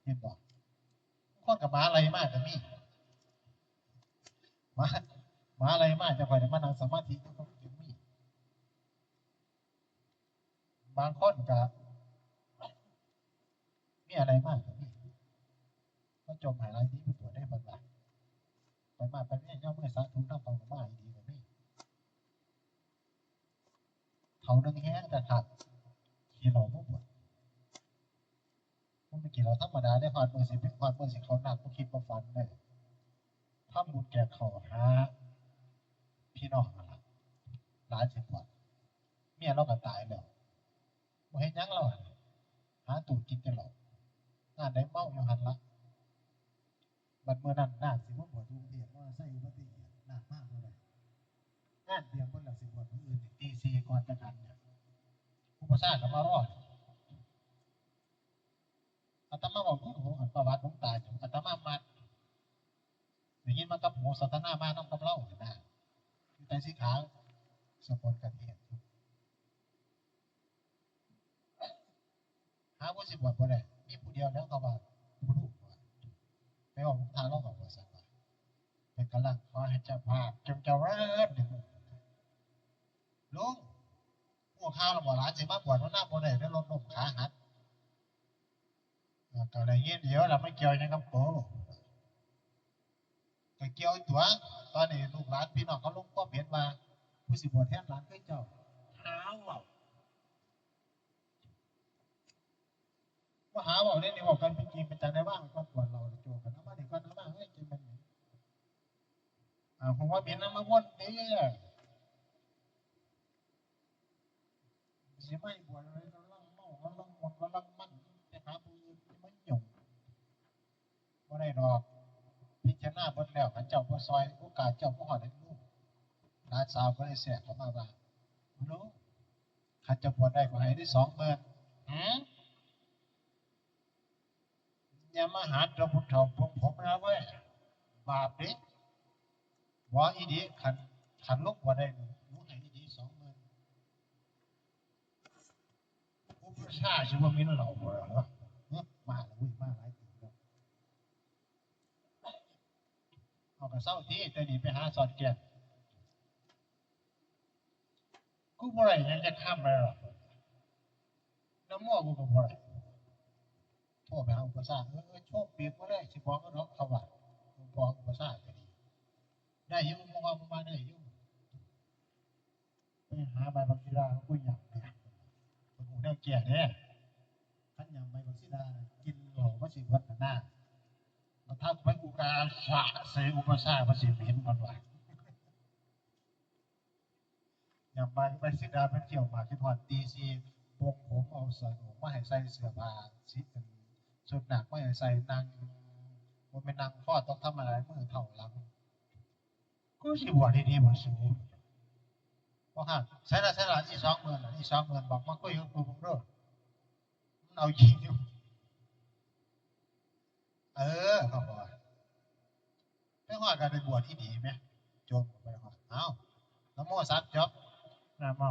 Speaker 2: เห็นบอกข้อกับหมาอะไรมากแต่มี่หมาอะไรมากจะคอยมานั่งสมาธิต้องเก็บมีบางคนกับมีอะไรมากแต่มี่ก็จมหายไรที่ไปปวดได้บนบ่าไปมาไปเนี่ยย่อมเมื่อสาธุนั่งฟังมาดีกว่านี่เขาดึงแห้งแต่ขาดขี่เราไม่ปวดมันไม่กี่เราธรรมดาได้ผ่านมือสิเป็นผ่านมือสิเขาหนักก็คิดมาฟันเลยถ้าบุญแก่เขาหาพี่น้องอะไรร้านสิบวันเมียเราก็ตายแล้วมาเห็นยังเราหาตูดกินกันหรอกงานได้เมาอยู่หันละบัดเมื่อนั้นนาสิว่าปวดทุกเทียว่าใส่อุบัติเหตุหนักมากเลยงานเตรียมเพื่อนหลักสิบวันมืออื่นตีซีก่อนจะกันเนี่ยอุปสรรคกับมารอดอาตมาบอกว่าโอ้โหประวัติผมตายอาตมามาอย่างนี้มันกับหูสัตนามาต้องกับเล่าเห็นไหมอยู่ในสีขาวสกุลกันเองหาผู้สิบวันบ่ได้มีผู้เดียวแล้วก็ว่าผู้ลูกไปออกทางเล่ากับบริษัทเป็นกำลังขอให้เจ้าภาพจงเจริญลุงหัวข้าวเราบอกร้านสิมาบวชว่าหน้าบ่ได้ได้ลดลมขาหักก็เลยเงี้ยเดี๋ยวเราไม่เกี่ยวยังกับโป้ก็เกี่ยวตัวตอนนี้ลูกหลานพี่น้องเขาลงความเห็นว่าผู้สิบวชแทนหลานคือเจ้าหาว่าหาว่าเนี่ยนี่บอกกันเป็นจริงเป็นจังได้บ้างก็ปวดเราโจกันน้ำมาดีกว่าน้ำมาเฮ้ยจริงมันผมว่าเบียนน้ำมาวนนี่สิไม่บวชอะไรเราลังเมาเราลังมนเราลังมั่นแต่หาผู้อื่นไม่หยุ่งว่าได้ดอกพิจารณาบนแล้วขันเจ้าพอซอยโอกาสเจ้าพ่อได้ลูกหลานสาวก็ได้แสกเขามาว่ารู้ขันจะบวชได้ก็ให้ได้20,000อย่ามาหาตัวพุทธเถาผมนะเว้ยบาปดิว่าอีดีขันลุกว่าได้รู้ให้อีดี20,000อุปชาชิวมินเหล่าเหรอมาแล้ววิ่งมาหลายปีแล้วเอากระเซ้าที่แต่นี่ไปหาสอดแก่กูบ่ได้ยังจะข้ามไปหรอกน้ำมั่วกูก็บ่ได้โทษไปหาอุปสรรคโชคเปียกก็ได้สิบอกก็ร้องเขาว่าบอกอุปสรรคก็ดีได้ยุ่งมองมาได้ยุ่งไปหาใบบักซีดาเขาคุยหยาบเนี่ยคนหูแนวแก่เนี่ยขันหยาบใบบักซีดากินเหล่าพระศิวัตหน้ามาถ้าไปอุกาสะเสอุปสรรคพระศิเห็นมันว่าหยาบใบบักซีดาเป็นเกี่ยวมาคิดว่าตีซีปงผมเอาใส่มาให้ใส่เสื้อผ้าสีเป็นสุดหนักไม่ใส่นางมันเป็นนางข้อต้องทำอะไรมือเท่าหลังก็สิบวชดีๆบ่สูเพราะฮะใส่ละอี20,000บอกมาคุยกับกูผมรู้มันเอาจริงอยู่เขาบอกไม่ว่าการไปบวชที่ดีไหมโจมไปว่าเอาน้ำโมสัตจบน้ำโม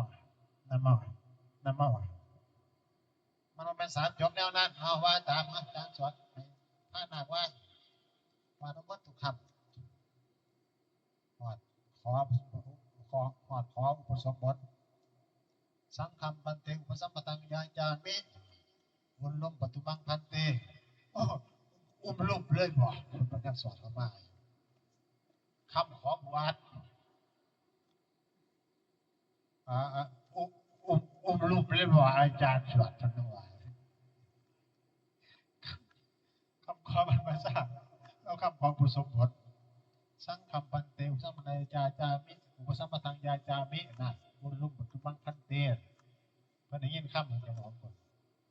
Speaker 2: มันเป็นสามจบแนวนั้นเอาว่าตามอาจารย์สอนพระนาคว่าทั้งหมดทุกคำขออุปสมบทสังฆัมปันเตอุปสัมปตังยาจามิอุลลมปัตุบังพันเตอุ้มลูกเลยบ่คุณพระเจ้าสอนมาคำขอบวชอุ้มลูกเลยบ่อาจารย์สอนทั้งหลายคำขอมันมาสร้างแล้วคำขออุปสมบทสังฆัมปันเตอุปสัมปตังยาจามิอุปสัมปตังยาจามินะอุลลมปัตุบังพันเตเพื่อนได้ยินคำเหมือนกันบอกคน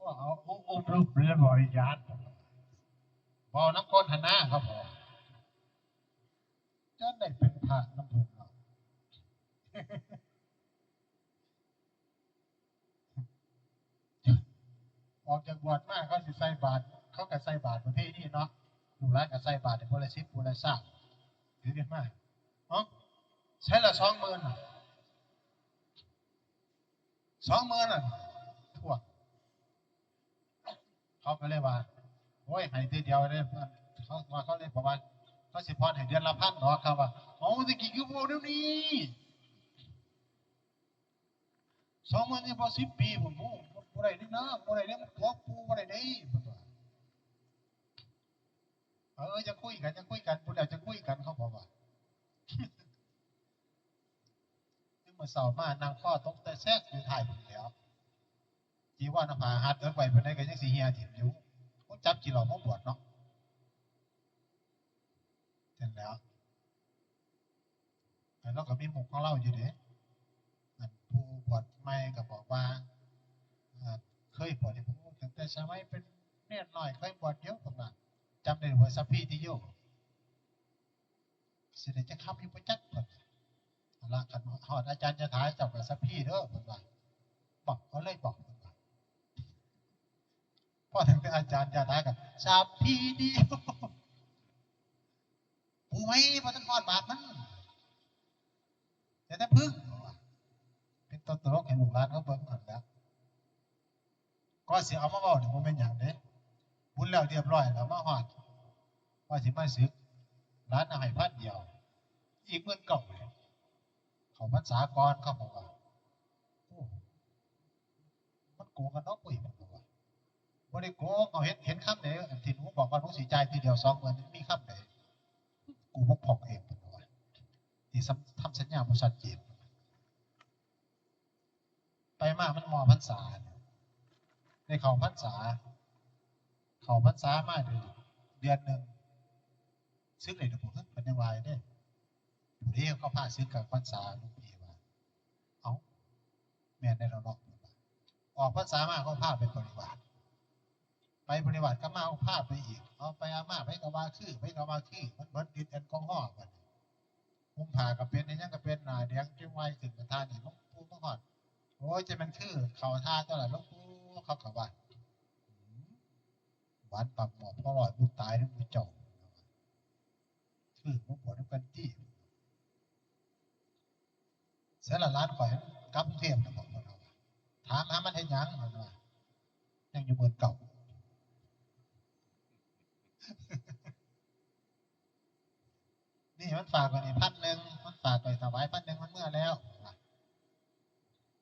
Speaker 2: ว่าเอาอุ้มลูกเลยบ่อาจารย์บอกน้ำก้นหันหน้าครับผมจะได้เป็นพระน้ำเพลินเนาะ ออกจากบวชมาเขาสิใส่บาตรเขาก็ใส่บาตรประเภทนี้เนาะลูกหลานก็ใส่บาตรในคนละ10คนละ20ถือกันมาอ๋อใช้ละ20,00020,000ทั่วเขาก็เลยว่าโอ้ยให้ทีเดียวเลยเขาเลยบอกว่าเขาสิพรให้เดือนละ1,000เนาะครับว่าอ๋อสิกี่คือโบเดี๋ยวนี้20,000นี่พอ10 ปีผมบ่ได้นี่นะบ่ได้เรื่องตัวปูบ่ได้นี่เพิ่นว่าจะคุยกันผู้ใดจะคุยกันเขาบอกว่านี่มื้อเช้ามานางข้อตกแต่แซกอยู่ท้ายพุ่นแหล้วจีว่าน้ำผาหัดเอิ้นไว้เพิ่นได้ก็ยังสิเหียถิ่มอยู่ผมจับจิเหล่ามาบวชเนาะเสร็จแล้วแต่เราก็มีหมู่ของเราอยู่เด้อันผู้บวชใหม่ก็บอกว่าเคยบวชนี่ผมตั้งแต่สมัยเป็นเนตรน้อยเคยบวชเยอะผมว่าจำได้ว่าสัพพีติโยสิได้จะค้ำอยู่ประจักษ์เพิ่นเอาละคันฮอดอาจารย์จะถามเจ้าก็สัพพีเด้อเพิ่นว่าบอกเขาเลยบอกเพิ่นว่าพอถึงเป็นอาจารย์จะถามกันสัพพีเดียวผู้ไว้บ่ทันฮอดบาทมันแต่ถ้าพึ่งเป็นต้นตลกให้ลูกหลานเขาเบิ่งนั่นแหละก็สิเอามาเว้านี่บ่แม่นหยังเด้บุญแล้วเรียบร้อยแล้วมาฮอดว่าสิมาศึกร้านเอาให้พันเดียวอีก19,000เลยเขาพรรษาก่อนเขาบอกว่าโอ้มันโกงกันเนาะปุ้ยผมบอกว่าบ่ได้โกงเอาเห็นคำไหนที่หนูบอกว่าหนูสิจ่ายทีเดียว20,000มีคำไหนกูบ่พกเองผมบอกว่าที่ทำสัญญาบ่ชัดเจนไปมามันมอพรรษาได้เข้าพรรษามาเดือนนึงซึกเลยเด้อผมเป็นจังว่าเด้ผู้ที่เขาพาซึกกับพรรษาหลวงพี่ว่าเอ้าแม่นได้แล้วเนาะออกพรรษามาเขาพาไปปฏิบัติก็มาเอาพาไปอีกเอาไปอามาไปก็ว่าคือมันเบิดฤทธิ์แอลกอฮอล์บัดนี้ผมพาก็เป็นอีหยังก็เป็นหน้าแดงจังไว้ขึ้นประธานนี่หลวงปู่มาฮอดโอ้ยจะมันคือเข้าท่าตัวละหลวงปู่เขาก็ว่าหวานปากหมอพ่อรอดผู้ตายทั้งผู้เจ้าคือบ่บ่นำกันติเสียละล้านข่อยกลับกรุงเทพน่ะบอกเพิ่นว่าถามหามันเฮ็ดหยังเพิ่นว่ายังอยู่เมืองเก่านี่มันฝากไว้นี่1,000มันฝากไปถวาย1,000มันเมื่อแล้ว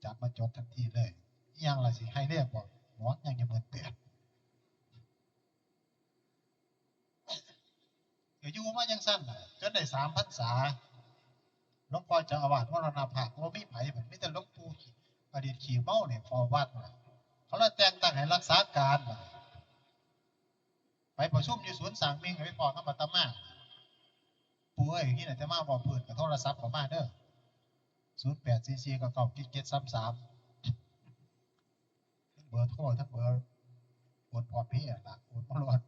Speaker 2: จับมาจดทันทีเลยอีหยังล่ะสิให้เรียกบ่หมอยังอยู่เมือง8ก็อยู่มาจังซั่นน่ะจนได้3พรรษาหลวงพ่อเจ้าอาวาสมรณภาพบ่มีไผบัดมีแต่หลวงปู่อดีตขี้เมานี่เฝ้าวัดน่ะเขาเลยแต่งตั้งให้รักษาการน่ะไปประชุมอยู่สวนสางมิงไปพ้อกับอาตมาปู่เอ้ยนี่น่ะจะมาบอกเพิ่นก็โทรศัพท์เข้ามาเด้อ0844997733เบอร์โทรทั้งเบอร์โอนพอพี่ล่ะโอนบ่รอด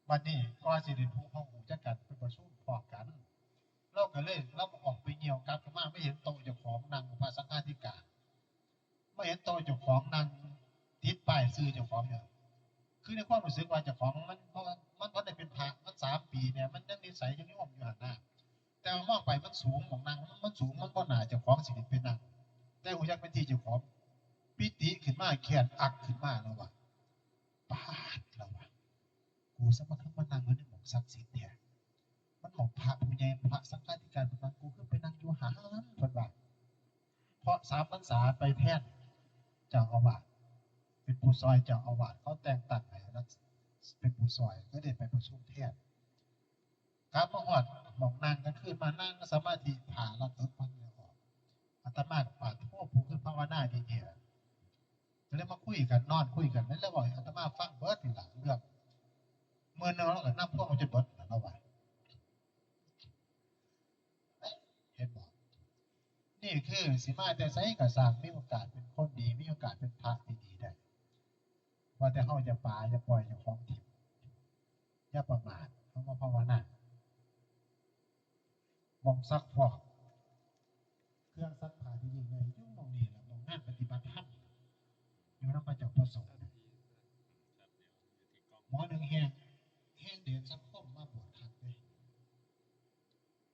Speaker 2: บัดนี้ก็สิได้ผู้ห้องหูจักกันไปประชุมพร้อมกันเราก็เลยเราออกไปเหี่ยวกลับมาไม่เห็นโต๊ะเจ้าของนั่งพระสังฆาธิการไม่เห็นโต๊ะเจ้าของนั่งติดป้ายชื่อเจ้าของเนี่ยคือในความรู้สึกว่าเจ้าของมันเพราะมันได้เป็นพระมัน3 ปีเนี่ยมันยังนิสัยยังโยมอยู่หั่นน่ะแต่มองไปมันสูงของนั่งมันสูงมันบ่น่าเจ้าของสิได้เป็นนั่งแต่หูจักเป็นที่เจ้าของปิติขึ้นมาแค้นอักขึ้นมาแล้วว่าปาดแล้วว่ากูสมัครมานั่งอยู่ในหม่องศักดิ์สิทธิ์แท้มันหม่องพระผู้ใหญ่พระสังฆาธิการเพิ่นว่ากูคือไปนั่งอยู่หาเพิ่นว่าเพราะ3พรรษาไปแทนเจ้าอาวาสเป็นผู้ซอยเจ้าอาวาสเขาแต่งตั้งให้เป็นผู้ซอยก็ได้ไปประชุมแทนกลับมาฮอดหม่องนั่งก็ขึ้นมานั่งสมาธิผ่าละตึกมันเลยออกอาตมาก็ปาดโทษผู้คือภาวนาดีๆก็เลยมาคุยกันนอนคุยกันนั่นแล้วบอกอาตมาฟังเบิดนี่ล่ะเรื่องเมื่อนึงเราก็นำพวกมันจะเบิดแล้วว่าเห็นบ่นี่คือสิมาแต่ไสก็สร้างมีโอกาสเป็นคนดีมีโอกาสเป็นพระดีๆได้ว่าแต่เฮาจะปาจะปล่อยเจ้าของถิ่มอย่าประมาทเฮามาภาวนาบ่งซักฟอกเครื่องซักผ้าที่ยิ่งใหญ่อยู่หม้องนี้ล่ะหม้องงานปฏิบัติธรรม อยู่น้ำพระเจ้าประสงค์
Speaker 3: ครับเดี๋ยวอยู่ที่กล้อง
Speaker 2: หมอหนึ่งแห้งเดือดสังคมมาบวชขัดเลย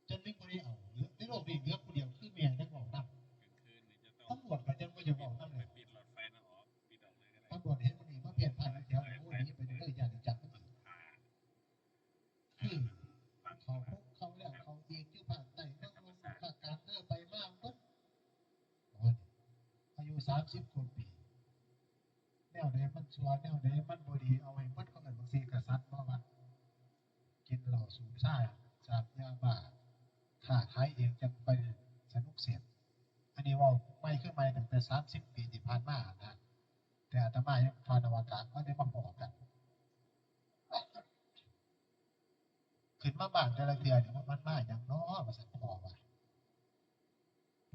Speaker 2: จนไม่คนได้เอาเหลือในโลกนี้เหลือคนเดียวคือเมียได้บอกนั่ง
Speaker 3: กลางคืนนี่จะต้อง
Speaker 2: ตำรวจก็จะไม่จะบอกนั่ง
Speaker 3: ไป
Speaker 2: เลย
Speaker 3: ปิดหลอดไฟนะอ๋อปิดออกเลยก็ได้
Speaker 2: ตำรวจเห็นมันนี่มาเปลี่ยนผ่านแถวโอ้ยนี่ไปเรื่อยอย่างจับมันอีก
Speaker 3: ผ่า
Speaker 2: คือ
Speaker 3: ฟัง
Speaker 2: เขาพวกเขาแล้วเขาเองอยู่ภาคใต้นั่งลงภาคกลางเด้อไปมากปุ๊บอายุ30 กว่าปีแนวใดมันชัวแนวใดมันบดีเอาไว้มัดเขาเงินบางทีกษัตริย์เพราะว่ากินเหล้าสูบซ่าสาบยาบ้าค้าขายเองจังไปสนุกเสียอันนี้ว่าไม่ขึ้นมาตั้งแต่30 ปีที่ผ่านมานะแต่อาตมายังพานอวกาศก็ได้มาบอกกันขึ้นมาบ้านแต่ละเดือนมันมาอย่างน้อมาสั่นพ่อว่า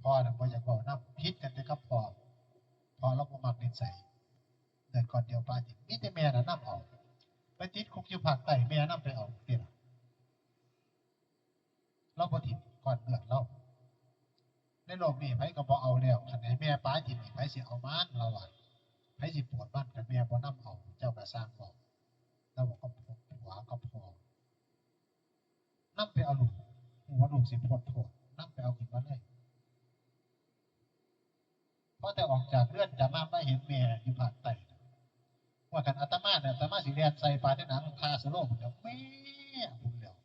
Speaker 2: พ่อน่ะบ่อยากบอกน้ำพิษกันแต่ก็พอเราบ่มักนิสัยเดินก่อนเดียวปาจิมีแต่แม่น่ะนำเอาไปติดคุกอยู่ภาคใต้แม่นำไปเอาติล่ะเราบ่ถิ่มก่อนเดือนเราในโลกนี้ไผก็บ่เอาแล้วคันให้แม่ป้าถิ่มนี่ไผสิเอามานเราว่าไผสิปวดบ้านคันแม่บ่นำเอาเจ้าก็สร้างบอกเราบอกก็ผัวก็พอนำไปเอาลูกหัวลูกสิพ้นโทษนำไปเอาขึ้นมาเลยพอแต่ออกจากเรือนจำมาเห็นแม่อยู่ภาคใต้ว่ากันอาตมาเนี่ยอาตมาสิเรียนใส่ปาที่หนังคาสโลผมเดียวแม่ผมเดียว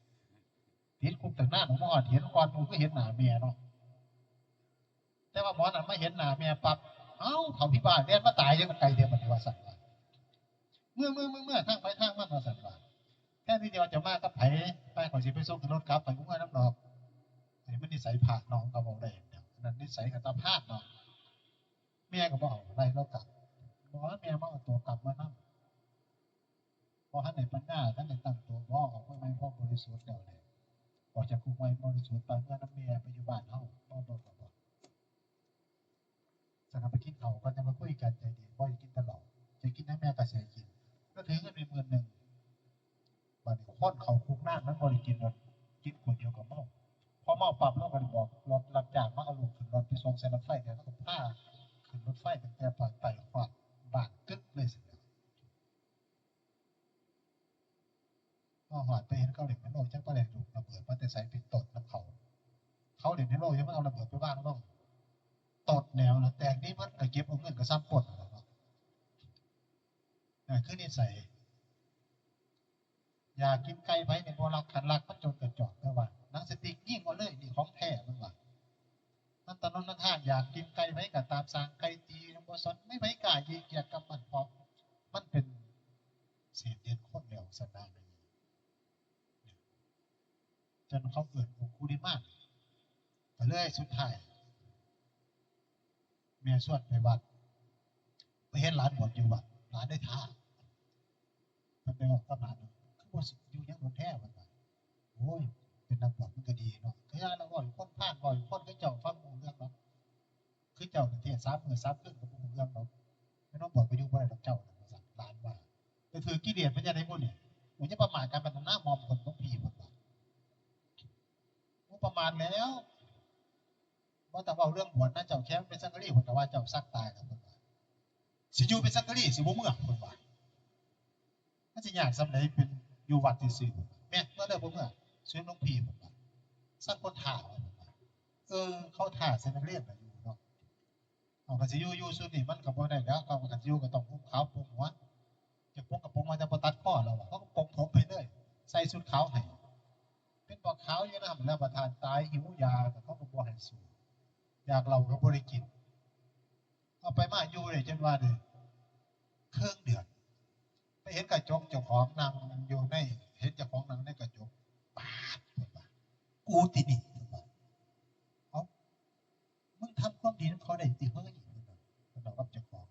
Speaker 2: ติดคุกตั้งหน้าหนูมาหอดเห็นก่อนหนูก็เห็นหน้าแม่เนาะแต่ว่าหมอนั่นไม่เห็นหน้าแม่ปั๊บเอ้าเขาพี่บ้านเรียนมาตายยังไกลเดียวมันว่าสั่นว่าเมื่อทางไปทางมันว่าสั่นว่าแค่ที่เดียวจะมากับไผไปขอสิไปส่งขึ้นรถกลับไปกุ้งเงินน้ำดอกไอ้มันนิสัยผ่าน้องก็บอกได้อย่างเดียวนั่นนิสัยกับตาพาดเนาะแม่ก็บอกอะไรเรากลับบอกว่าแม่มาเอาตัวกลับมานั่งพอท่านในปัญญาท่านในตั้งตัวบ่ออกไม่พ่อบริสุทธิ์เดียวเลยออกจากคุกไม่บริสุทธิ์ไปเมื่อน้ำเมียไปอยู่บ้านเฮาบ่โดนบ่สนับไปกินเขาก็จะมาคุยกันใจดีบ่อยกินตลอดจะกินให้แม่กระเสียกินก็ถือเงินไป10,000บัดนี้ค้อนเขาคุกหน้านั้นบริกินรถกินขวดเดียวกับเมาพอเมาปั๊บแล้วก็บอกรถรับจ้างมาเอาลูกขึ้นรถไปส่งใส่รถไฟเนี่ยแล้วก็พาขึ้นรถไฟตั้งแต่ปากไต่ขวาดบาดกึ๊กเลยสิหอดไปเห็นเขาเด็กในโลกจังประเด็นถูกระเบิดมาแต่ใส่ปิดตดน้ำเขาเด็กในโลกยังไม่เอาระเบิดไปบ้างต้องตดแนวนะแตกนี่มันกระเก็บเอาเงินกระซ้ำปนนั่นคือนิสัยอยากกินไก่ไผ่ในโบราณขันลักมันจนกระจอกเท่าว่านังสติกยิ่งกว่าเลยนี่ของแท้มันว่านั่นตอนนั้นท่านอยากกินไก่ไผ่กับตามสางไก่ตีน้ำบสนไม่ไผ่กล้ายีเกียรกับมันเพราะมันเป็นเสียเดียนโคตรเร็วสันดานเลยจนเขาเกิดองคุริมากไปเรื่อยสุดท้ายแม่สวดไปวัดไปเห็นหลานบวชอยู่วัดหลานได้ท่ามันไปบอกกับหลานคือว่าอยู่ยังโดนแท้มันว่าโอ้ยเป็นนักบวชมันก็ดีเนาะคือเราบ่อยคนพลาดบ่อยคนก็เจ้าฟังหูเรื่องเนาะคือเจ้าเทศ3 มื้อ 3 คืนกับหูเรื่องเนาะไม่ต้องบวชไปอยู่บ่ได้ดอกเจ้าสั่งหลานว่าก็คือกิเลสมันจะได้พวกนี้มันจะประมาทการบรรณามอมคนของผีหมดว่าประมาณแล้วว่าแต่ว่าเรื่องบวชนะเจ้าแค่เป็นสังกะรีคนแต่ว่าเจ้าซักตายกับคนว่าสิอยู่เป็นสังกะรีสิบ่เมื่อคนว่ามันสิยากสำหรับเป็นอยู่วัดซื่อๆแม่เมื่อเลิกบ่เมื่อซื้อน้องพีคนว่าสร้างคนถ่าคนว่าเขาถ่าเซนักเรียนอยู่เนาะเอาก็สิอยู่สุดนี่มันก็บ่ได้แล้วเขาก็สิอยู่ก็ต้องพุ่งขาวพุ่งหัวจะพุ่งกับพุ่งมาจะบ่ตัดข้อแล้วว่าเขาก็ปกผมไปเลยใส่ชุดขาวให้เป็นบ่ขาวอยู่นะแล้วประทานตายหิวยาแต่เขาก็บ่ให้สู้อยากเราก็บริกินเอาไปมาอยู่เลยจนว่าเลยเครื่องเดือดไปเห็นกระจกเจ้าของนางอยู่ในเห็นเจ้าของนางในกระจกปาดกูตินี่เอามึงทำความดีนั้นเขาได้ติเฮ้ยมันบอกกับเจ้าของ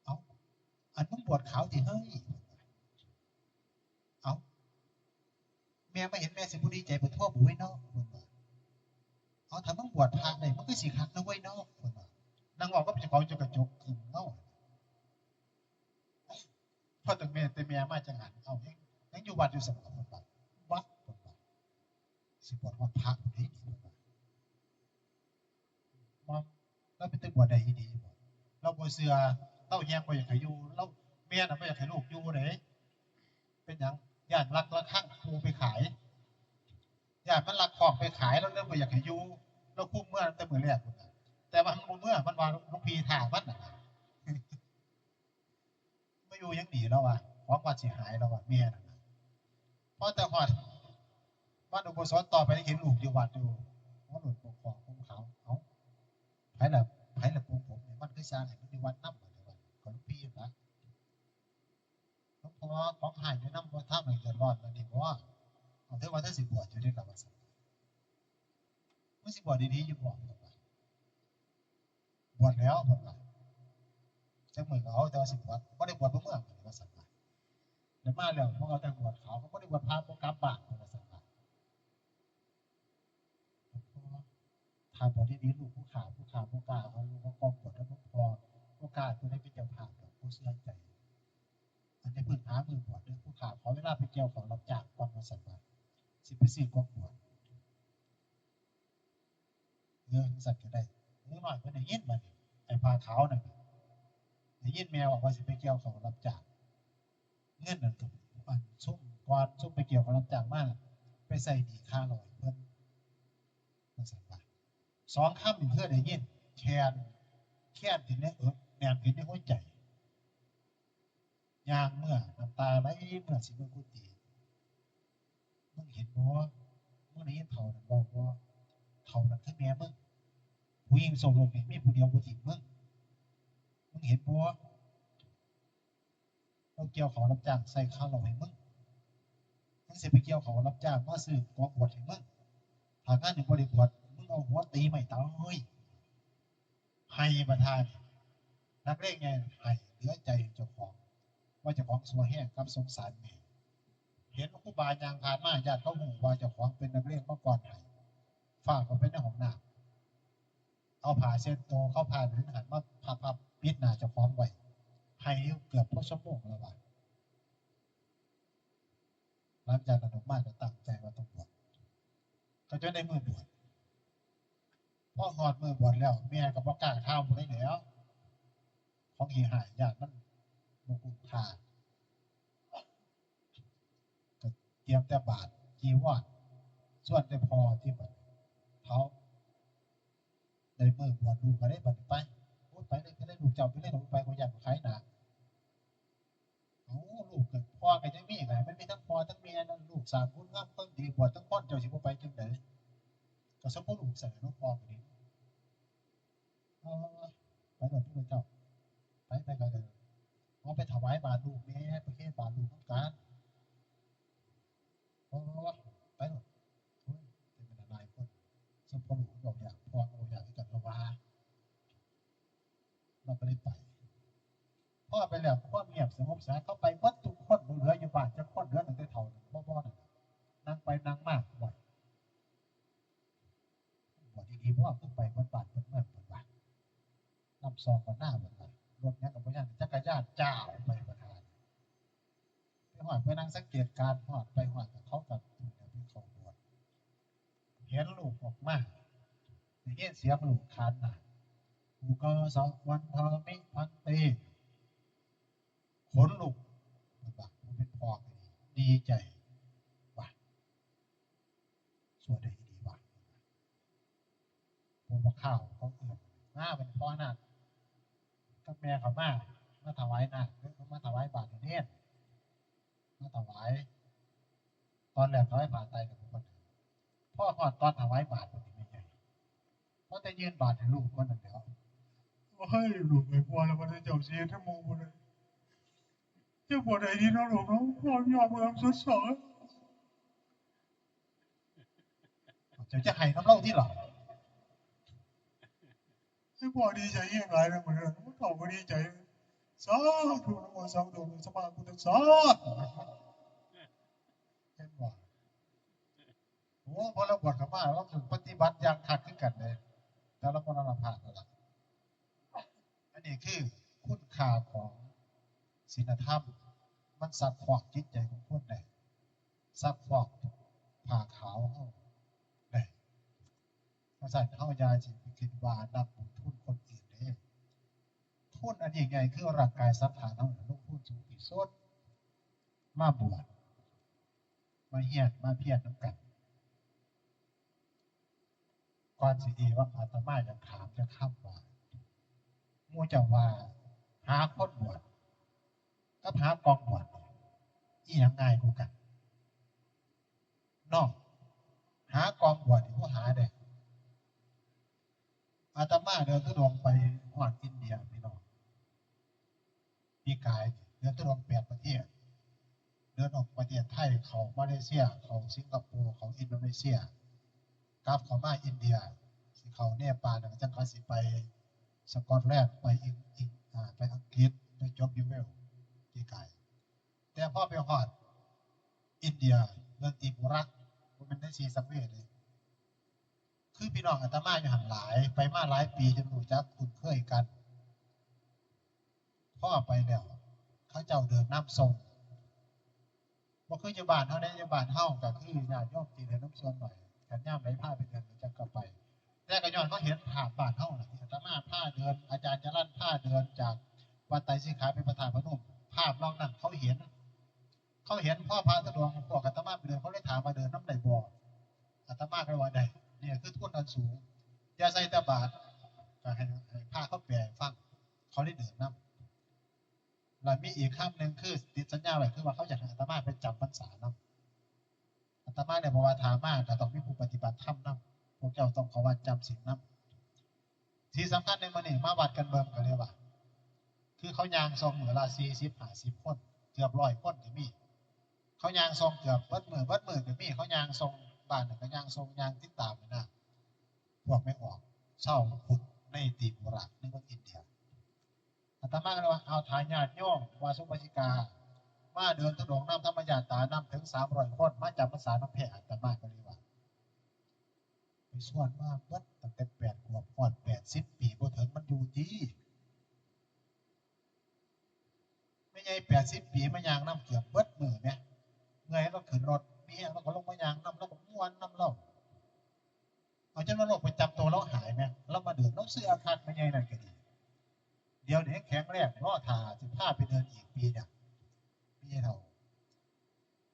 Speaker 2: เอาอันมึงปวดขาวติเฮ้ยเอาแม่ไม่เห็นแม่สิบุดีใจปวดทั่วบุ้ยนอกเอาถ้ามึงบวชพระได้มึงก็สิคักนะเว้ยนอกคนว่านางบอกก็จะเขาจะกระจกขึ้นเนาะพ่อตึงเมียแต่เมียมาจังหันเอาเองยังอยู่วัดอยู่สมองคนแบบวัดคนแบบสิบวชวัดพระคนนี้ดีคนแบบมองเราเป็นตึกบวชใดดีบ่เราบวชเสือต เราแยงไปอยากให้อยู่เราเมียน่ะไม่อยากให้ลูกอยู่เด้เป็นอย่างญาติรักละข้างปูไปขายญาติมันรักของไปขายแล้วเรื่องไปอยากให้อยู่เราคุ้มเมื่อแต่มือแรกคุณแต่ว่ามันเมื่อมันวางลูกพีถ่ามันไม่อยู่ยังหนีแล้วว่ะของว่าสิหายแล้วว่ะเมียน่ะเพราะแต่หอดบ้านอุปสมบทต่อไปได้เห็นลูกอยู่วัดอยู่ว่าหลุดปกครองคุ้มเขาเอาไผ่ละไผ่ละปูผมเนี่ยมันคือสร้างให้มันมีวันน้ำอะไรวะของลูกพี่นะหลวงพ่อของหายอยู่น้ำว่าท่ามันเดือดร้อนมันนี่เพราะว่าเอาเท่าว่าถ้าสิบวชอยู่ได้กับวันสักไม่สิบวชดีๆอยู่บวชบวชแล้วบวชละจะเหมือนเขาแต่ว่าสิบวชไม่ได้บวชเมื่อวันสักเดี๋ยวมาแล้วพวกเราแต่บวชเขาก็ไม่ได้บวชพระโปรแกรมบาทวันสักทางบวชดีๆลูกผู้ขาผู้กล้าเอาลูกกองบวชแล้วพอผู้กล้าตัวได้เป็นเจ้าภาพผู้เสื่อใจอันนี้พึ่งหามือบวชด้วยผู้ขาขอเวลาไปเกี่ยวของรับจากก่อนวันสักสิบไปสี่กองบวชสัตว์ก็ได้เมื่อหน่อยก็ได้ยินมันไอ้ผ้าขาวนั่นได้ยินแมวบอกว่าสิไปเกี่ยวของรับจากเงินนั่นก็มันซุ่มก่อนซุ่มไปเกี่ยวของรับจากมากไปใส่ดีค่าลอยเพิ่นมันสั่นไปสองข้ามหนึ่งเพื่อได้ยินแคนถึงเนี่ยแนมถึงเนี่ยหัวใจยางเมื่อน้ำตาไหลเมื่อสิเมื่อกุฏิมึงเห็นบ่มึงได้ยินเท่านั้นบอกว่าเท่านั้นคือแม่มึงผู้หญิงโสดนี่มีผู้เดียวผู้หญิงมึงเห็นบ่เราเกี่ยวของรับจ้างใส่ข้าวเราให้มึงสิไปเกี่ยวของรับจ้างมาซื้อกองบวชให้มึงถ้างานหนึ่งบริบวชมึงเอาหัวตีไม่ตายให้ประธานนักเลงไงให้เหลือใจเจ้าของว่าเจ้าของสัวแห้งกับสงสารแม่เห็นครูบายางผ่านมาญาติเขาหูว่าเจ้าของเป็นนักเลงมาก่อนให้ฝากเขาเป็นในห้องน้ำเอาผ้าเช็ดตัวเข้าผ่านหรือหันมาพับปิดหน้าเจ้าของไว้ให้เกือบพอชั่วโมงแล้วว่ะหลังจากนั้นออกมาก็ตั้งใจว่าต้องบวชก็จะได้มือบวชพอหอดมือบวชแล้วแม่กับพ่อกล้าข้าวมันได้แล้วของหีหายญาติมันโมกุฎขาก็เตรียมแต่บาทจีวรส่วนแต่พอที่แบบเขาได้มือบวชลูกก็ได้บัดไปไปเลยก็ได้ลูกเจ้าไปเลยลงไปก็อยากขายหนาโอ้ลูกกับพ่อกันยังมีไงมันมีทั้งพ่อทั้งเมียนั่นลูกสามคนงามคนดีบวชทั้งคนเจ้าสิบไปจังไหนก็สมบูรณ์ลูกใส่ลูกพ่อไปนี้ไปหลบพี่เจ้าไปกันเลยเอาไปถวายบาตรลูกนี้ไปเทศบาตรลูกต้องการไปหลบเป็นอะไรคนสมบูรณ์ลูกเราอยากพ่อเราอยากที่จะระวาเราก็เลยไปพ่อไปแล้วพ่อเงียบสงบสายเข้าไปวัดทุกคนเหลืออยู่บ้านจะคนเหลือตั้งแต่เท่าพ่อน่ะนั่งไปนั่งมากบ่อยดีๆพ่อขึ้นไปวัดบ้านวัดเมืองวัดบ้านนำซองกันหน้าวัดบ้านรถนี้กับพ่อยันจักรยานเจ้าไปประทานไปหอดไปนั่งสังเกตการหอดไปหอดกับเขากับเป็นเขาบวชเห็นลูกออกมาเห็นเสียงลูกคานหนากูก็สองวันเธอไม่พันเตขนลุกว่าเป็นพ่อดีใจว่าสวดได้ดีว่าผมมาข้าวเขาเอื่นหน้าเป็นพ่อนาก็แม่เขามาถวายนามาถวายบาตรเนี่ยมาถวายตอนแรกถวายบาตรไตกับคนพ่อหอดตอนถวายบาตรเป็นยังไงเพราะจะยืนบาตรให้ลูกคนนั้นเดียวให้ลูกไอ้พ่อแล้วมันจะเจ้าเสียทั้งมูเลยเจ้าปวดไอ้ที่น้องหลวงน้องพ่อยอมเมืองสุดสองจะให้น้ำเล่าที่หลังเจ้าปวดดีใจยังไงนะเหมือนกันเขาก็ดีใจสาธุนะโมสามตัวสมาพุทธสาเห็นว่าโอ้พอเราบวชเข้ามาเราถึงปฏิบัติอย่างขัดขึ้นกันเลยแต่เราก็นำผ่านแล้วอันนี้คือคุณค่าของศีลธรรมมันซักฟอกจิตใจของคนได้ซักฟอกผ่าขาวเขาได้ภาษาเขายาจิตคิดว่านับบุญทุนคนอื่นเนี่ยทุ ทุนอันยิ่งใหญ่คือร่างกายสังขารเราลงทุนสูงที่สุดมาบวชมาเฮียนมาเพียรน้ำกันก่อนสิเอว่าอาตมาจะถามจะข้ามว่ามู่เจ้าว่าหาคนบวชกับหากองบวชอีหยังง่ายกว่ากันนอกหากองบวชที่ผู้หาเด็กอาตมาเดินทุดงไปหอดอินเดียพี่น้องปีกายเดินทุดง8 ประเทศเดินออกประเทศไทยเขามาเลเซียเขาสิงคโปร์เขาอินโดนีเซียกลับเขามาอินเดียสิเขาเนปาลจังเขาสิไปสกอตแลนด์ไปไปอังกฤษไปจบยูเวลปีกายแต่พอไปหอดอินเดียเดินตีบุรักมันเป็นได้ชีสังเวชเลยคือพี่น้องอาตมาอยู่ห่างหลายไปมาหลายปีจนรู้จักคุ้นเคยกันพ่อไปแล้วเขาเจ้าเดินน้ำทรงบ่คืออยู่บ้านเฮาได้อยู่บ้านเฮาก็คือญาติโยมที่เดินน้ำทรงหน่อยกันย่ำไหลผ้าไปเดินจังก็ไปแต่ก็ย้อนเขาเห็นภาพบ้านเฮาน่ะที่อาตมาผ้าเดินอาจารย์จรัญผ้าเดินจากวัดไตรสิกขาไปประธานพนมภาพนอกนั้นเขาเห็นพ่อพระสะดวงพวกอาตมาไปเดินเขาเลยถามมาเดินน้ำไหลบ่ออาตมาก็ว่าได้เนี่ยคือทุนอันสูงอย่าใส่ตะบาทก็ให้ผ้าเขาแปลฟังเขาได้เดินน้ำแล้วมีอีกคำหนึ่งคือติดสัญญาไว้คือว่าเขาอยากให้อาตมาไปจำพรรษาน้ำอาตมาเนี่ยบอกว่าถามมาก็ต้องมีผู้ปฏิบัติธรรมน้ำพวกเจ้าต้องขอวัดจำศีลน้ำที่สำคัญในมันนี่มาวัดกันเบิ่งกันเลยว่าคือเขายางทรงเหมือนละ40-50 คนเกือบ100 คนก็มีเขายางทรงเกือบเบิดมือก็มีเขายางทรงบ้านก็ยางทรงยางติดตามนะพวกไม่ออกเช่าขุดในตีบุรักในเมืองอินเดียอาตมาก็เลยว่าเอาฐานญาติโยมวาสุปชิกามาเดินทุดงน้ำธรรมญาตานำถึง300 คนมาจำพรรษาน้ำแผ่อาตมาก็เลยว่าไปส่วนมากเบิดตั้งแต่8 ขวบก่อน80 ปีบ่ถึงมันอยู่ดีไม่ใช่80 ปีมายางน้ำเกือบเบิดมือเนี่ยเงยเราขึ้นรถเมียเราก็ลงมายางน้ำเราก็ม้วนน้ำเราเอาจนว่าโรคประจำตัวเราหายไหมเรามาเดินเราเสื้ออาคารไม่ใช่นั่นก็ดีเดี๋ยวนี้แข็งแรงรอดถ่า15 ไปเดินอีกปีเนี่ยปีเท่า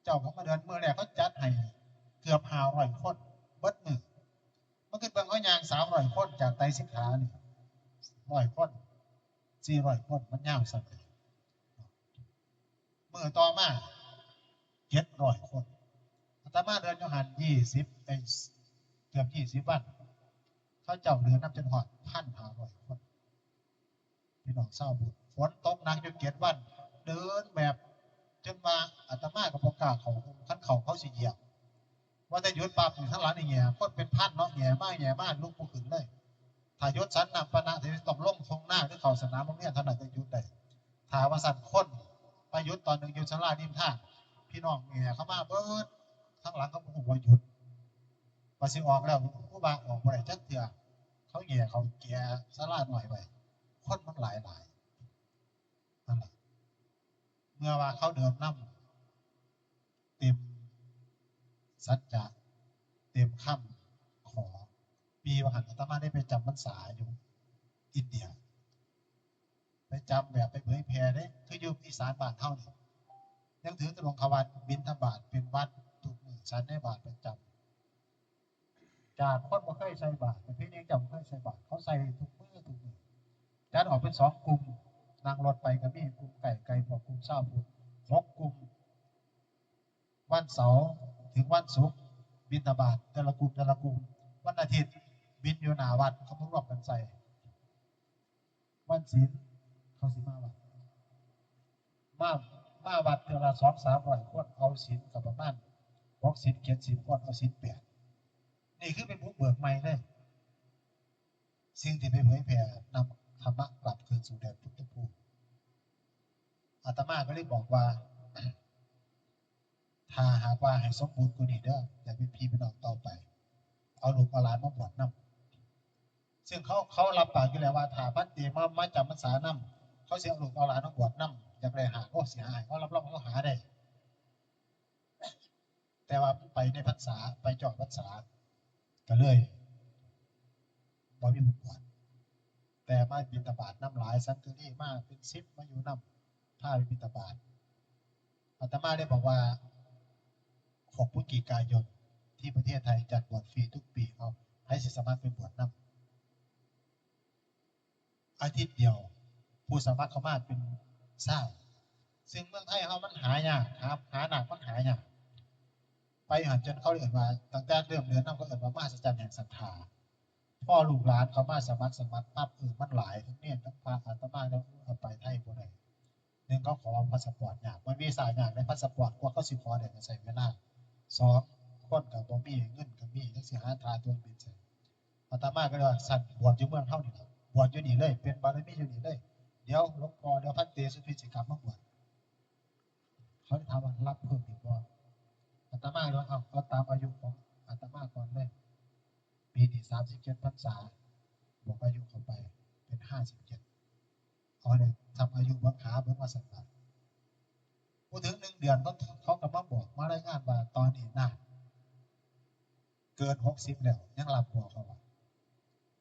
Speaker 2: เจ้าเขามาเดินเมื่อแรกเขาจัดให้เกือบ500 คนเบิดมือมันขึ้นเบิ่งเขายาง300 คนจากไตรสิกขาเนี่ย100 คน400 คนมันยาวสั่นเลยมือต่อมา700 คนอาตมาเดินอยู่หัน20เกือบ20 วันเขาเจ้าเดินนับจนหอด1,500 คนพี่น้องเศร้าบุญฝนตกหนักจน7 วันเดินแบบจนมาอาตมากับพกาเขาขั้นเขาสิเหยียบว่าแต่ยุดปั๊บทั้งหลังนี่แง่คนเป็นพันเนาะแง่มากลูกผู้ขึ้นเลยถ้ายุดสันนำปนะที่ต้องลงทงหน้าหรือเขาสนามโรงเรียนเท่านั้นจะยุดได้ถ้าว่าสันคนไปยุดตอนหนึ่งยุดสลาดิมท่าพี่น้องแง่เข้ามาเบิดทั้งหลังเขาบอกว่าหยุดพอสิออกแล้วผู้บาออกบ่ได้จักเถื่อเขาแง่เขาแก่สลาหน่อยไปคนมันหลายนั่นแหละเมื่อว่าเขาเดินน้ำเต็มสัจจะเต็มคำขอปีวันหันอาตมาได้ไปจำพรรษาอยู่อินเดียไปจำแบบไปเผยแพร่ได้คืออยู่อีสานบ้านเท่านี้ยังถือตรงขวัญบิณฑบาตเป็นวัดทุกมือฉันได้บาทประจำจากคนบ่เคยใส่บาทแต่พี่นี้จำเคยใส่บาทเขาใส่ทุกมือจัดออกเป็น2 กลุ่มนั่งรถไปกับมีกลุ่มไก่พวกกลุ่มเศร้าพุทธ6 กลุ่มวันเสาร์ถึงวันศุกร์บิณฑบาตแต่ละกลุ่มวันอาทิตย์บินอยู่หน้าวัดเขารวมกันใส่วันศีลเขาสิมาวัดมาวัดเดือนละ200-300 คนเอาศีลกับประมาณ60-70 คนเอาศีล8นี่คือเป็นผู้เบิกใหม่เลยสิ่งที่ไปเผยแผ่นำธรรมะกลับคืนสู่แดนพุทธภูมิอาตมาก็เลยบอกว่าถ้าหากว่าให้สมบูรณ์กว่านี้เด้ออยากเป็นพี่เป็นน้องต่อไปเอาลูกเอาหลานมาบวชนำซึ่งเขารับปากอยู่แล้วว่าถ้าพันเตมาจำพรรษานำเขาเสียลูกเอาหลานมาบวชนำอยากได้หาก็เสียหายเขารับรองเขาหาได้แต่ว่าไปในพรรษาไปจอดพรรษาก็เลยบ่มีผู้บวชแ แต่มาบิณฑบาตน้ำหลายสันตุรีมาเป็น10มาอยู่น้ำถ้าไปบิณฑบาตอาตมาได้บอกว่า6พฤศจิกายนที่ประเทศไทยจัดบวชฟรีทุกปีเอาให้สิสมัครเป็นบวชน้ำอาทิตย์เดียวผู้สมัครเข้ามาเป็นเศร้าซึ่งเมืองไทยเขามันหายากครับหาหนักมันหายากไปหันจนเขาเอ่ยว่าตั้งแต่เริ่มเดือนน้ำก็เอ่ยว่ามหัศจรรย์แห่งศรัทธาพ่อลูกหลานเขามาสมัครปั๊บมันหลายทั้งเนี่ยทั้งพาอาตมาแล้วเอาไปไทยบ่ได้หนึ่งเขาขอพาสปอร์ตยากมันมีสายยากในพาสปอร์ตกว่าเขาสิขอได้ก็ใช้เวลา2คนกับบ่มีเงินกับมีจังสิหาทาตัวเป็นใส่อาตมาก็เลยว่าสั่นบวชอยู่เมืองเฮานี่ล่ะบวชอยู่นี่เลยเป็นบารมีอยู่นี่เลยเดี๋ยวหลวงพ่อเดี๋ยวพันเตสุพิสิกรรมมาบวชเขาถามว่ารับเพิ่มอีกบ่อาตมาก็เอาตามอายุของอาตมาก่อนเลยปีนี้37พรรษาบวกอายุเข้าไปเป็น57เอาเลยทำอายุบังคับเบิ่งว่าสั่นว่าพูดถึง1 เดือนเขาก็มาบอกมารายงานว่าตอนนี้น่ะเกิน60แล้วยังรับบวชเขาว่า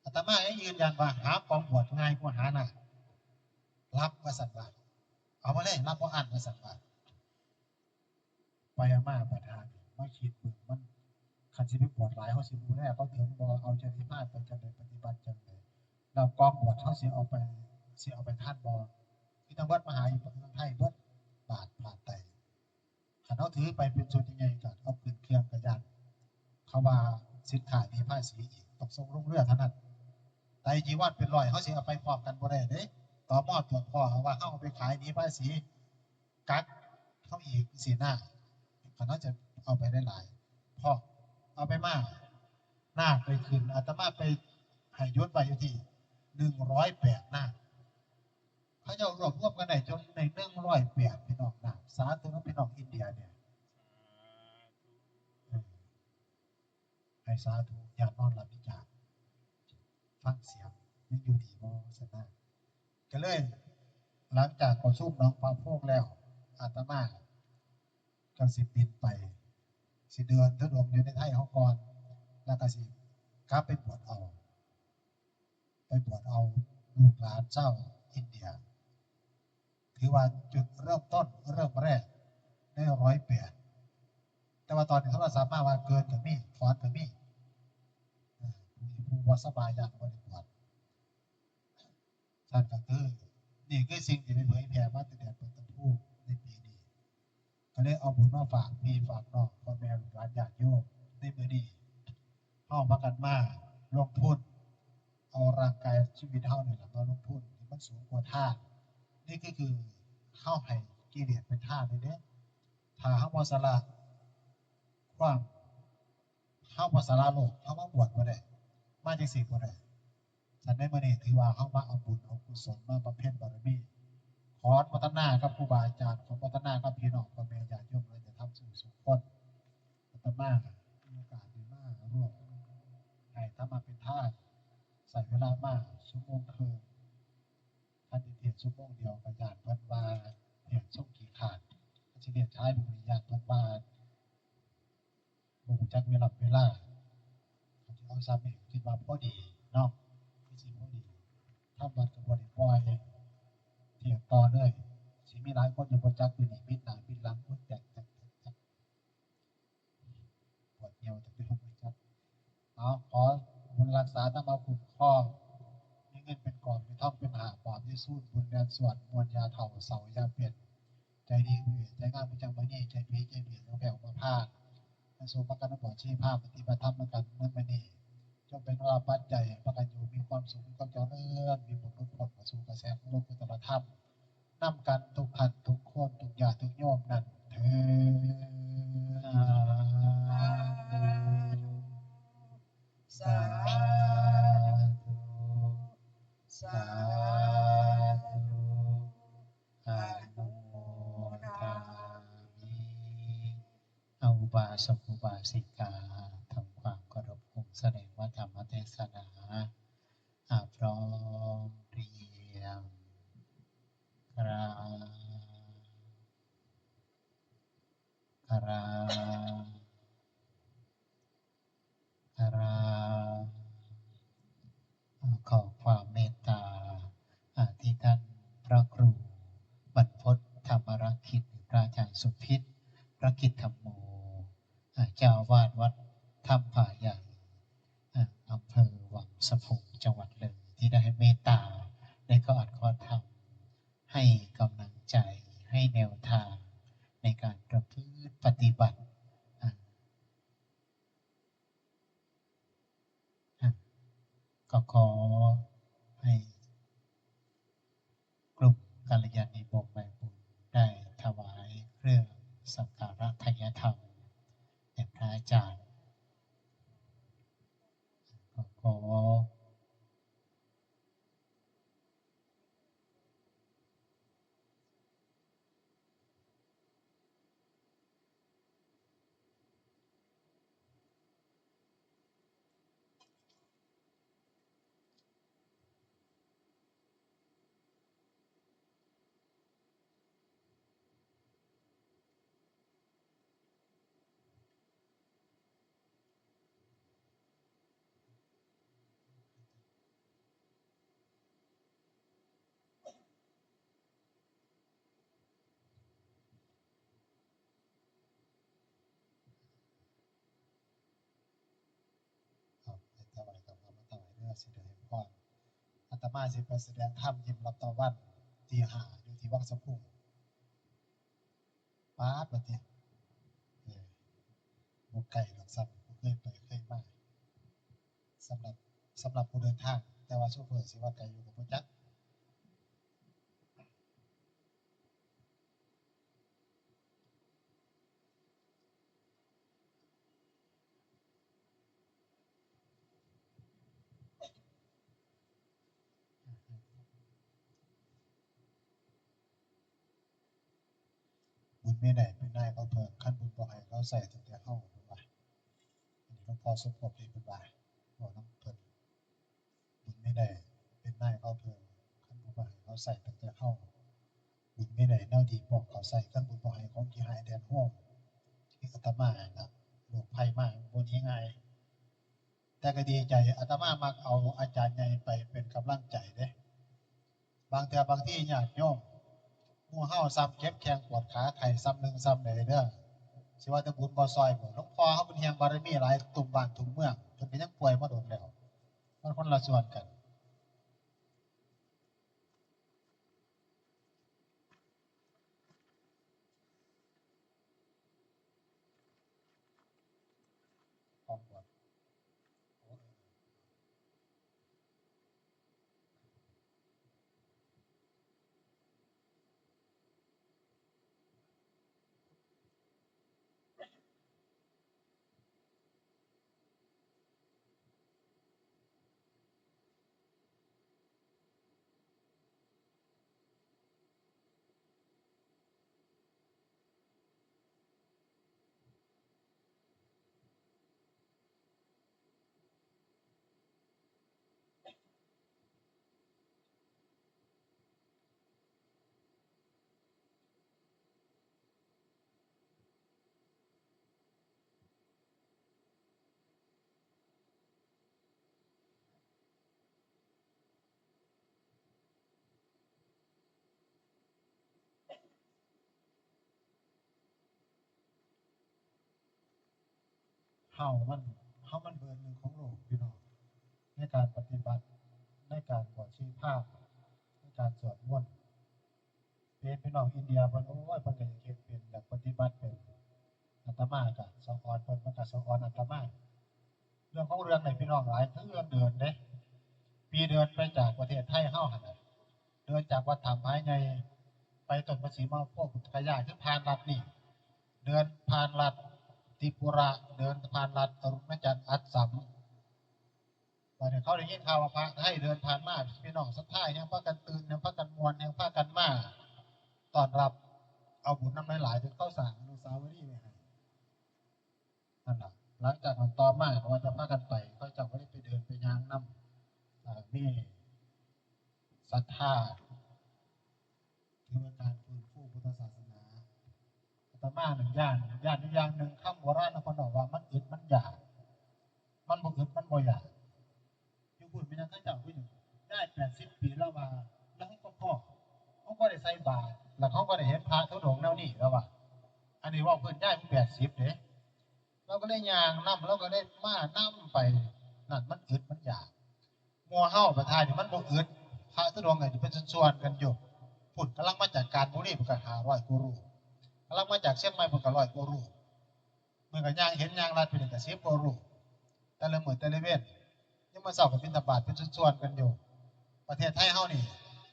Speaker 2: อาตมาให้ยืนยันว่าหาความบวชง่ายกว่าหาหน้ารับว่าสั่นว่าเอามาเลยรับบ่อั้นว่าสั่นว่าไปอาม่าประธานมาคิดเบิ่งมันคันสิไปบวชหลายเขาสิดูแลเขาถึงบ่เอาจริมาไปจังได๋ปฏิบัติจังได๋แล้วกองบวชเขาสิเอาไปท่านบ่ที่ทั้งวัดมหาอยู่ประเทศไทยเบิดบาทผ่านไตคันเฮาถือไปเป็นส่วนใหญ่ก็เอาขึ้นเครื่องกระยานเขาว่าสินค้ามีภาษีอีกต้องส่งลงเรือเท่านั้นไตรจีวรเป็นร้อยเขาสิเอาไปพร้อมกันบ่ได้เด้ต่อมอตรวจพ่อว่าเฮาเอาไปขายหนีภาษีกักเฮาอีกสิหน้าคันเฮาจะเอาไปได้หลายพ่อเอาไปมากหน้าไปขึ้นอาตมาไปให้ยศไปอยู่ที่108หน้าเขาจะรวบรวมกันได้จนใน108พี่น้องหน้าสาธุกับพี่น้องอินเดียเนี่ยให้สาธุญาตินอนหลับนิจาฟังเสียงยังอยู่ดีบ่สนะก็เลยหลังจากขอซุ่มน้องพระโพกแล้วอาตมาก็สิบินไปสิเดือนทุดงอยู่ในไทยเฮาก่อนแล้วก็สิกลับไปบวชเอาลูกหลานเจ้าอินเดียถือว่าจุดเริ่มต้นเริ่มแรกได้108แต่ว่าตอนนี้เขาสามารถว่าเกินก็มีถอนก็มีผู้บ่สบายอยากบ่ได้บวชท่านก็คือนี่คือสิ่งที่ได้เผยแผ่มาตั้งแต่เปิดตะพูในปีนี้ก็เลยเอาบุญมาฝากพี่ฝากน้องพ่อแม่ลูกหลานญาติโยมในมื้อนี้เฮาพากันมาลงทุนเอาร่างกายชีวิตเฮานี่ล่ะมาลงทุนที่มันสูงกว่าทานนี่ก็คือเฮาให้กิเลสเป็นทานเลยเด้ถ้าเฮาบ่สละความเฮาบ่สละโลกเฮามาบวชบ่ได้มาจังซี่บ่ได้ฉันในมื้อนี้ถือว่าเฮามาเอาบุญเอากุศลมาบำเพ็ญบารมีขออนุโมทนากับครูบาอาจารย์ขออนุโมทนากับพี่น้องพ่อแม่ญาติโยมเลยจะทำสู่สุขคนอาตมามีโอกาสได้มาร่วมให้ธรรมะเป็นทานใส่เวลามากชั่วโมงครึ่งท่านเทศชั่วโมงเดียวก็ญาติเพิ่นว่าเฮ็ดส่งขี้ขาดสิเรียกใช้ดูญาติเพิ่นว่าบ่รู้จักเวลาเขาสิเอาซ้ำนี่คิดว่าพอดีเนาะคือสิพอดีทำวัดก็บ่ได้ปล่อยเที่ยงต่อเลยสิมีหลายคนอยู่บ่จักอยู่นี่ปิดหน้าปิดหลังโอ๊ยแตกปวดเหี่ยวแต่เป็นลมบ่จักเอาขอบุญรักษาธรรมคุ้มครองมีเงินเป็นกอบมีทองเป็นหาปราบที่สู้บุญแดนสวดมวลยาเฒ่าเสายาเปลี่ยนใจดีผู้อื่นใจงามประจำมื้อนี้ใจดีใจเบียดแล้วแผ่วมาพาดทั้งสู่ประกันบ่ชีพาปฏิบัติธรรมกันในมื้อนี้จงเป็นว่าปัจจัยประกันอยู่มีความสุขมีความเจริญมีผลผลมาสู่กระแสของโลกุตตรธรรมนำกันทุกขันทุกคนทุกญาติทุกโยมนั้นเถิดสาธุสาธุอนุโมทามิเอาอุบาสกอุบาสิกาทำความเคารพองค์แสดงว่าธรรมเทศนาพร้อมเพรียงกราขอความเมตตา สุพิษประกิตธรรมโมเจ้าอาวาสวัดถ้ำผาใหญ่อำเภอวังสะพุงจังหวัดเลยที่ได้ให้เมตตาได้ก็อัดข้อธรรมให้กำลังใจให้แนวทางในการประพฤติปฏิบัติก็ขอให้กลุ่มกัลยาณีวงศ์ใบบุญได้ถวายเครื่องสักการะทายธรรมแด่พระอาจารย์ก็ขอถวายกับพระมาถวายเนื้อสิเดชพรอาตมาสิไปแสดงธรรมยิมรับตะวันตีหาอยู่ที่วังสะพุงป้าดบัดนี้บุกไก่หลักสัตว์เคยไปเคยมาสำหรับผู้เดินทางแต่ว่าโชเฟอร์สิว่าไก่อยู่กับผู้จักบุญไม่ไหนเป็นนายเขาเพิ่มขั้นบุญบ่ให้เขาใส่ตั้งแต่เข้าเป็นว่าอันนี้หลวงพ่อสมภพนี่เป็นว่าบอกน้ำเพิ่นบุญไม่ได้เป็นนายเขาเพิ่มขั้นบุญบ่ให้เขาใส่ตั้งแต่เข้าบุญไม่ไหนแนวดีบอกเขาใส่ขั้นบุญบ่ให้ของที่หายแดนห้วงที่อาตมาน่ะโลกภัยมากบนนี้ง่ายแต่ก็ดีใจอาตมามักเอาอาจารย์ใหญ่ไปเป็นกำลังใจเด้บางเทื่อบางที่ญาติโยมหมู่เฮาซ้ำเจ็บแข้งปวดขาไข้ซ้ำหนึ่งซ้ำใดเด้อสิว่าแต่บุญบ่ซอยบ่หลวงพ่อเฮาเป็นแห่งบารมีหลายตุ่มบ้านตุ่มเมืองจนก็ยังป่วยมาโดนแล้วมันคนละส่วนกันของบวชเฮามันเบอร์หนึ่งของโลกพี่น้องในการปฏิบัติในการบวชชีพราหมณ์ในการสวดมนต์เป็นพี่น้องอินเดียเพิ่นโอ้ยเพิ่นก็อยากเฮ็ดเป็นอยากปฏิบัติเป็นอาตมาก็สอนเพิ่นก็สอนอาตมาเรื่องของเรื่องนี่พี่น้องหลายคือเรื่องเดินเด้ปีเดินไปจากประเทศไทยเฮาหั่นน่ะเดินจากวัดถ้ำผาใหญ่ไปต้นภาษีมาพวกพุทธคยาคือผ่านรัฐนี่เดินผ่านรัฐตริปุระเดินผ่านรัฐอรุณจันทร์อัสสัมตอนนี้เขาได้ยินข่าวว่าพระให้เดินผ่านมาพี่น้องศรัทธายังพากันตื่นยังพากันมวนยังพากันมาต้อนรับเอาบุญน้ำหลายๆจนเข้าสร้างอนุสาวรีย์ไว้ให้นั่นแหละหลังจากนั้นต่อมาเขาว่าจะพากันไปเขาจะไม่ได้ไปเดินไปย่างน้ำมีศรัทธาถือเป็นการฟื้นฟูพุทธศาสนาอาตมาหนึ่งย่านอย่างหนึ่งคำโบราณนะคนบอกว่ามันอึดมันอยากมันบ่อึดมันบ่อยากอยู่พูดไม่นานก็จะวิ่งได้80 ปีแล้วว่าแล้วเขาก็พ่อเขาก็ได้ใส่บาตรแล้วเขาก็ได้เห็นพระทุดงค์แนวนี้แล้วว่า 80เด้เราก็เลยย่างนำเราก็ได้มานำไปนั่นมันอึดมันอยากงัวเฮาประทานนี่มันบ่อึดพระทุดงค์นี่เป็นส่วนๆกันอยู่พุ่นกำลังมาจากการบุรีเพิ่นก็500กว่ารูปกำลังมาจากเชียงใหม่เพิ่นก็100กว่ารูปเมื่อก็ย่างเห็นย่างลัดไปนี่ก็10กว่ารูปแต่ละมื้อแต่ละเว้นยังมาเช้าก็บิณฑบาตเป็นส่วนๆกันอยู่ประเทศไทยเฮานี่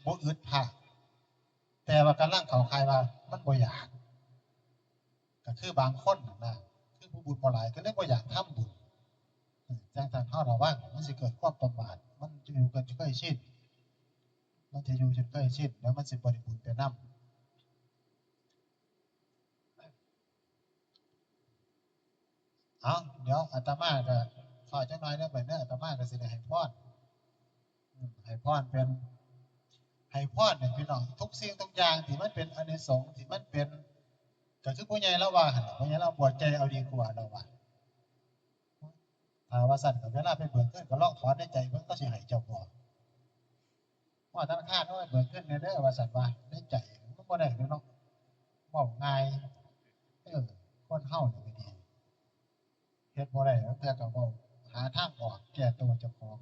Speaker 2: บ่อึดพระแต่ว่ากำลังเข้าข่ายว่ามันบ่อยากก็คือบางคนนั่นน่ะคือผู้บุญบ่หลายก็เลยบ่อยากทำบุญจังซั่นเฮาระวังมันสิเกิดความประมาทมันจะอยู่กันจนเคยชินมันจะอยู่จนเคยชินแล้วมันสิบ่ได้บุญไปนำเอาเดี๋ยวอาตมาก็ขอจักหน่อยเด้อไปเด้ออาตมาก็สิได้ให้พรให้พรเป็นให้พรเนี่ยพี่น้องทุกสิ่งทุกอย่างที่มันเป็นอานิสงส์ที่มันเป็นก็คือผู้ใหญ่เราว่าหั่นล่ะผู้ใหญ่เราบวชใจเอาดีกว่าเราว่าถ้าว่าซั่นก็เวลาไปเบิกเงินก็ลองถอนในใจเบิ่งก็สิให้เจ้าบ่ว่าธนาคารเฮาให้เบิกเงินแหน่เด้อว่าซั่นว่าในใจมันบ่ได้เด้อเนาะเว้าง่ายคนเฮานี่ก็ดีเฮ็ดบ่ได้แล้วเทื่อก็เว้าหาทางออกแก้ตัวเจ้าของ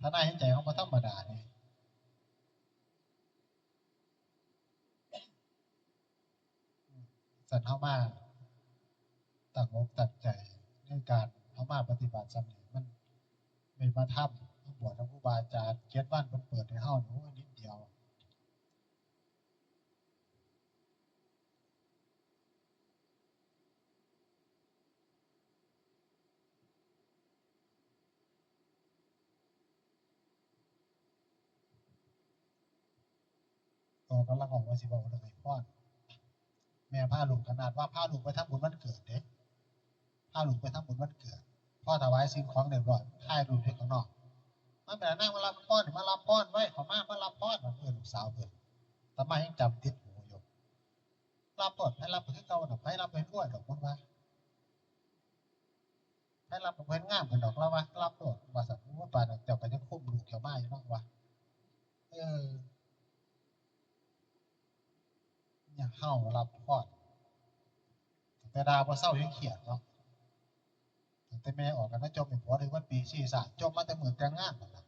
Speaker 2: ถ้าน่าเห็นใจเฮาบ่ธรรมดานี่ซั่นเฮามาตั้งอกตั้งใจในการเฮามาปฏิบัติซ้ำนี่มันได้มาทำบวชกับครูบาอาจารย์7วันเพิ่นเปิดให้เฮาโอ้ยนิดเดียวก็กำลังออกว่าสิเว้าเรื่องให้พรแม่พาลูกขนาดว่าพาลูกไปทำบุญวันเกิดเด้พาลูกไปทำบุญวันเกิดพ่อถวายสิ่งของเรียบร้อยถ่ายรูปที่ข้างนอกมาแม่นั่งมารับพรมารับพรไว้เขามารับพรเพิ่นลูกสาวเพิ่นแต่มายังจำติดหูอยู่รับพรให้รับไปคือเก่าดอกให้รับไปด้วยดอกเพิ่นว่าให้รับเพิ่นงามเพิ่นดอกแล้วว่ารับโลดว่าซั่นว่าปานนั้นเจ้าก็ยังคุมลูกเจ้ามาอยู่เนาะว่าเอออยากเฮารับพรแต่ดาบ่เซายังเครียดเนาะตั้งแต่แม่ออกกันมาจมให้ผัวถึงวันปีชี้สาจมมาแต่มื้อแต่งงานนั่นน่ะ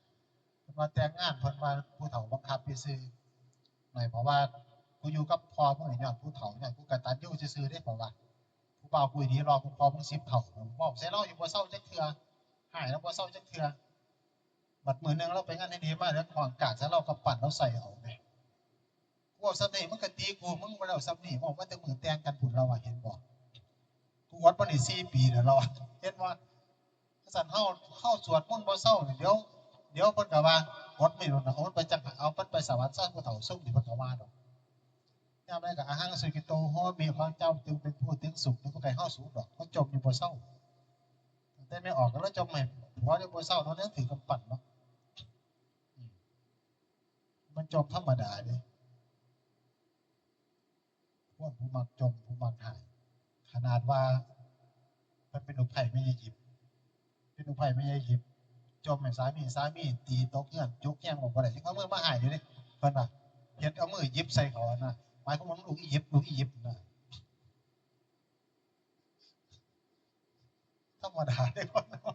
Speaker 2: เพิ่นว่าแต่งงานเพิ่นว่าผู้เฒ่าบังคับไปซื้อหน่อยเพราะว่ากูอยู่กับพ่อมึงนี่ย้อนผู้เฒ่าย้อนกูกตัญญูซื่อๆเด้เพราะว่าผู้บ่าวผู้ดีรอกูพ่อมึง10เท่าเว้าใส่เราอยู่บ่เซาจักเทื่อหายแล้วบ่เซาจักเทื่อบัดมื้อนึงเราไปงานดีๆมาแล้วของกลางซะเราก็ปั่นเราใส่เอาแหมกูเว้าซ้ำนี่มึงก็ตีกูมึงบ่ได้เอาซ้ำนี่เว้าว่าแต่มื้อแต่งกันพุ่นเราอะเห็นบ่กูอดมานี่4ปีแล้วเราอะเห็นว่าซั่นเฮาสวดมนต์บ่เซานี่เดี๋ยวเพิ่นก็ว่าอดไม่โดนเอามันไปจังเอามันไปสวรรค์ซะผู้เฒ่าซุ่มนี่เพิ่นก็ว่าดอกยามใดก็อาหังสุกิโตโหมีของเจ้าจึงเป็นผู้ถึงสุขนึกว่าไก่เฮาสูงดอกเขาจมอยู่บ่เซาแต่ไม่ออกแล้วจมให้ผัวอยู่บ่เซาเนาะถือกำปั้นเนาะมันจมธรรมดาเด้พวกผู้มักจมผู้มักหายขนาดว่ามันเป็นลูกไผ่ไม่ได้หยิบเป็นลูกไผ่ไม่ได้หยิบจมให้สามีตีตกเงื่อนยกแย่งออกบ่ได้ที่เขามือมาหายอยู่เด้เพิ่นว่าเฮ็ดเอามือหยิบใส่เขานะหมายความว่าลูกอีหยิบนะธรรมดาเด้พ่นเนาะ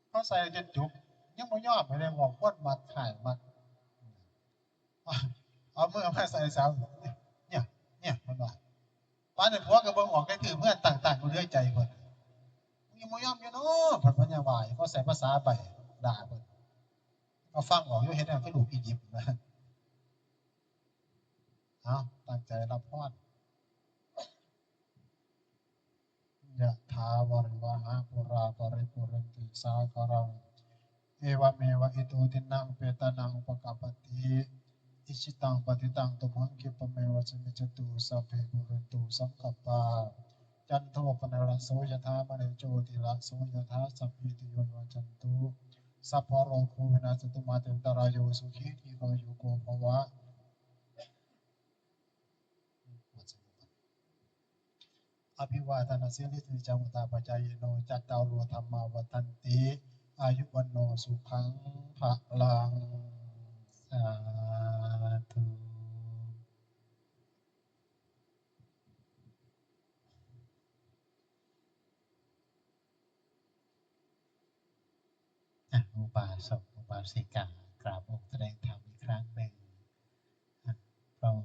Speaker 2: เขาใส่จนจุกยังบ่ยอมไปเลยบอกคนมักหายมักเอามือมาใส่สาวเนี่ยเพิ่นว่าปานนั้นผัวก็เบิ่งออกได้ถือเพื่อนต่างๆอยู่เรื่อยใจเพิ่นยังบ่ยอมอยู่เนาะเพิ่นว่าอย่าว่าเขาใส่ภาษาใบด่าเพิ่นเอาฟังออกอยู่เฮ็ดแนวคือลูกอียิปต์นะเอาตั้งใจรับพรยะถาวริวหาปุราปริปุเรนติสาคารังเอวเมวะอิโตทินังเปตานังอุปกัปปติอิชิตังปฏิตังตุมหังคิปะเมวะสมิจจตุสัพเพปุเรนตุสังกัปปาจันโทปนรสโสยถามณีโชติระโสยถาสัพพิติโยวิจันตุสัพพะโรโควินาศตุมาเตตรายโยสุขีทีโกโยโกภวะอภิวาทนาสิริสนิจังุตาปัจจายโนจัตตารโอธรรมาวัฏันติอายุวันโนสุขังภะลังสาธุ อุบาสกอุบาสิกากราบองค์แสดงธรรมอีกครั้งหนึ่งพร้อม